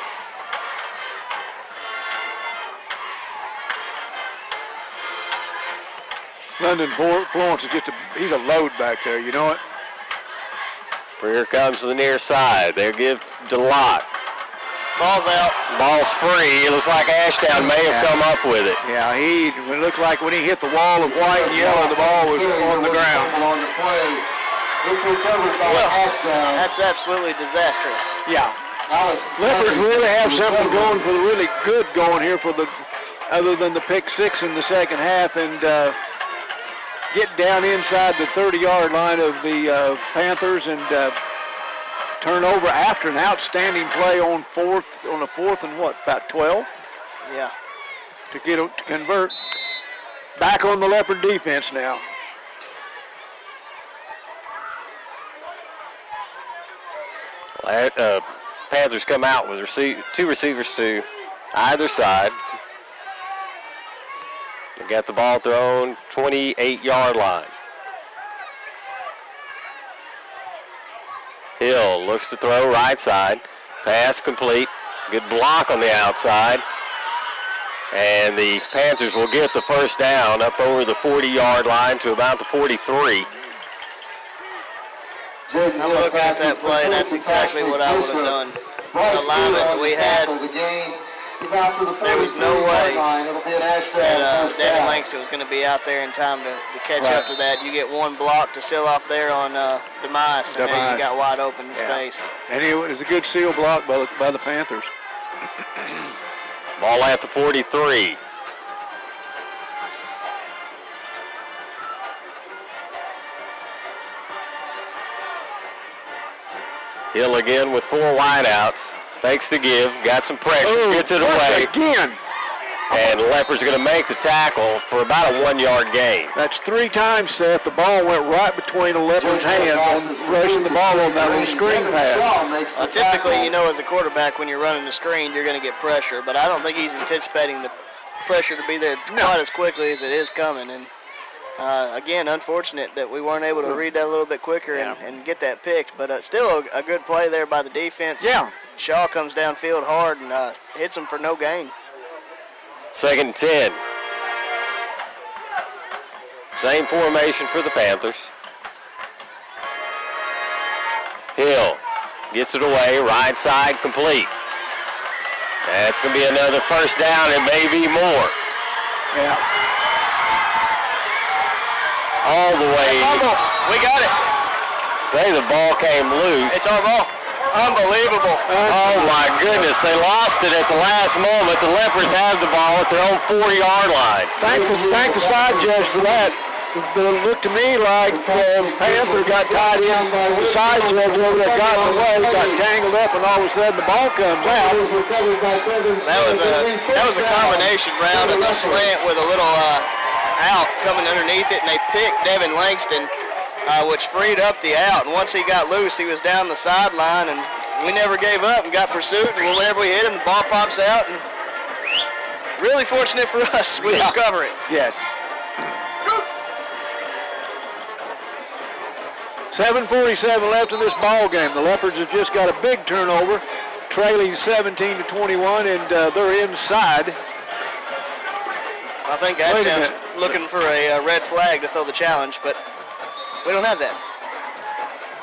Speaker 9: London Florence is he's a load back there, you know it?
Speaker 1: Here comes to the near side. They'll give to Locke.
Speaker 2: Ball's out.
Speaker 1: Ball's free. It looks like Ashdown may have come up with it.
Speaker 9: Yeah, it looked like when he hit the wall of white and yellow, the ball was on the ground.
Speaker 3: On the play. It's recovered by Ashdown.
Speaker 2: That's absolutely disastrous.
Speaker 9: Yeah. Leopards really have something going for the really good going here for the, other than the pick six in the second half, and get down inside the 30-yard line of the Panthers and turn over after an outstanding play on a fourth and what, about 12?
Speaker 2: Yeah.
Speaker 9: To convert. Back on the Leopard defense now.
Speaker 1: Panthers come out with two receivers to either side. They got the ball thrown 28-yard line. Hill looks to throw right side. Pass complete. Good block on the outside. And the Panthers will get the first down up over the 40-yard line to about the 43.
Speaker 2: I'm looking at that play, and that's exactly what I would have done. The alignment that we had, there was no way that Devin Langston was going to be out there in time to catch up to that. You get one block to seal off there on Demise, and then you got wide open space.
Speaker 9: And it was a good seal block by the Panthers.
Speaker 1: Ball at the 43. Hill again with 4 wideouts. Fakes the give, got some pressure, gets it away.
Speaker 9: Again.
Speaker 1: And Leopard's going to make the tackle for about a 1-yard gain.
Speaker 9: That's 3 times, Seth. The ball went right between the Leopard's hands on rushing the ball on that little screen pass.
Speaker 2: Typically, you know, as a quarterback, when you're running the screen, you're going to get pressure. But I don't think he's anticipating the pressure to be there quite as quickly as it is coming. And again, unfortunate that we weren't able to read that a little bit quicker and get that picked. But still a good play there by the defense.
Speaker 9: Yeah.
Speaker 2: Shaw comes downfield hard and hits him for no gain.
Speaker 1: 2nd and 10. Same formation for the Panthers. Hill gets it away, right side complete. That's going to be another first down. It may be more.
Speaker 9: Yeah.
Speaker 1: All the way.
Speaker 2: We got it.
Speaker 1: Say the ball came loose.
Speaker 2: It's our ball. Unbelievable.
Speaker 1: Oh my goodness, they lost it at the last moment. The Leopards have the ball at their own 4-yard line.
Speaker 9: Thank the side judge for that. It looked to me like the Panther got tied in. The side judge over there got in the way, got tangled up, and all of a sudden the ball comes out.
Speaker 2: That was a combination round of a slant with a little out coming underneath it, and they picked Devin Langston, which freed up the out. And once he got loose, he was down the sideline, and we never gave up and got pursuit. And whenever we hit him, the ball pops out. And really fortunate for us, we recover it.
Speaker 9: Yes. 7:47 left in this ball game. The Leopards have just got a big turnover, trailing 17-21, and they're inside.
Speaker 2: I think Ashdown's looking for a red flag to throw the challenge, but we don't have that.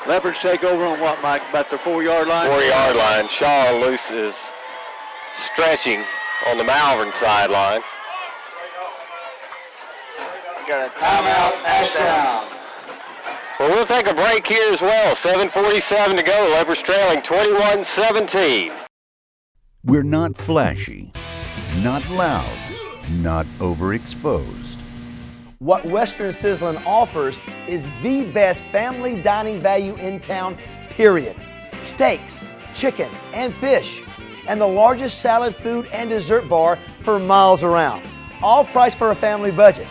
Speaker 9: Leopards take over on what, Mike? About their 4-yard line?
Speaker 1: 4-yard line. Shaw loose is stretching on the Malvern sideline.
Speaker 2: We got a timeout, Ashdown.
Speaker 1: Well, we'll take a break here as well. 7:47 to go. Leopards trailing 21-17.
Speaker 11: We're not flashy, not loud, not overexposed.
Speaker 12: What Western Sizzlin offers is the best family dining value in town, period. Steaks, chicken, and fish, and the largest salad, food, and dessert bar for miles around. All priced for a family budget.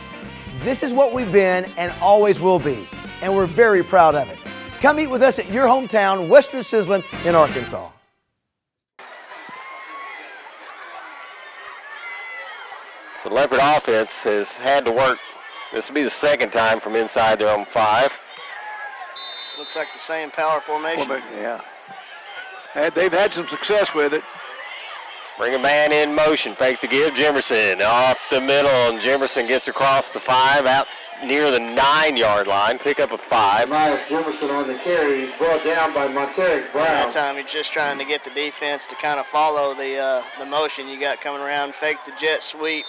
Speaker 12: This is what we've been and always will be, and we're very proud of it. Come eat with us at your hometown, Western Sizzlin in Arkansas.
Speaker 1: So the Leopard offense has had to work. This will be the second time from inside their own 5.
Speaker 2: Looks like the same power formation.
Speaker 9: Well, yeah. They've had some success with it.
Speaker 1: Bring a man in motion, fake the give, Jimerson off the middle, and Jimerson gets across the 5 out near the 9-yard line, pick up a 5.
Speaker 3: Miles Jimerson on the carry. He's brought down by Monteric Brown.
Speaker 2: That time he's just trying to get the defense to kind of follow the motion you got coming around, fake the jet sweep,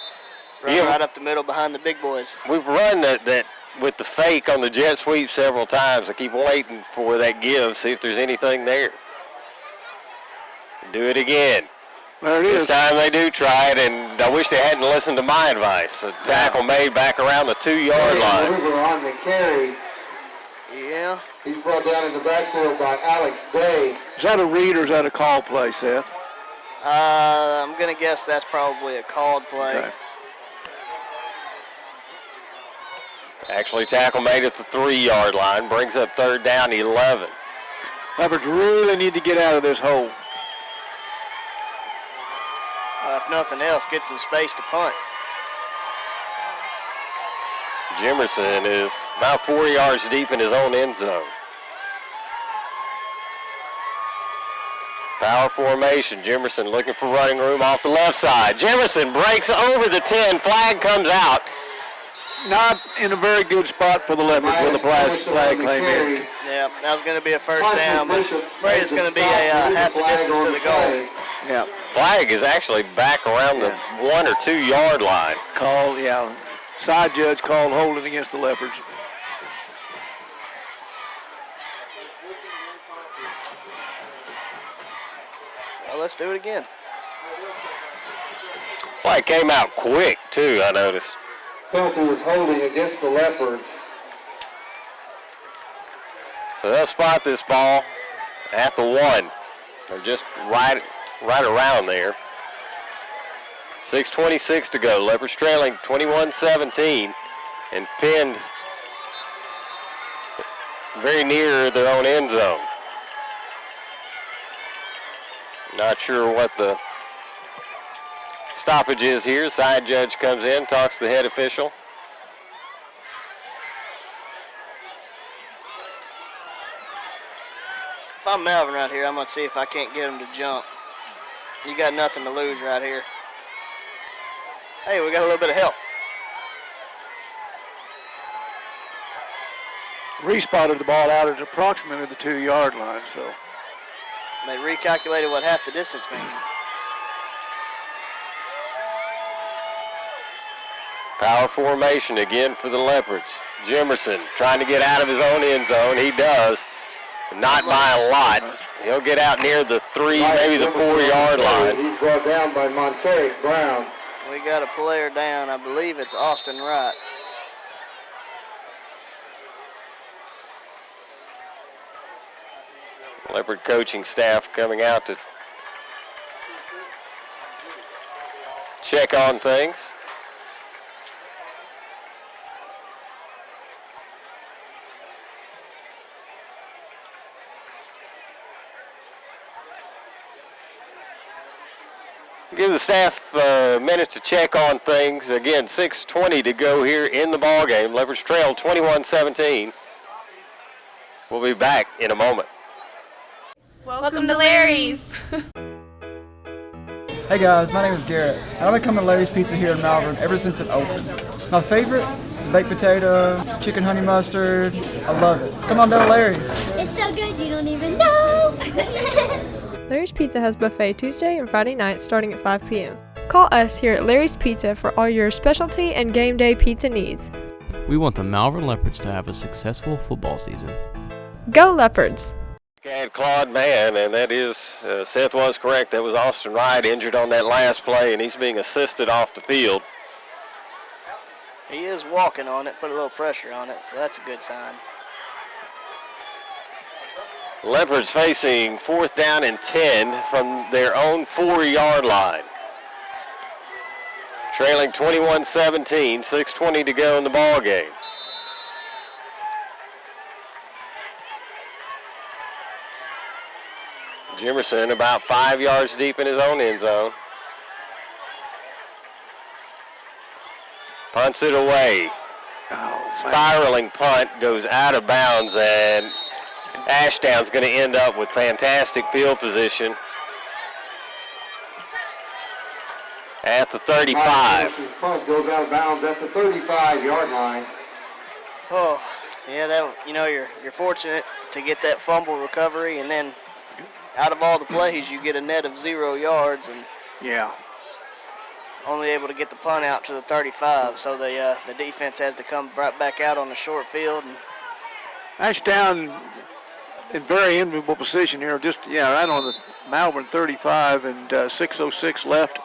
Speaker 2: run right up the middle behind the big boys.
Speaker 1: We've run that with the fake on the jet sweep several times. I keep waiting for that give, see if there's anything there. Do it again.
Speaker 9: There it is.
Speaker 1: This time they do try it, and I wish they hadn't listened to my advice. A tackle made back around the 2-yard line.
Speaker 3: Mover on the carry.
Speaker 2: Yeah.
Speaker 3: He's brought down in the backfield by Alex Day.
Speaker 9: Is that a read or is that a call play, Seth?
Speaker 2: I'm going to guess that's probably a called play.
Speaker 9: Okay.
Speaker 1: Actually, tackle made at the 3-yard line, brings up 3rd down, 11.
Speaker 9: Leopards really need to get out of this hole.
Speaker 2: If nothing else, get some space to punt.
Speaker 1: Jimerson is about 4 yards deep in his own end zone. Power formation. Jimerson looking for running room off the left side. Jimerson breaks over the 10. Flag comes out.
Speaker 9: Not in a very good spot for the Leopards with the flag claim in.
Speaker 2: Yeah, that was going to be a first down, but I'm afraid it's going to be a half the distance to the goal.
Speaker 9: Yeah.
Speaker 1: Flag is actually back around the 1 or 2 yard line.
Speaker 9: Called, yeah. Side judge called holding against the Leopards.
Speaker 2: Well, let's do it again.
Speaker 1: Flag came out quick, too, I noticed.
Speaker 3: Penalty is holding against the Leopards.
Speaker 1: So they'll spot this ball at the 1. They're just right around there. 6:26 to go. Leopards trailing 21-17 and pinned very near their own end zone. Not sure what the stoppage is here. Side judge comes in, talks to the head official.
Speaker 2: If I'm Malvern right here, I'm going to see if I can't get him to jump. You got nothing to lose right here. Hey, we got a little bit of help.
Speaker 9: Respotted the ball out at approximately the 2 yard line, so.
Speaker 2: They recalculated what half the distance means.
Speaker 1: Power formation again for the Leopards. Jimerson trying to get out of his own end zone. He does, but not by a lot. He'll get out near the 3, maybe the 4 yard line.
Speaker 3: He's brought down by Monteric Brown.
Speaker 2: We got a player down. I believe it's Austin Wright.
Speaker 1: Leopard coaching staff coming out to check on things. Give the staff a minute to check on things. Again, 6:20 to go here in the ball game. Leopards trail 21-17. We'll be back in a moment.
Speaker 4: Welcome to Larry's.
Speaker 5: Hey guys, my name is Garrett, and I've been coming to Larry's Pizza here in Malvern ever since it opened. My favorite is baked potato, chicken honey mustard. I love it. Come on down to Larry's.
Speaker 6: It's so good you don't even know.
Speaker 7: Larry's Pizza has buffet Tuesday and Friday nights starting at 5 p.m. Call us here at Larry's Pizza for all your specialty and game day pizza needs.
Speaker 8: We want the Malvern Leopards to have a successful football season.
Speaker 7: Go Leopards!
Speaker 1: And Claude Mann, and that is, Seth was correct, that was Austin Wright injured on that last play, and he's being assisted off the field.
Speaker 2: He is walking on it, put a little pressure on it, so that's a good sign.
Speaker 1: Leopards facing 4th down and 10 from their own 4-yard line. Trailing 21-17, 6:20 to go in the ball game. Jimerson about 5 yards deep in his own end zone. Punts it away. Spiraling punt goes out of bounds, and Ashdown's going to end up with fantastic field position at the 35.
Speaker 3: This punt goes out of bounds at the 35-yard line.
Speaker 2: Oh, yeah, that, you know, you're fortunate to get that fumble recovery, and then out of all the plays, you get a net of 0 yards, and only able to get the punt out to the 35. So the defense has to come right back out on the short field. And
Speaker 9: Ashdown in very enviable position here, just right on the Malvern 35 and 6:06 left.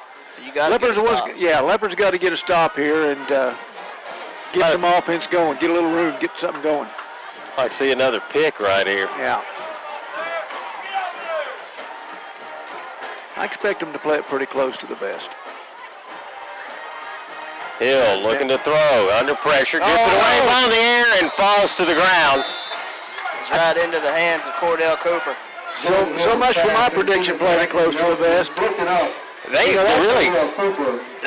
Speaker 2: You got
Speaker 9: Leopards got to get a stop here and get some offense going, get a little room, get something going.
Speaker 1: I see another pick right here.
Speaker 9: Yeah. I expect them to play it pretty close to the best.
Speaker 1: Hill looking to throw, under pressure, gets it away, ball in the air, and falls to the ground.
Speaker 2: It's right into the hands of Cordell Cooper.
Speaker 9: So much for my prediction, playing it close to the best.
Speaker 1: They really,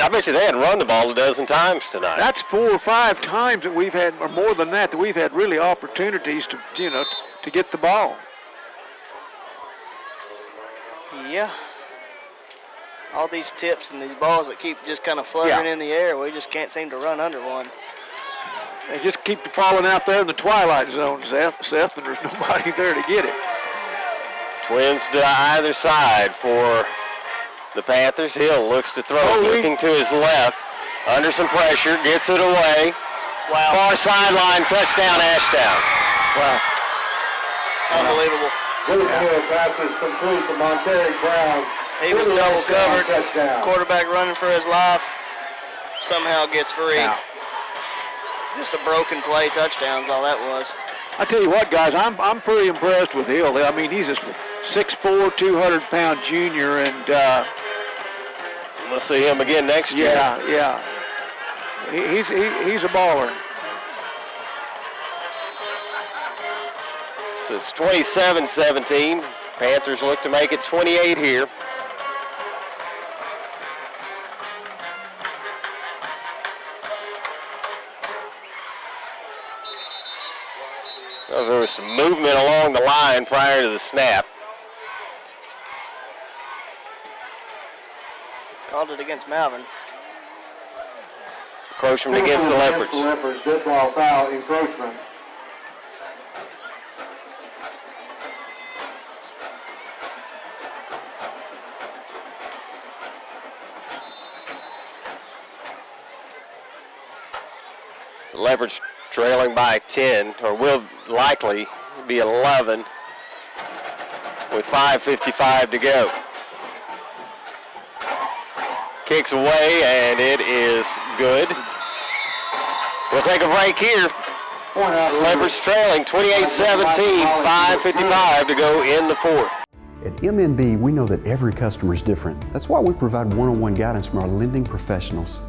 Speaker 1: I bet you they hadn't run the ball a dozen times tonight.
Speaker 9: That's 4 or 5 times that we've had, or more than that we've had really opportunities to, to get the ball.
Speaker 2: Yeah. All these tips and these balls that keep just kind of fluttering in the air, we just can't seem to run under one.
Speaker 9: They just keep falling out there in the twilight zone, Seth, and there's nobody there to get it.
Speaker 1: Twins to either side for the Panthers. Hill looks to throw, looking to his left, under some pressure, gets it away.
Speaker 2: Wow.
Speaker 1: Far sideline, touchdown, Ashdown.
Speaker 9: Wow.
Speaker 2: Unbelievable.
Speaker 3: Hill passes complete to Monterey Brown.
Speaker 2: He was double covered.
Speaker 3: Touchdown.
Speaker 2: Quarterback running for his life. Somehow gets free.
Speaker 9: Wow.
Speaker 2: Just a broken play, touchdowns, all that was.
Speaker 9: I tell you what, guys, I'm pretty impressed with Hill. I mean, he's a 6'4", 200-pound junior, and
Speaker 1: we'll see him again next year.
Speaker 9: Yeah. He's a baller.
Speaker 1: So it's 27-17. Panthers look to make it 28 here. Well, there was some movement along the line prior to the snap.
Speaker 2: Called it against Malvern.
Speaker 1: Encroachment against the Leopards.
Speaker 3: The Leopards, dead ball foul, encroachment.
Speaker 1: The Leopards trailing by 10, or will likely be 11 with 5:55 to go. Kicks away, and it is good. We'll take a break here. Leopards trailing 28-17, 5:55 to go in the fourth.
Speaker 15: At MNB, we know that every customer is different. That's why we provide one-on-one guidance from our lending professionals.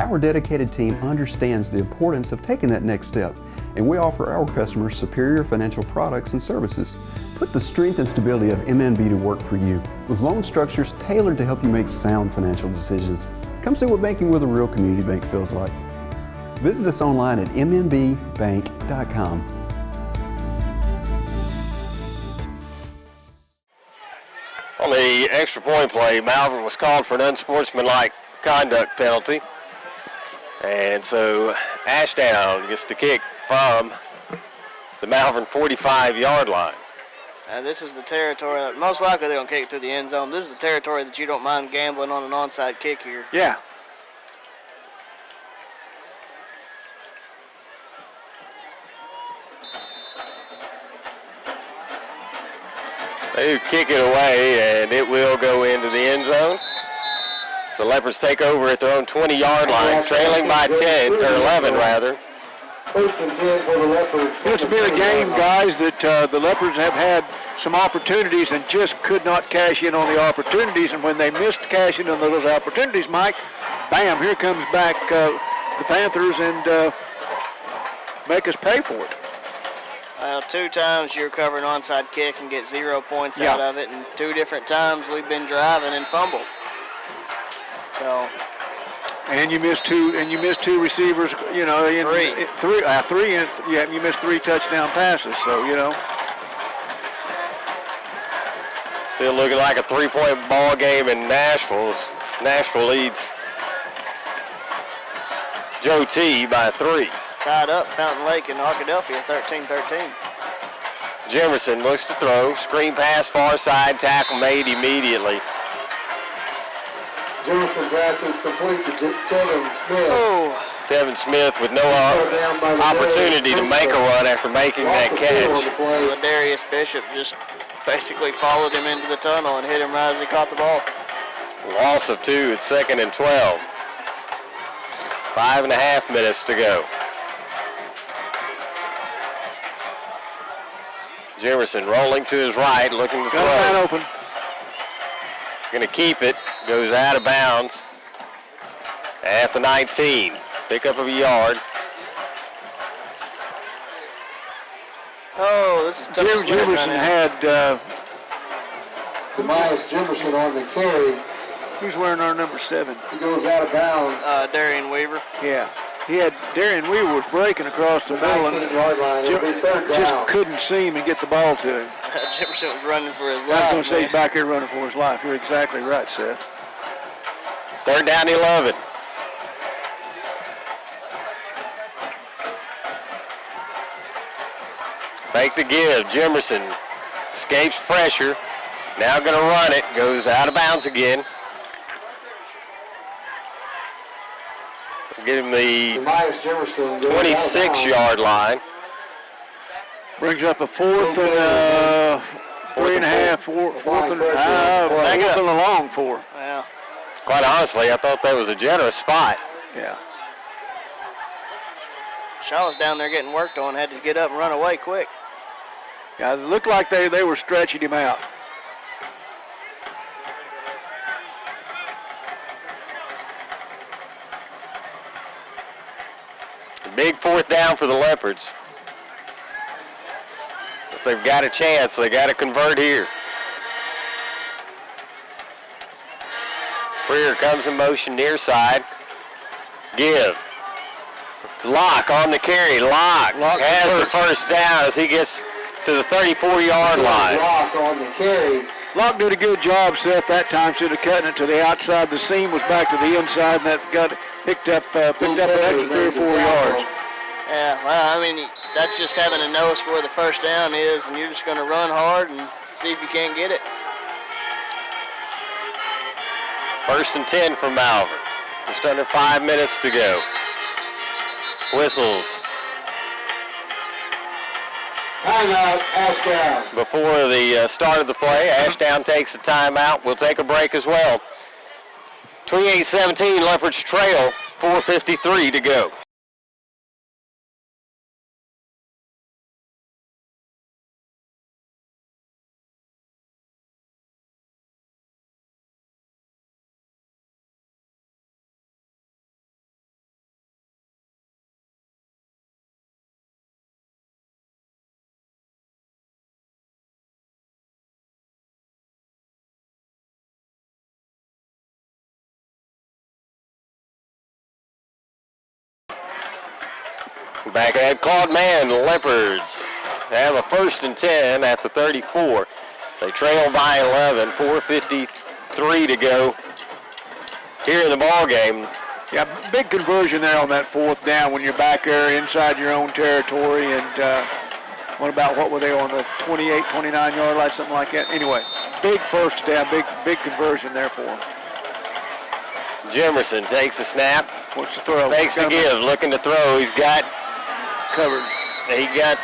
Speaker 15: Our dedicated team understands the importance of taking that next step, and we offer our customers superior financial products and services. Put the strength and stability of MNB to work for you, with loan structures tailored to help you make sound financial decisions. Come see what banking with a real community bank feels like. Visit us online at mnbbank.com.
Speaker 1: On the extra point play, Malvern was called for an unsportsmanlike conduct penalty. And so Ashdown gets the kick from the Malvern 45-yard line.
Speaker 2: This is the territory that most likely they're going to kick it through the end zone. This is the territory that you don't mind gambling on an onside kick here.
Speaker 9: Yeah.
Speaker 1: They kick it away, and it will go into the end zone. So Leopards take over at their own 20-yard line, trailing by 10, or 11 rather.
Speaker 3: First and 10 for the Leopards.
Speaker 9: It's been a game, guys, that the Leopards have had some opportunities and just could not cash in on the opportunities. And when they missed cashing on those opportunities, Mike, bam, here comes back the Panthers and make us pay for it.
Speaker 2: Well, 2 times you recover an onside kick and get 0 points out of it, and 2 different times we've been driving and fumbled. So.
Speaker 9: And you missed 2 receivers, you know. You missed 3 touchdown passes, so, you know.
Speaker 1: Still looking like a 3-point ball game in Nashville. Nashville leads Joe T by 3.
Speaker 2: Tied up Fountain Lake and Arkadelphia, 13-13.
Speaker 1: Jefferson looks to throw. Screen pass far side. Tackle made immediately.
Speaker 3: Jefferson passes complete to Tevin Smith.
Speaker 2: Oh.
Speaker 1: Tevin Smith with no opportunity to make a run after making that catch.
Speaker 2: Darius Bishop just basically followed him into the tunnel and hit him right as he caught the ball.
Speaker 1: Loss of 2 at 2nd and 12. 5.5 minutes to go. Jefferson rolling to his right, looking to throw.
Speaker 9: Got open.
Speaker 1: Going to keep it. Goes out of bounds at the 19. Pick up of a yard.
Speaker 2: Oh, this is tough.
Speaker 9: Jefferson had
Speaker 3: Demias Jefferson on the carry.
Speaker 9: Who's wearing our number 7?
Speaker 3: He goes out of bounds.
Speaker 2: Darian Weaver.
Speaker 9: Yeah. He had Darian Weaver was breaking across the middle and
Speaker 3: 19-yard line. It'll be 3rd down.
Speaker 9: Just couldn't see him and get the ball to him.
Speaker 2: Jefferson was running for his life.
Speaker 9: I was going to say he's back here running for his life. You're exactly right, Seth.
Speaker 1: 3rd down 11. Fake to give. Jefferson escapes pressure. Now going to run it. Goes out of bounds again. Get him the 26-yard line.
Speaker 9: Brings up a 4th and 3.5, 4th and a long 4.
Speaker 2: Yeah.
Speaker 1: Quite honestly, I thought that was a generous spot.
Speaker 9: Yeah.
Speaker 2: Shaw was down there getting worked on, had to get up and run away quick.
Speaker 9: Yeah, it looked like they were stretching him out.
Speaker 1: Big 4th down for the Leopards. If they've got a chance, they got to convert here. Freer comes in motion near side. Give. Locke on the carry. Locke has the first down as he gets to the 34-yard line.
Speaker 3: Locke on the carry.
Speaker 9: Locke did a good job, Seth, that time. Instead of cutting it to the outside, the seam was back to the inside, and that got picked up an extra 3 or 4 yards.
Speaker 2: Yeah, well, I mean, that's just having a nose for where the first down is, and you're just going to run hard and see if you can't get it.
Speaker 1: 1st and 10 for Malvern. Just under 5 minutes to go. Whistles.
Speaker 3: Timeout, Ashdown.
Speaker 1: Before the start of the play, Ashdown takes a timeout. We'll take a break as well. 28-17, Leopards trail, 4:53 to go. Back at Claude Mann, the Leopards have a 1st and 10 at the 34. They trail by 11, 4:53 to go here in the ball game.
Speaker 9: Yeah, big conversion there on that 4th down when you're back there inside your own territory. And what were they on the 28, 29-yard line, something like that? Anyway, big 1st down, big conversion there for them.
Speaker 1: Jefferson takes a snap.
Speaker 9: Wants to throw.
Speaker 1: Fakes the give, looking to throw. He's got
Speaker 9: covered.
Speaker 1: He got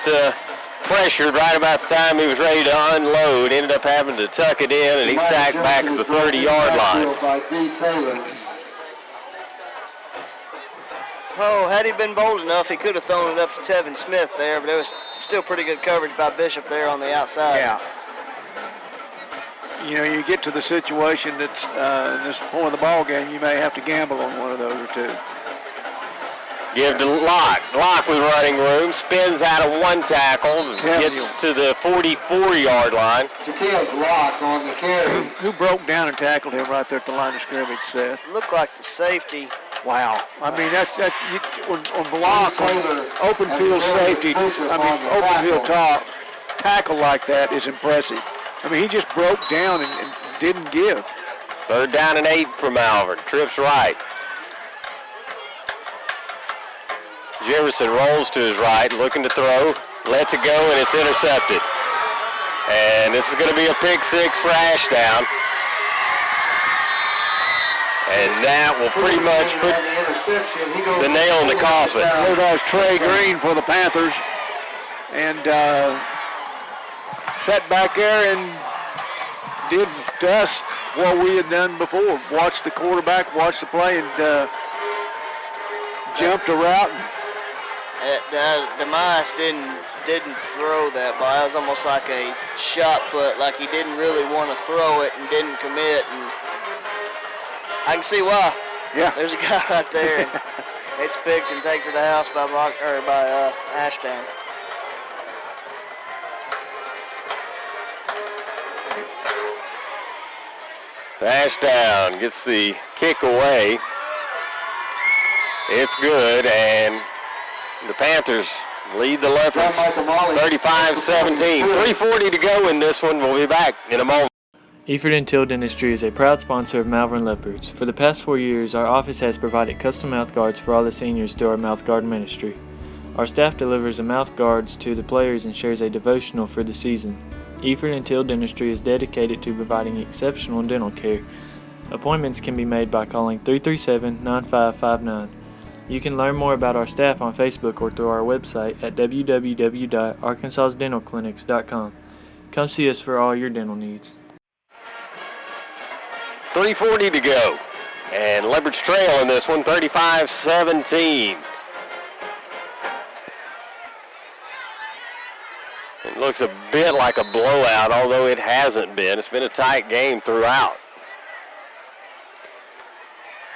Speaker 1: pressured right about the time he was ready to unload. Ended up having to tuck it in, and he sacked back at the 30-yard line.
Speaker 3: By D. Taylor.
Speaker 2: Oh, had he been bold enough, he could have thrown it up to Tevin Smith there, but it was still pretty good coverage by Bishop there on the outside.
Speaker 9: Yeah. You know, you get to the situation that's in this point of the ball game, you may have to gamble on one of those or two.
Speaker 1: Give to Locke. Locke with running room, spins out of one tackle, gets to the 44-yard line.
Speaker 3: Jaquez Locke on the carry.
Speaker 9: Who broke down and tackled him right there at the line of scrimmage, Seth?
Speaker 2: Looked like the safety.
Speaker 9: Wow. I mean, on block, on open field safety, open field tackle like that is impressive. I mean, he just broke down and didn't give.
Speaker 1: 3rd down and 8 for Malvern. Trips right. Jefferson rolls to his right, looking to throw, lets it go, and it's intercepted. And this is going to be a pick 6 for Ashdown. And that will pretty much put the nail in the coffin.
Speaker 9: There goes Trey Green for the Panthers. And sat back there and did to us what we had done before. Watched the quarterback, watched the play, and jumped a route.
Speaker 2: Demise didn't throw that ball. It was almost like a shot put, like he didn't really want to throw it and didn't commit. And I can see why.
Speaker 9: Yeah.
Speaker 2: There's a guy right there. And it's picked and taken to the house by Ashdown.
Speaker 1: So Ashdown gets the kick away. It's good, and the Panthers lead the Leopards 35-17. 3:40 to go in this one. We'll be back in a moment.
Speaker 13: Eford and Till Dentistry is a proud sponsor of Malvern Leopards. For the past 4 years, our office has provided custom mouth guards for all the seniors through our mouth guard ministry. Our staff delivers the mouth guards to the players and shares a devotional for the season. Eford and Till Dentistry is dedicated to providing exceptional dental care. Appointments can be made by calling 337-9559. You can learn more about our staff on Facebook or through our website at www.arkansasdentalclinics.com. Come see us for all your dental needs.
Speaker 1: 3:40 to go, and Leopards trail in this one, 35-17. It looks a bit like a blowout, although it hasn't been. It's been a tight game throughout.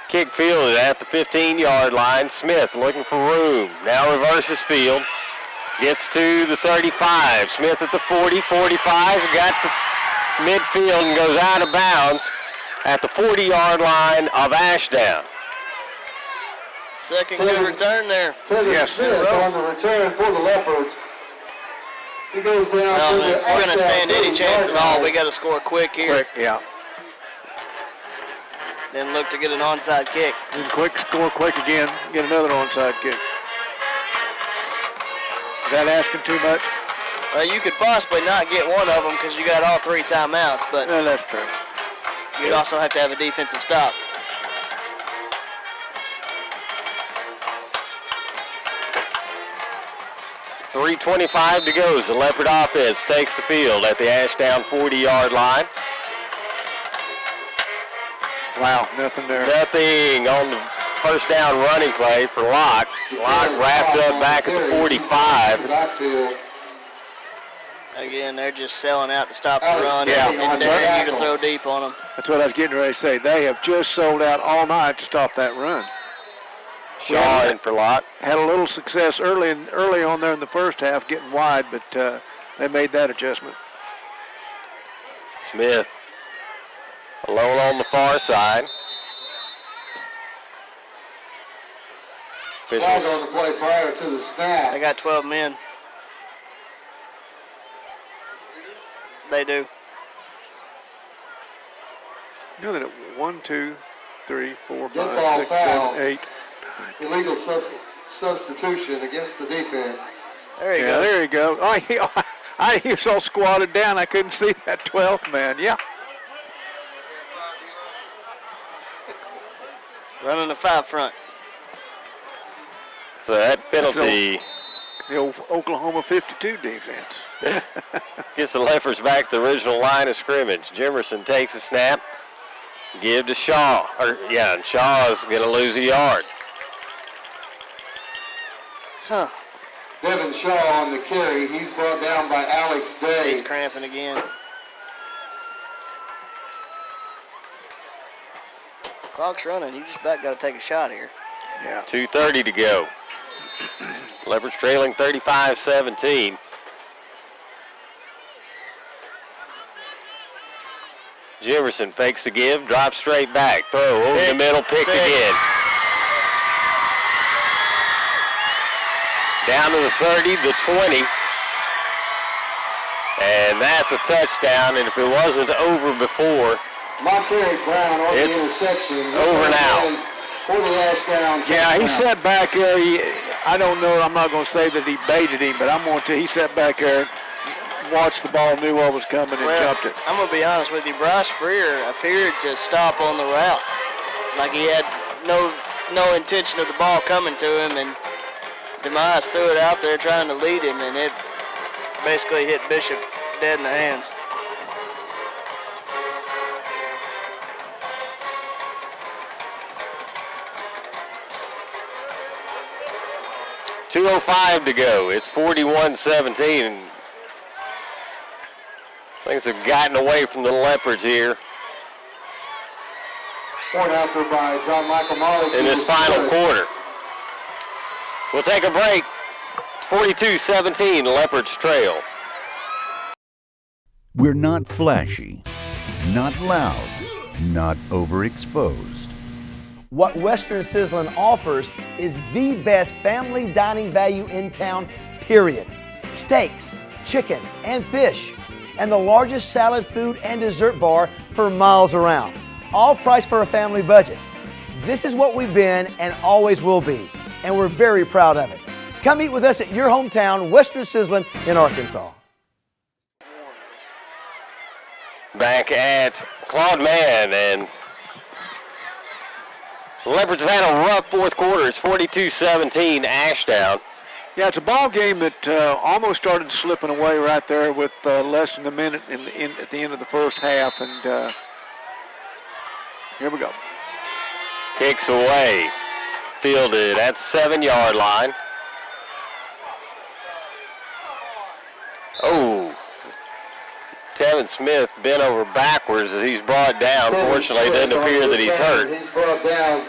Speaker 1: Kick fielded at the 15-yard line. Smith looking for room. Now reverses field. Gets to the 35. Smith at the 40, 45. Got to midfield and goes out of bounds at the 40-yard line of Ashdown.
Speaker 2: Second good return there.
Speaker 3: Yes. Smith on the return for the Leopards. He goes down
Speaker 2: If we're going to stand any chance at all, we got to score quick here.
Speaker 9: Quick, yeah.
Speaker 2: Then look to get an onside kick.
Speaker 9: And score quick again, get another onside kick. Is that asking too much?
Speaker 2: Well, you could possibly not get one of them because you got all 3 timeouts, but
Speaker 9: no, that's true.
Speaker 2: You'd also have to have a defensive stop.
Speaker 1: .325 to go as the Leopard offense takes the field at the Ashdown 40-yard line.
Speaker 9: Wow, nothing there.
Speaker 1: Nothing on the first down running play for Locke. Locke wrapped up back at the 45.
Speaker 2: Again, they're just selling out to stop the run
Speaker 9: Yeah.
Speaker 2: and daring you to throw deep on them.
Speaker 9: That's what I was getting ready to say. They have just sold out all night to stop that run.
Speaker 1: Shaw in for Locke.
Speaker 9: Had a little success early on there in the first half, getting wide, but they made that adjustment.
Speaker 1: Smith alone on the far side.
Speaker 3: Officials on the play prior to the snap.
Speaker 2: They got 12 men. They do.
Speaker 9: You know that 1, 2, 3, 4, 5,
Speaker 3: Dead ball
Speaker 9: 6,
Speaker 3: foul.
Speaker 9: 7, 8.
Speaker 3: Illegal substitution against the defense.
Speaker 2: There you
Speaker 9: Yeah,
Speaker 2: go.
Speaker 9: there you go. He was all squatted down. I couldn't see that 12th man. Yeah.
Speaker 2: Running the 5 front.
Speaker 1: So that penalty
Speaker 9: The old Oklahoma 52 defense.
Speaker 1: Gets the Leopards back to the original line of scrimmage. Jimerson takes a snap. Give to Shaw. And Shaw is going to lose a yard.
Speaker 2: Huh.
Speaker 3: Devin Shaw on the carry. He's brought down by Alex Day.
Speaker 2: He's cramping again. Clock's running. You just about got to take a shot here.
Speaker 9: Yeah.
Speaker 1: 2:30 to go. Leopards trailing 35-17. Jimerson fakes the give, drops straight back, throw over the middle, picked again. Down to the 30, the 20. And that's a touchdown, and if it wasn't over before,
Speaker 3: Monterey Brown on the
Speaker 1: it's
Speaker 3: interception.
Speaker 1: over now.
Speaker 3: For the Ashdown.
Speaker 9: Yeah, he sat back there. I don't know. I'm not going to say that he baited him, but I'm going to. He sat back there, watched the ball, knew what was coming, and jumped it.
Speaker 2: I'm going to be honest with you. Bryce Freer appeared to stop on the route, like he had no intention of the ball coming to him, and Demise threw it out there trying to lead him, and it basically hit Bishop dead in the hands.
Speaker 1: .205 to go. It's 41-17. And things have gotten away from the Leopards here.
Speaker 3: Point after by John Michael Molly
Speaker 1: in this final quarter. We'll take a break. It's 42-17, Leopards trail.
Speaker 11: We're not flashy, not loud, not overexposed.
Speaker 12: What Western Sizzlin offers is the best family dining value in town, period. Steaks, chicken, and fish, and the largest salad, food, and dessert bar for miles around. All priced for a family budget. This is what we've been and always will be, and we're very proud of it. Come eat with us at your hometown, Western Sizzlin in Arkansas.
Speaker 1: Back at Claude Mann, and the Leopards have had a rough fourth quarter. It's 42-17 Ashdown.
Speaker 9: Yeah, it's a ball game that almost started slipping away right there with less than a minute at the end of the first half, and here we go.
Speaker 1: Kicks away, fielded at the 7-yard line. Oh, Tevin Smith bent over backwards as he's brought down. Fortunately, it doesn't appear that he's hurt.
Speaker 3: He's brought down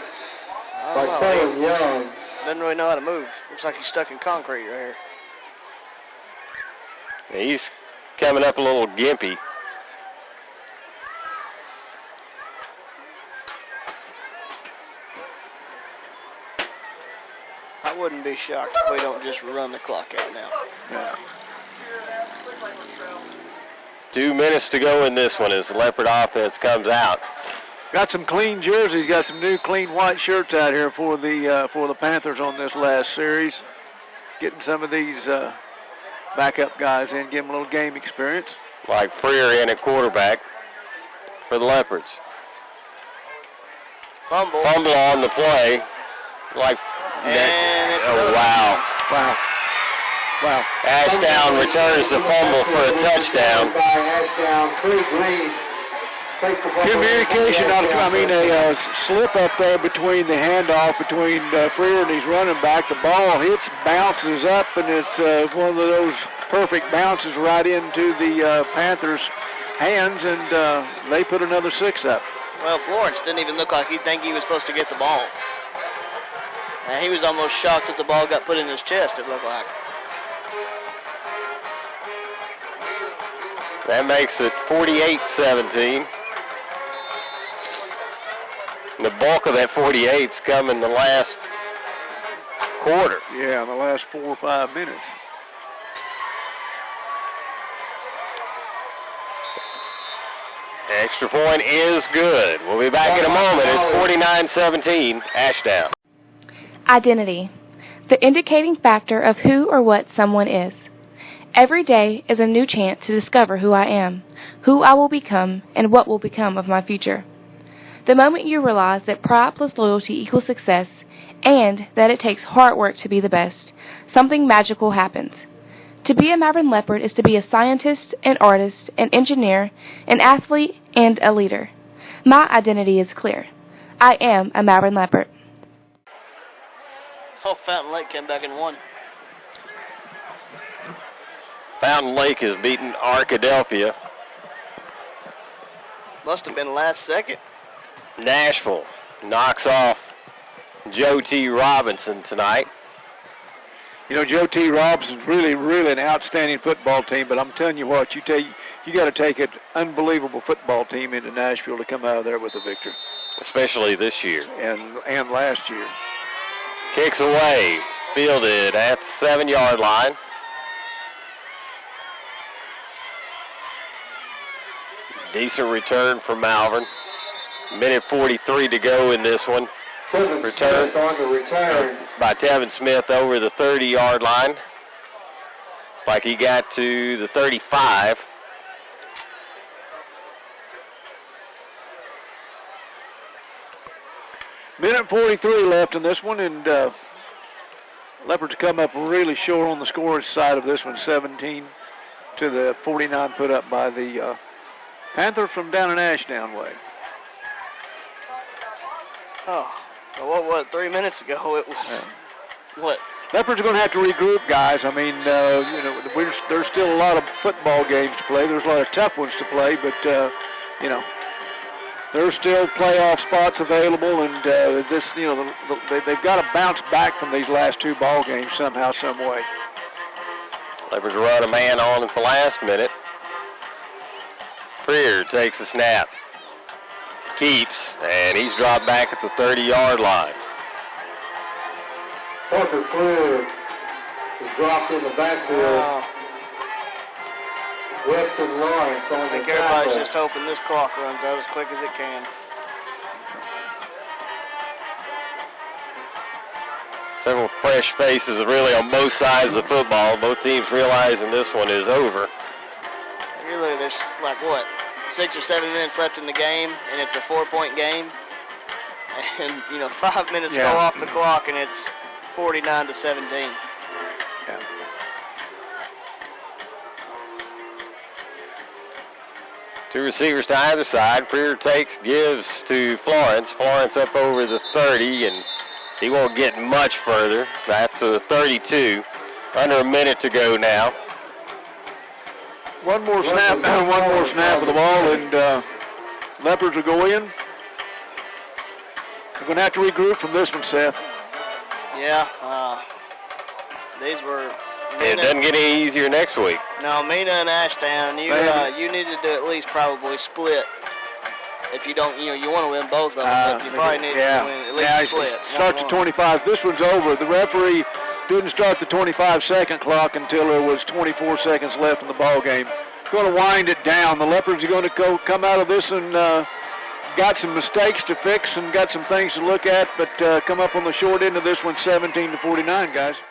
Speaker 3: by Colin Young.
Speaker 2: Doesn't really know how to move. Looks like he's stuck in concrete right here.
Speaker 1: He's coming up a little gimpy.
Speaker 2: I wouldn't be shocked if we don't just run the clock out now.
Speaker 9: Yeah.
Speaker 1: 2 minutes to go in this one as the Leopard offense comes out.
Speaker 9: Got some clean jerseys, got some new clean white shirts out here for the Panthers on this last series. Getting some of these backup guys in, give them a little game experience.
Speaker 1: Like Freer in at quarterback for the Leopards.
Speaker 2: Fumble.
Speaker 1: Fumble on the play. Like wow.
Speaker 9: Wow.
Speaker 1: Ashdown returns the fumble for a touchdown.
Speaker 9: Communication, a slip up there between the handoff between Freer and his running back. The ball hits, bounces up, and it's one of those perfect bounces right into the Panthers' hands, and they put another 6 up.
Speaker 2: Well, Florence didn't even look like he'd think he was supposed to get the ball. And he was almost shocked that the ball got put in his chest, it looked like.
Speaker 1: That makes it 48-17. And the bulk of that 48's come in the last quarter.
Speaker 9: Yeah, in the last 4 or 5 minutes.
Speaker 1: Extra point is good. We'll be back in a moment. It's 49-17, Ashdown.
Speaker 10: Identity, the indicating factor of who or what someone is. Every day is a new chance to discover who I am, who I will become, and what will become of my future. The moment you realize that pride plus loyalty equals success and that it takes hard work to be the best, something magical happens. To be a Malvern Leopard is to be a scientist, an artist, an engineer, an athlete, and a leader. My identity is clear. I am a Malvern Leopard.
Speaker 2: Oh, Fountain Lake came back and won.
Speaker 1: Fountain Lake has beaten Arkadelphia.
Speaker 2: Must have been last second.
Speaker 1: Nashville knocks off Joe T. Robinson tonight.
Speaker 9: You know, Joe T. Robinson's really an outstanding football team, but I'm telling you what, you got to take an unbelievable football team into Nashville to come out of there with a victory.
Speaker 1: Especially this year.
Speaker 9: And last year.
Speaker 1: Kicks away, fielded at the 7-yard line. Decent return for Malvern. Minute 43 to go in this one.
Speaker 3: Return on the return
Speaker 1: by Tevin Smith over the 30-yard line. It's like he got to the 35.
Speaker 9: Minute 43 left in this one, and Leopards come up really short on the scorer's side of this one, 17 to the 49 put up by the Panther from down in Ashdown way.
Speaker 2: Oh, what 3 minutes ago it was, what?
Speaker 9: Leopards are going to have to regroup, guys. I mean, there's still a lot of football games to play. There's a lot of tough ones to play, but, there's still playoff spots available, and they've got to bounce back from these last 2 ball games somehow, some way.
Speaker 1: Leopards run a man on at the last minute. Freer takes a snap, keeps, and he's dropped back at the 30-yard line.
Speaker 3: Parker Freer is dropped in the backfield. Weston Lawrence on the
Speaker 2: I think
Speaker 3: tackle.
Speaker 2: everybody's just hoping this clock runs out as quick as it can.
Speaker 1: Several fresh faces really on both sides of the football. Both teams realizing this one is over.
Speaker 2: Really, there's like, 6 or 7 minutes left in the game, and it's a 4-point game. And, 5 minutes go off the clock, and it's 49-17.
Speaker 9: Yeah.
Speaker 1: Two receivers to either side. Freer gives to Florence. Florence up over the 30, and he won't get much further. Back to the 32. Under a minute to go now.
Speaker 9: One more snap of the ball, and Leopards will go in. They're going to have to regroup from this one, Seth.
Speaker 2: Yeah, these were...
Speaker 1: It doesn't get any easier next week.
Speaker 2: No, Mina and Ashdown, you needed to at least probably split. If you don't, you want to win both of them, but you probably need to win at least split.
Speaker 9: Start to 25. This one's over. The referee didn't start the 25-second clock until there was 24 seconds left in the ball game. Going to wind it down. The Leopards are going to come out of this and got some mistakes to fix and got some things to look at, but come up on the short end of this one, 17-49, guys.